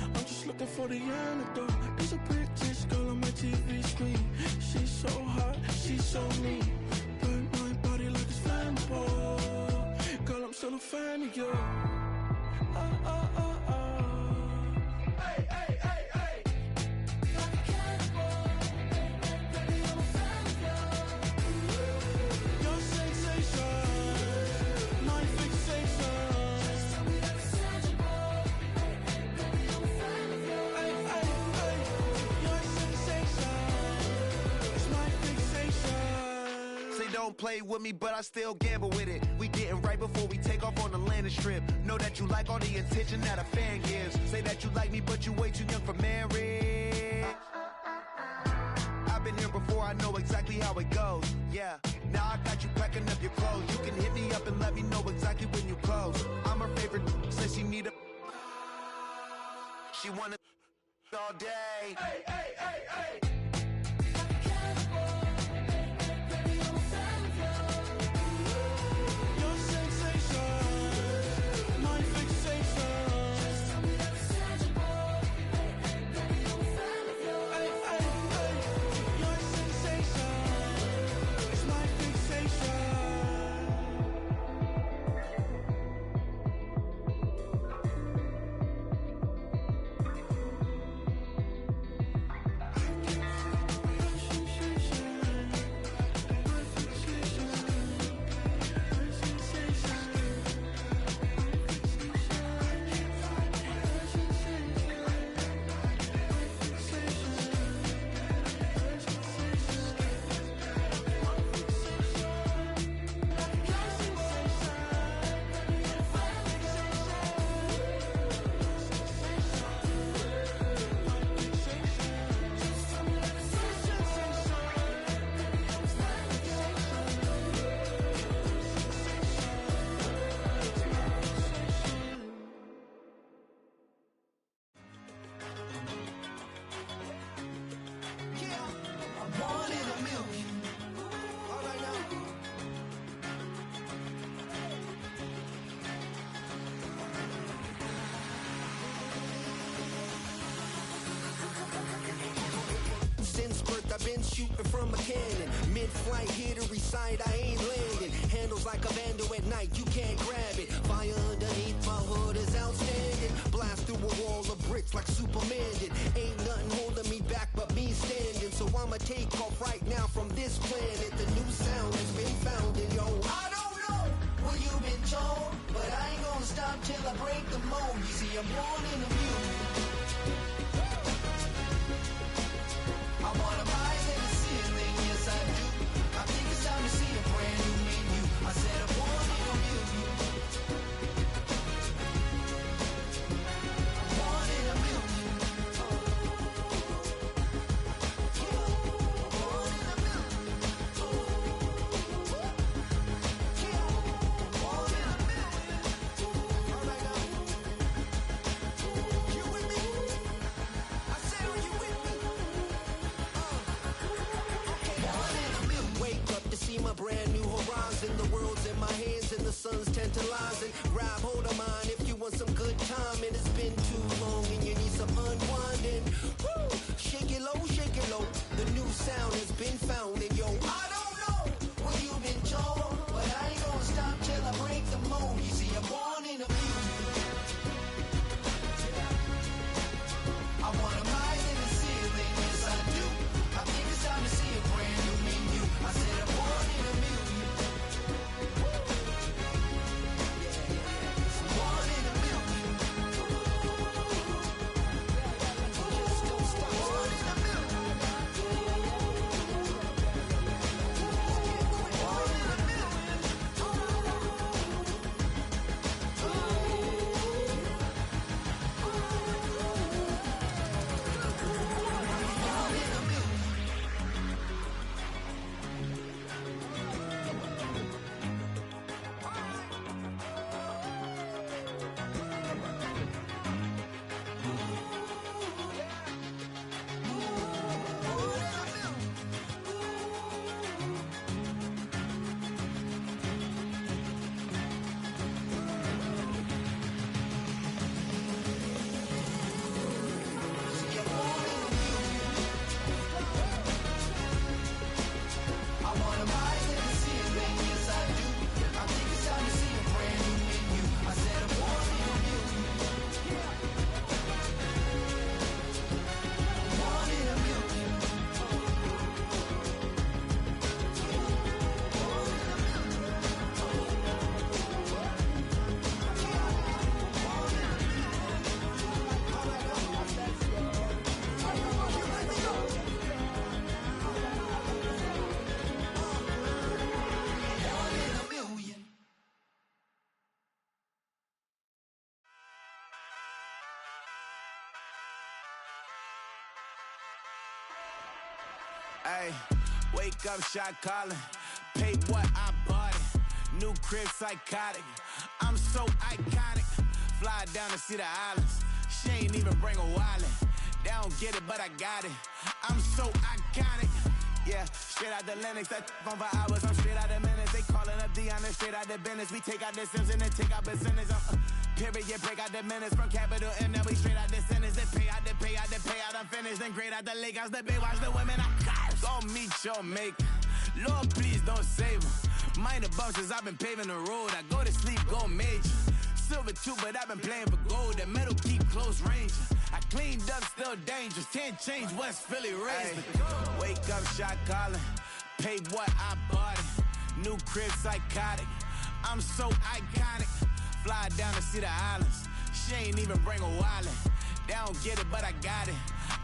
I'm just looking for the antidote. There's a British girl on my TV screen. She's so hot, she's so mean. Burn my body like it's flammable. Girl, I'm still a fan of you. Hey, hey, hey, hey. Like a cannibal. Baby, I'm a fan of you. Your sensation, my fixation. Just tell me that it's tangible. Baby, I'm a fan of you. Hey, hey, hey. Your sensation is my fixation. Say don't play with me, but I still gamble with it. We getting right before we take off on the landing strip. Know that you like all the attention that a fan gives. Say that you like me, but you way too young for marriage. I've been here before, I know exactly how it goes. Yeah, now I got you packing up your clothes. You can hit me up and let me know exactly when you close. I'm her favorite, says she need a. She wanna all day. Hey, hey, hey, hey. Like a cannibal. Baby, I'm a fan of you. Your sensation, my fixation. Just tell me that it's tangible. Baby, I'm a fan of you. Hey, hey, hey. Your sensation is my fixation. Since birth I've been shooting from a cannon. Mid-flight here to recite, I ain't landing. Handles like a vandal at night, you can't grab it. Fire underneath my hood is outstanding. Blast through a wall of bricks like Superman did. Ain't nothing holding me back but me standing. So I'ma take off right now from this planet. The new sound has been found in yo. I don't know what you've been told, but I ain't gonna stop till I break the mold. You see, I'm born in the music. I wanna rise in the ceiling, yes I do. I think it's time to see a brand new menu. I said I'm born in a million. I'm born in a million. My brand new horizon, the world's in my hands and the sun's tantalizing. Grab hold of mine if you want some good time, and it's been too long and you need some unwinding. Woo! Shake it low, shake it low. The new sound has been found, and yo, I don't know what you've been told, but I ain't gonna stop till I break the mold. Ayy, wake up, shot calling. Pay what I bought it. New crib, psychotic. I'm so iconic. Fly down to see the islands. She ain't even bring a wallet. They don't get it, but I got it. I'm so iconic. Yeah, straight out the Lennox, that on for hours. I'm straight out the minutes. They calling up Dion, straight out the business. We take out the Sims and then take out percentage. Period, break out the minutes from capital and then we straight out the sentence. They pay out, I'm finished. Then grade out the Lakers, the Bay, watch the women. I gon' meet your maker. Lord, please don't save them. Minor bumps as I've been paving the road. I go to sleep, go major. Silver too, but I've been playing for gold. The metal keep close range. I cleaned up, still dangerous. Can't change West Philly raised. Wake up, shot calling. Pay what I bought it. New crib, psychotic. I'm so iconic. Fly down to see the islands. She ain't even bring a wallet. They don't get it, but I got it.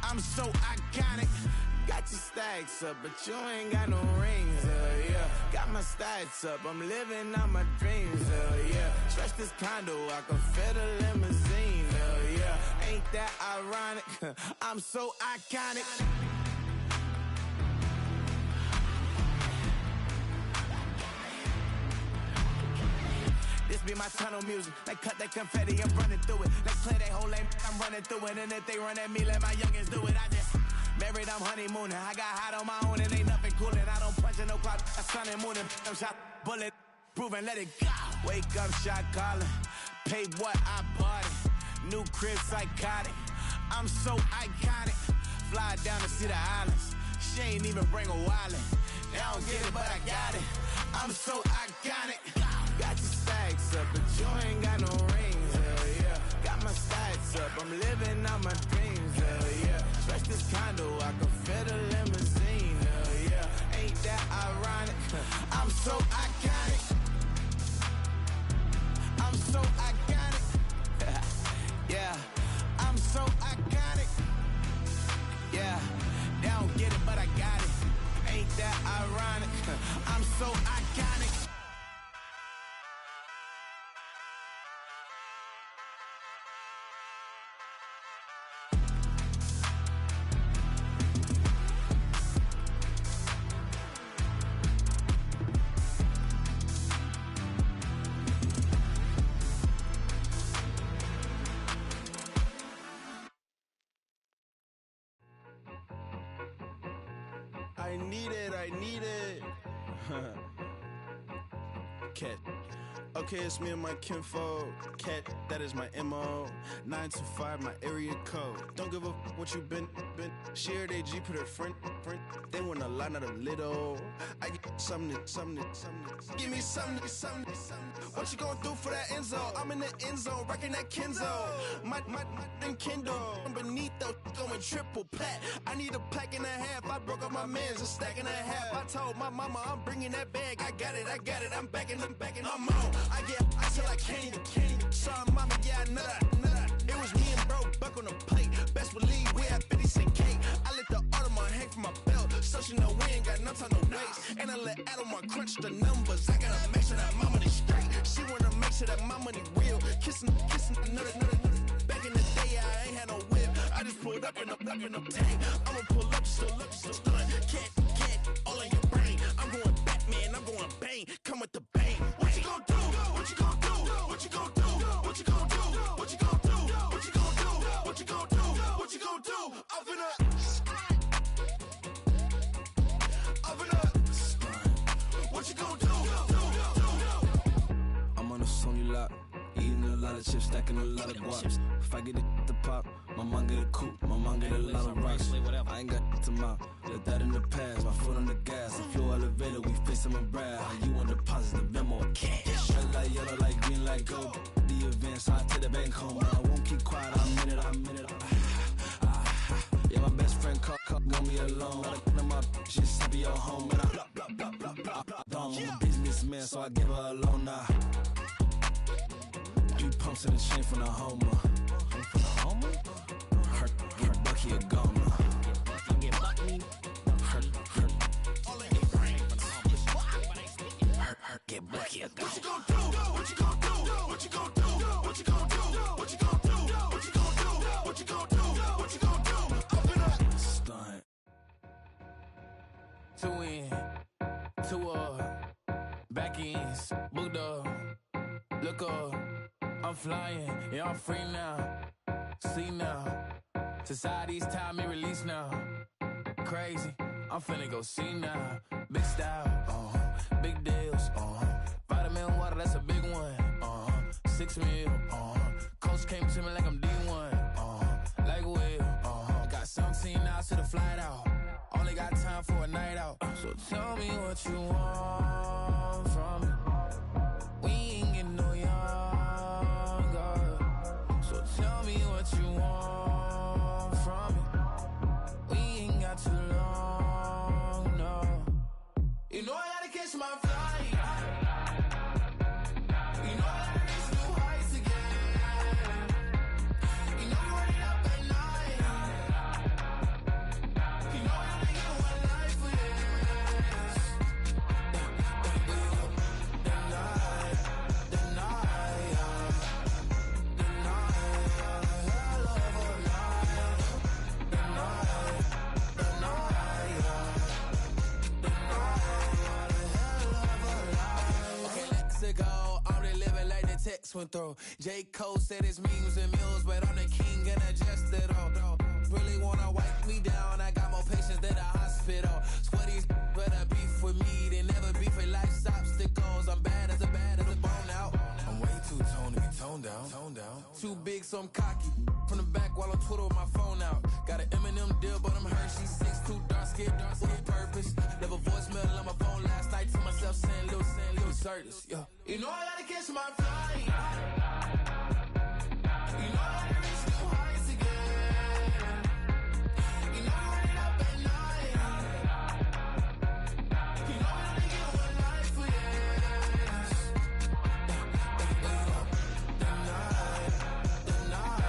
I'm so iconic. Got your stacks up, but you ain't got no rings, yeah. Got my stats up, I'm living out my dreams, yeah. Stretch this condo, I can fit a limousine, yeah. Ain't that ironic? I'm so iconic. This be my tunnel music. They cut that confetti, I'm running through it. They clear that whole lane, I'm running through it. And if they run at me, let my youngins do it. I just married, I'm honeymooning. I got hot on my own and ain't nothing coolin'. I don't punch in no clock, I sun and moonin'. I'm shot, bullet, proven, let it go. Wake up, shot calling. Pay what I bought it. New crib, psychotic. I'm so iconic. Fly down to see the islands. She ain't even bring a wallet. They don't get it, but I got it. I'm so iconic. Got your stacks up, but you ain't got no rings, yeah. Got my stats up, I'm living out my dreams, yeah. Stretch this condo, I can fit a limousine, yeah. Ain't that ironic? I'm so iconic. I'm so iconic. Yeah, I'm so iconic. Yeah, they don't get it, but I got it. Ain't that ironic? I'm so iconic. I need it. Cat. Okay, it's me and my kinfolk. Cat, that is my MO. 925, my area code. Don't give a what you been. Shared AG, put her friend. They want a lot, not a little. I get something. Give me something. What you gonna do for that end zone? I'm in the end zone, wrecking that Kenzo. My Kindle. I'm beneath though, going triple plat. I need a pack and a half. I broke up my mans, a stack and a half. I told my mama I'm bringing that bag. I got it. I'm backing, I'm on. I get till I can't even. Sorry, mama, yeah, I know that. It was me and bro, buck on the plate. Best believe we had 50 cent cake. I let the Audemars hang from my belt, so she know we ain't got no time to waste. And I let Adelmar crunch the numbers. I gotta make sure that my money straight. She wanna make sure that my money real. Kissing another. Back in the day, I ain't had no whip. I just pulled up in a tank. I'ma pull up, still stun. Cat, all in your brain. I'm going Batman, I'm going bang. Come with the bang. What you gonna do? What you gonna do? What you gonna do? What you gonna do? What you gonna do? What you gonna do? What you gonna do? What you gonna do? I'm finna. What you gonna do? I'm on a Sony lot, eating a lot of chips, stacking a lot of guaps. If I get it to pop, my mom get a coupe, my mom get a lot of rice. I ain't got to mouth, let that in the past. My foot on the gas, I flew elevator, we face him and Brad. How you want deposits, the memo, cash. Red light, yellow light, green light, go. The events, I take the bank home. I won't keep quiet, I'm in it. Yeah, my best friend caught want me alone. Got my she's happy at home, and I blah. I'm a businessman, so I give her a loan now. 3 pumps in the chain from the Homer. Hurt, Bucky a goner. Hurt, get Bucky a goner. What you gonna do? What you gonna do? What you gonna do? What you gonna do? What you gonna do? What you gonna do? What you gonna do? What you gonna do? Up in a stunt. weekends, booked up. Look up, I'm flying, yeah, I'm free now. See now, society's time me release now. Crazy, I'm finna go see now. Big style, big deals, vitamin water, that's a big one. 6 mil, coach came to me like I'm D1, like Will. Got 17 hours to the flight out. Only got time for a night out. So tell me what you want from me. We ain't getting no younger. So tell me what you want from me. We ain't got too long, no. You know I gotta catch my flight. You know I gotta reach new heights again. You know you're running up at night. You know I only get one life for this. The night, hell of a night. The night, okay, let's go. I'm the living like the text went through. J. Cole said it's memes and mules, but I'm the king and adjust it all. Really wanna wipe me down, I got more patience than a hospital. Sweaty's better beef with me than never beef with life's obstacles. I'm bad as a bone out. I'm way too toned to be toned down. Too big, so I'm cocky. From the back while on Twitter with my phone out. Got an Eminem deal, but I'm Hershey. 6'2", dark skin with purpose. Never voicemail on my phone last night to myself saying little Curtis, yeah. You know I gotta catch my flight. You know I gotta reach new heights again. You know I'm running up at night. You know I only get one life for this. The night, hell of a night. The night.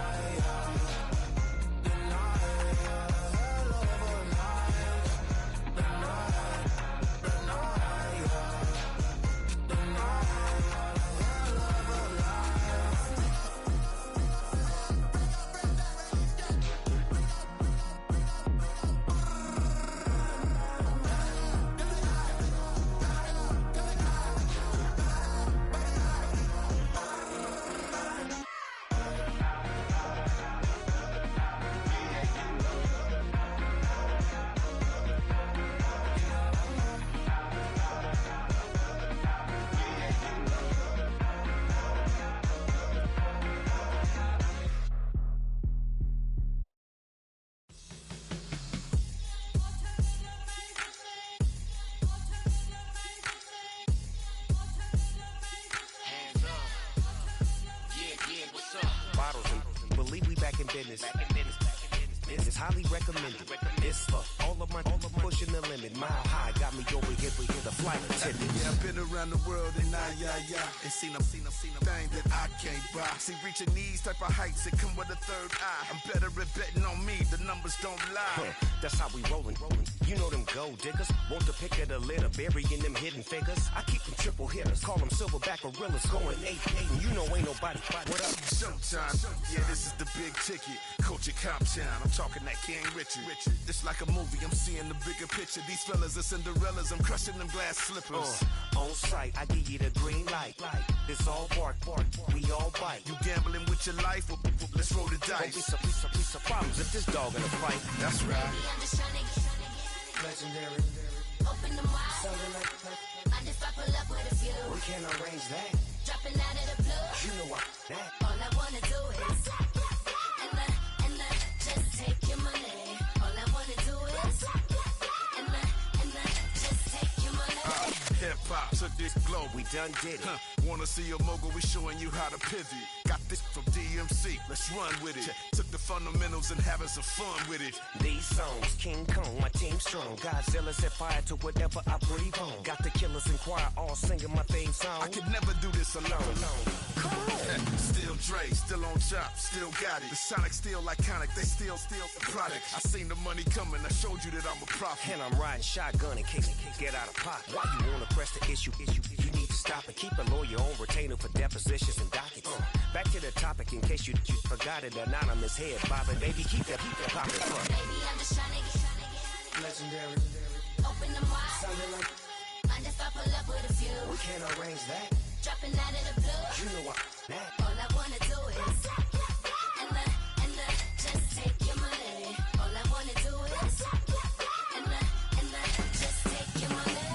business. It's highly recommended. It's all of my pushing the limit. Mile high got me over here for the flight attendant. Yeah, I've been around the world and and seen them thing that I can't buy. See, reaching these type of heights, it come with a third eye. I'm better at betting on me, the numbers don't lie. That's how we rollin'. You know them gold diggers, want the pick of the litter, burying them hidden figures. I keep them triple hitters, call them silverback gorillas, going 8-8, and you know ain't nobody. What up? Showtime. Yeah, this is the big ticket. Culture Cop Town. I'm talking that King Richard. It's like a movie. I'm seeing the bigger picture. These fellas are Cinderellas. I'm crushing them glass slippers. On sight, I give you the green light. It's all bark. We all bite. You gambling with your life? Let's roll the dice. Don't be piece of problems if this dog in a fight. That's right. Legendary. Open them wide. Something like I just pull up with a few. we can't arrange that. Dropping out of the blue. You know what? That. All I wanna do is and just take your money. All I wanna do is and just take your money. Hip hop took this globe. We done did it. Wanna see a mogul? We showing you how to pivot. Got this from DMC. Let's run with it. Took the fundamentals and having some fun with it. These songs, King Kong, my team strong. Godzilla set fire to whatever I breathe on. Got the killers in choir all singing my theme song. I could never do this alone. Still Dre, still on top, still got it. The Sonic still iconic, they still the product. I seen the money coming, I showed you that I'm a prophet. And I'm riding shotgun in case get out of pocket. Why you wanna press the issue? You need to stop and keep a lawyer on retainer for depositions and dockets. Back to the topic in case you forgot it. Anonymous head bobbing, baby, keep that poppin'. Baby, I'm just tryna get Legendary. open them wide. Something like I just pull up with a few. we can't arrange that? Dropping out of the blue. You know what? All I wanna do is and just take your money. All I wanna do is and just take your money.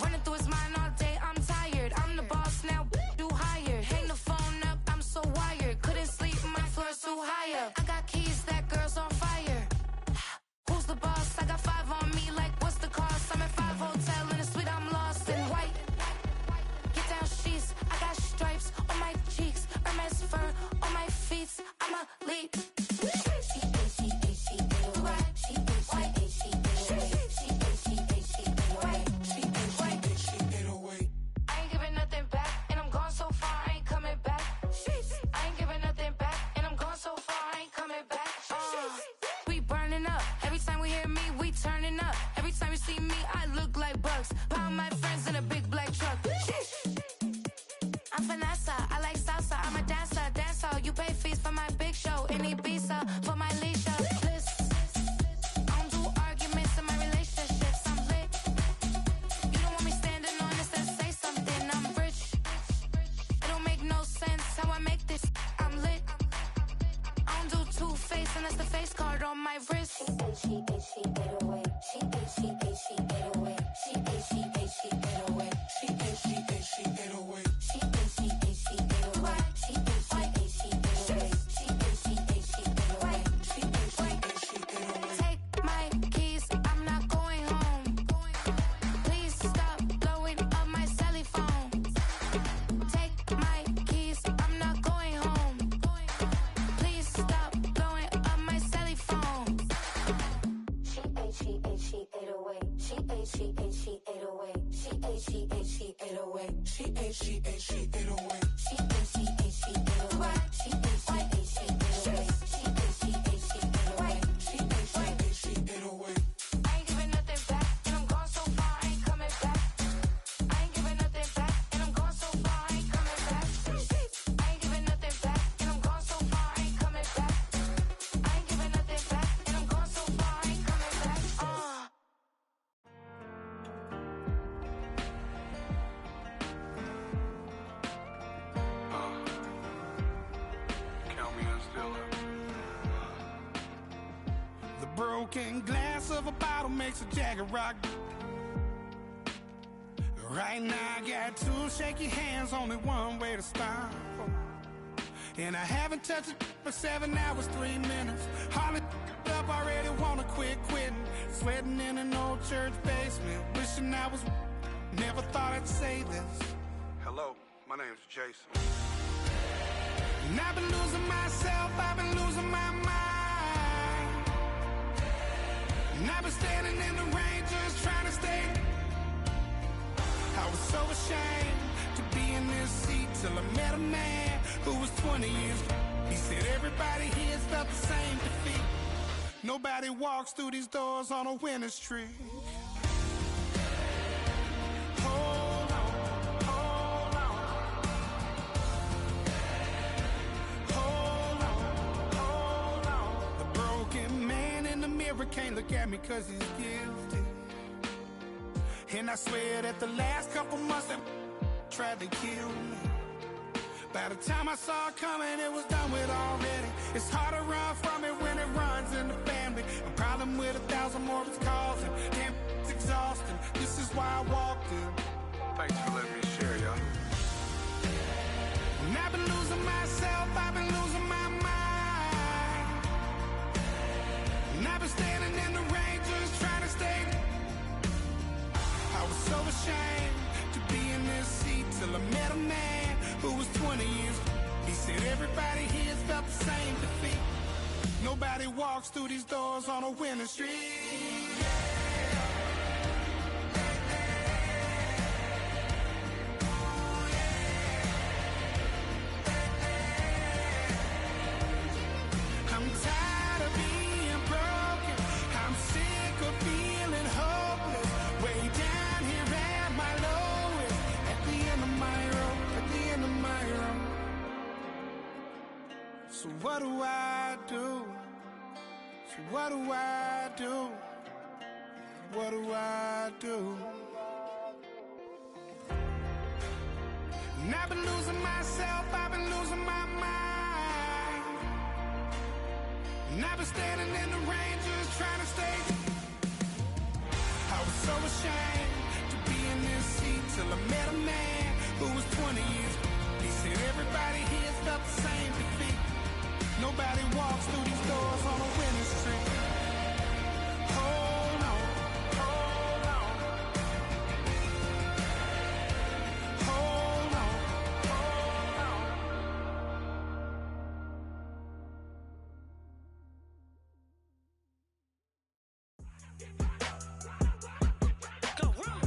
Running through his mind all day, I'm tired. I'm the boss now, do higher. Hang the phone up, I'm so wired. Couldn't sleep, my floor's too higher. I got keys, that girl's on fire. Who's the boss? I got 5 on me, like what's the cost? I'm at 5 hotel in a suite, I'm lost in white. Get down sheets, I got stripes on my cheeks, Hermes fur on my feet. I'm a lead. I ain't giving nothing back, and I'm gone so far, I ain't coming back. I ain't giving nothing back, and I'm gone so far, I ain't coming back. We burning up, every time we hear me, we turning up. Every time you see me, I look like bugs. Pound my friends in a big black truck. I'm Vanessa, I like salsa, I'm a dancer, dance all. You pay fees for my big show, in Ibiza, for my leisure. I don't do arguments in my relationships, I'm lit. You don't want me standing on this and say something, I'm rich. It don't make no sense how I make this, I'm lit. I don't do two-face unless the face card on my wrist. Take my keys, I'm not going home. Please stop blowing up my celly phone. Take my keys, I'm not going home. Please stop blowing up my celly phone. She ate 808. She ate 808. She ate 808. She ate 808. She ate 808. She ate 808. She ate 808. I ain't giving nothing back, and I'm gone so far, I ain't coming back. I ain't giving nothing back, and I'm gone so far, I ain't coming back. I ain't giving nothing back, and I'm gone so far, I ain't coming back. I ain't giving nothing back, and I'm gone so far, I ain't coming back. Count me in still. The broken glass of a bottle makes a Jagger rock. Right now I got 2 shaky hands, only one way to stop. And I haven't touched it for 7 hours, 3 minutes. Hardly up, already wanna quit quitting. Sweating in an old church basement, wishing I was. Never thought I'd say this. Hello, my name's Jason. And I've been losing myself, I've been losing my mind. And I've been standing in the rain just trying to stay. I was so ashamed to be in this seat till I met a man who was 20 years. He said everybody here's felt the same defeat. Nobody walks through these doors on a winning streak. Hold on, hold on. Hold on, hold on. The broken man in the mirror can't look at me 'cause he's guilty. And I swear that the last couple months that tried to kill me. By the time I saw it coming, it was done with already. It's hard to run from it when it runs in the family. A problem with 1,000 more it's causing. Damn, it's exhausting. This is why I walked in. Thanks for letting me share, y'all. And I've been losing myself, I've been losing my mind. And I've been standing in the rain just trying to stay. I was so ashamed to be in this seat till I met a man who was 20 years. He said everybody here's felt the same defeat. Nobody walks through these doors on a winter street. I'm tired of being broken. I'm sick of feeling hopeless. Way down here at my lowest. At the end of my road, at the end of my road. So what do I do? So what do I do? What do I do? And I've been losing myself, I've been losing my mind. And I've been standing in the rain just trying to stay. I was so ashamed to be in this seat till I met a man who was 20 years. He said everybody here felt the same defeat. Nobody walks through these doors on a winter street. Hold on, hold on. Hold on, hold on. Go run.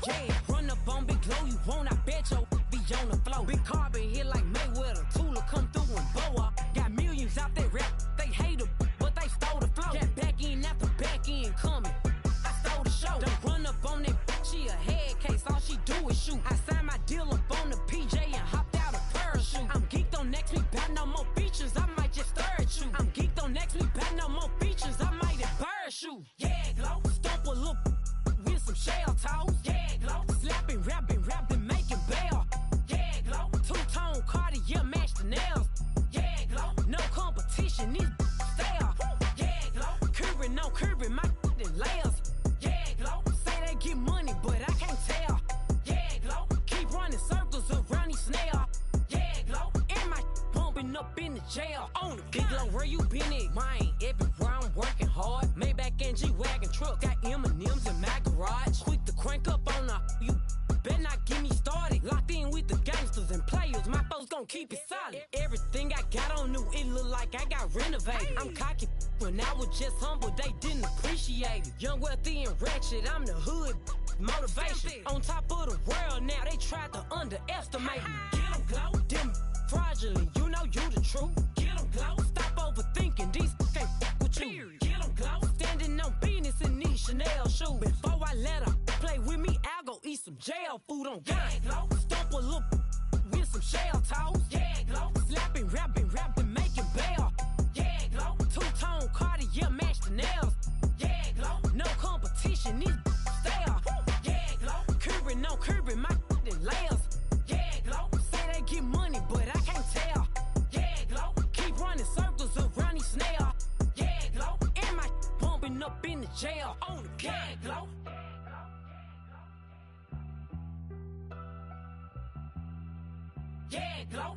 Yeah, run up on Big Glow, you won't, I bet your be on the floor. Big carbon here like Mayweather, Tula come through and blow up. Got millions out there rap, they hate her, but they stole the flow. Got back in after back in coming, I stole the show. Don't run up on that, she a head case, all she do is shoot. I signed my deal up on the PJ and hopped out a parachute. I'm geeked on next week, bout no more features, I might just stir at you. I'm geeked on next week, bout no more features, I might embarrass you. Yeah, Glow, stomp a little with some shell toes. Yeah, Glow, slapping, rapping, making bail. Yeah, Glow, two-tone Cartier match the nails. Yeah, Glow, no competition, these stale. Yeah, Glow, curving on curving, my layers. Yeah, Glow, say they get money, but I can't tell. Yeah, Glow, keep running circles around these snails. Yeah, Glow, and my bumping up in the jail. On the Big Glow, where you been at? Mine, everywhere I'm working hard. Maybach and G-Wagon truck, got M&M's in my garage. Quick to crank up on her, you better not get me started. Locked in with the gangsters and players, my folks gon' keep it solid. Everything I got on new, it look like I got renovated. I'm cocky, when I was just humble, they didn't appreciate it. Young, wealthy, and ratchet, I'm the hood motivation. On top of the world now, they tried to underestimate me. Get 'em, Glow, them fraudulent, you know you the truth. Get 'em, Glow, stop overthinking, these can't with you. Get 'em, Glow, standing on business in these Chanel shoes. Before I let her play with me, I'll go eat some jail food on God. Yeah, Glow, stomp a little with some shell toes. Yeah, Glow, slapping, rapping, making bail. Yeah, Glow, two-tone Cartier match the nails. Yeah, Glow, no competition, these stale. Yeah, Glow, curving on curving, my layers. Yeah, Glow, say they get money, but I can't tell. Yeah, Glow, keep running circles around these snails. Yeah, Glow, and my bumping up in the jail. On the yeah, Glow. Yeah, Glow.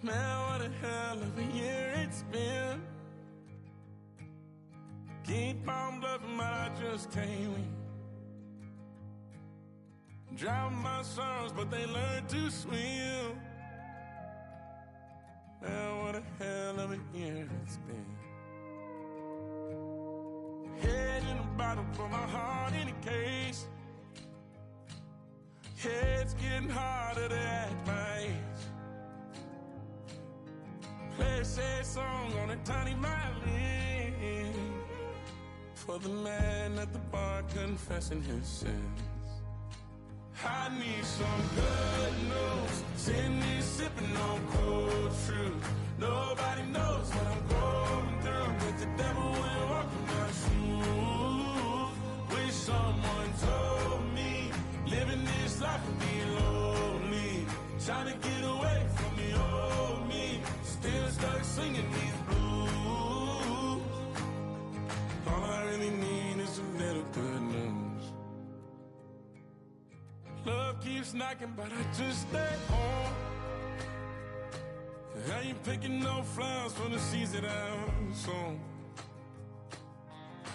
Man, what a hell of a year it's been. Keep on bluffing, but I just can't win. Drown my sorrows, but they learn to swim. Man, what a hell of a year it's been. Head in a bottle, put my heart in a case. It's getting harder to act my age. Play a sad song on a tiny violin for the man at the bar confessing his sins. I need some good news. Send me sipping on cold truth. Nobody knows what I'm going through, but the devil will walk in my shoes. Wish someone told me living this life would be lonely. Trying to get away from the old me. Still stuck singing these blues. All I really need is a little good news. keeps knocking, but I just stay home. I ain't picking no flowers for the season I'm soon.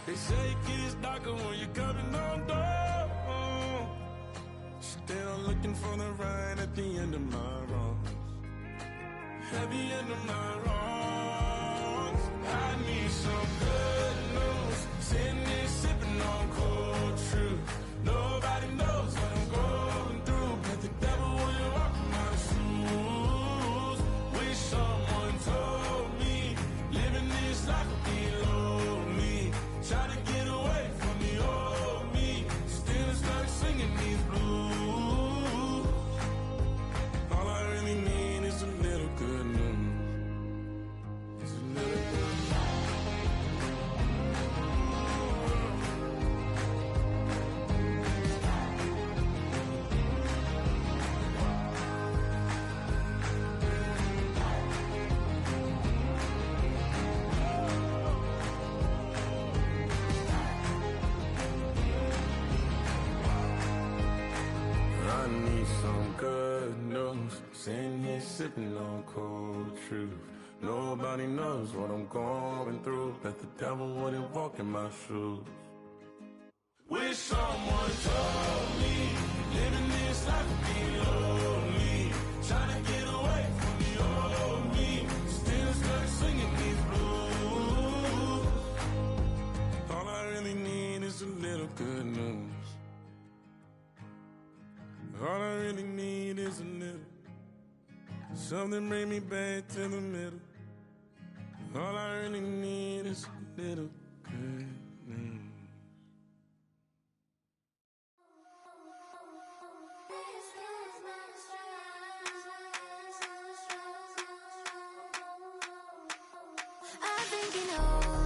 They say it gets darker when you're coming on door. Still looking for the ride at the end of my road. At the end of my road, I need some good news. Sitting here sipping on cold truth. Nobody knows what I'm going through, but the devil will walk in my shoes. Wish someone told me living this life would be lonely. Try to get away from the old me. Still stuck singing these blues. All I really need is a little good news. It's a little good news. I need some good news. Sitting here sipping on cold truth. Nobody knows what I'm going through. Bet the devil wouldn't walk in my shoes. Wish someone told me living this life would be lonely. Trying to get away from the old me. Still stuck singing these blues. All I really need is a little good news. All I really need is a little. Something bring me back to the middle. All I really need is a little good news. I've been thinking, oh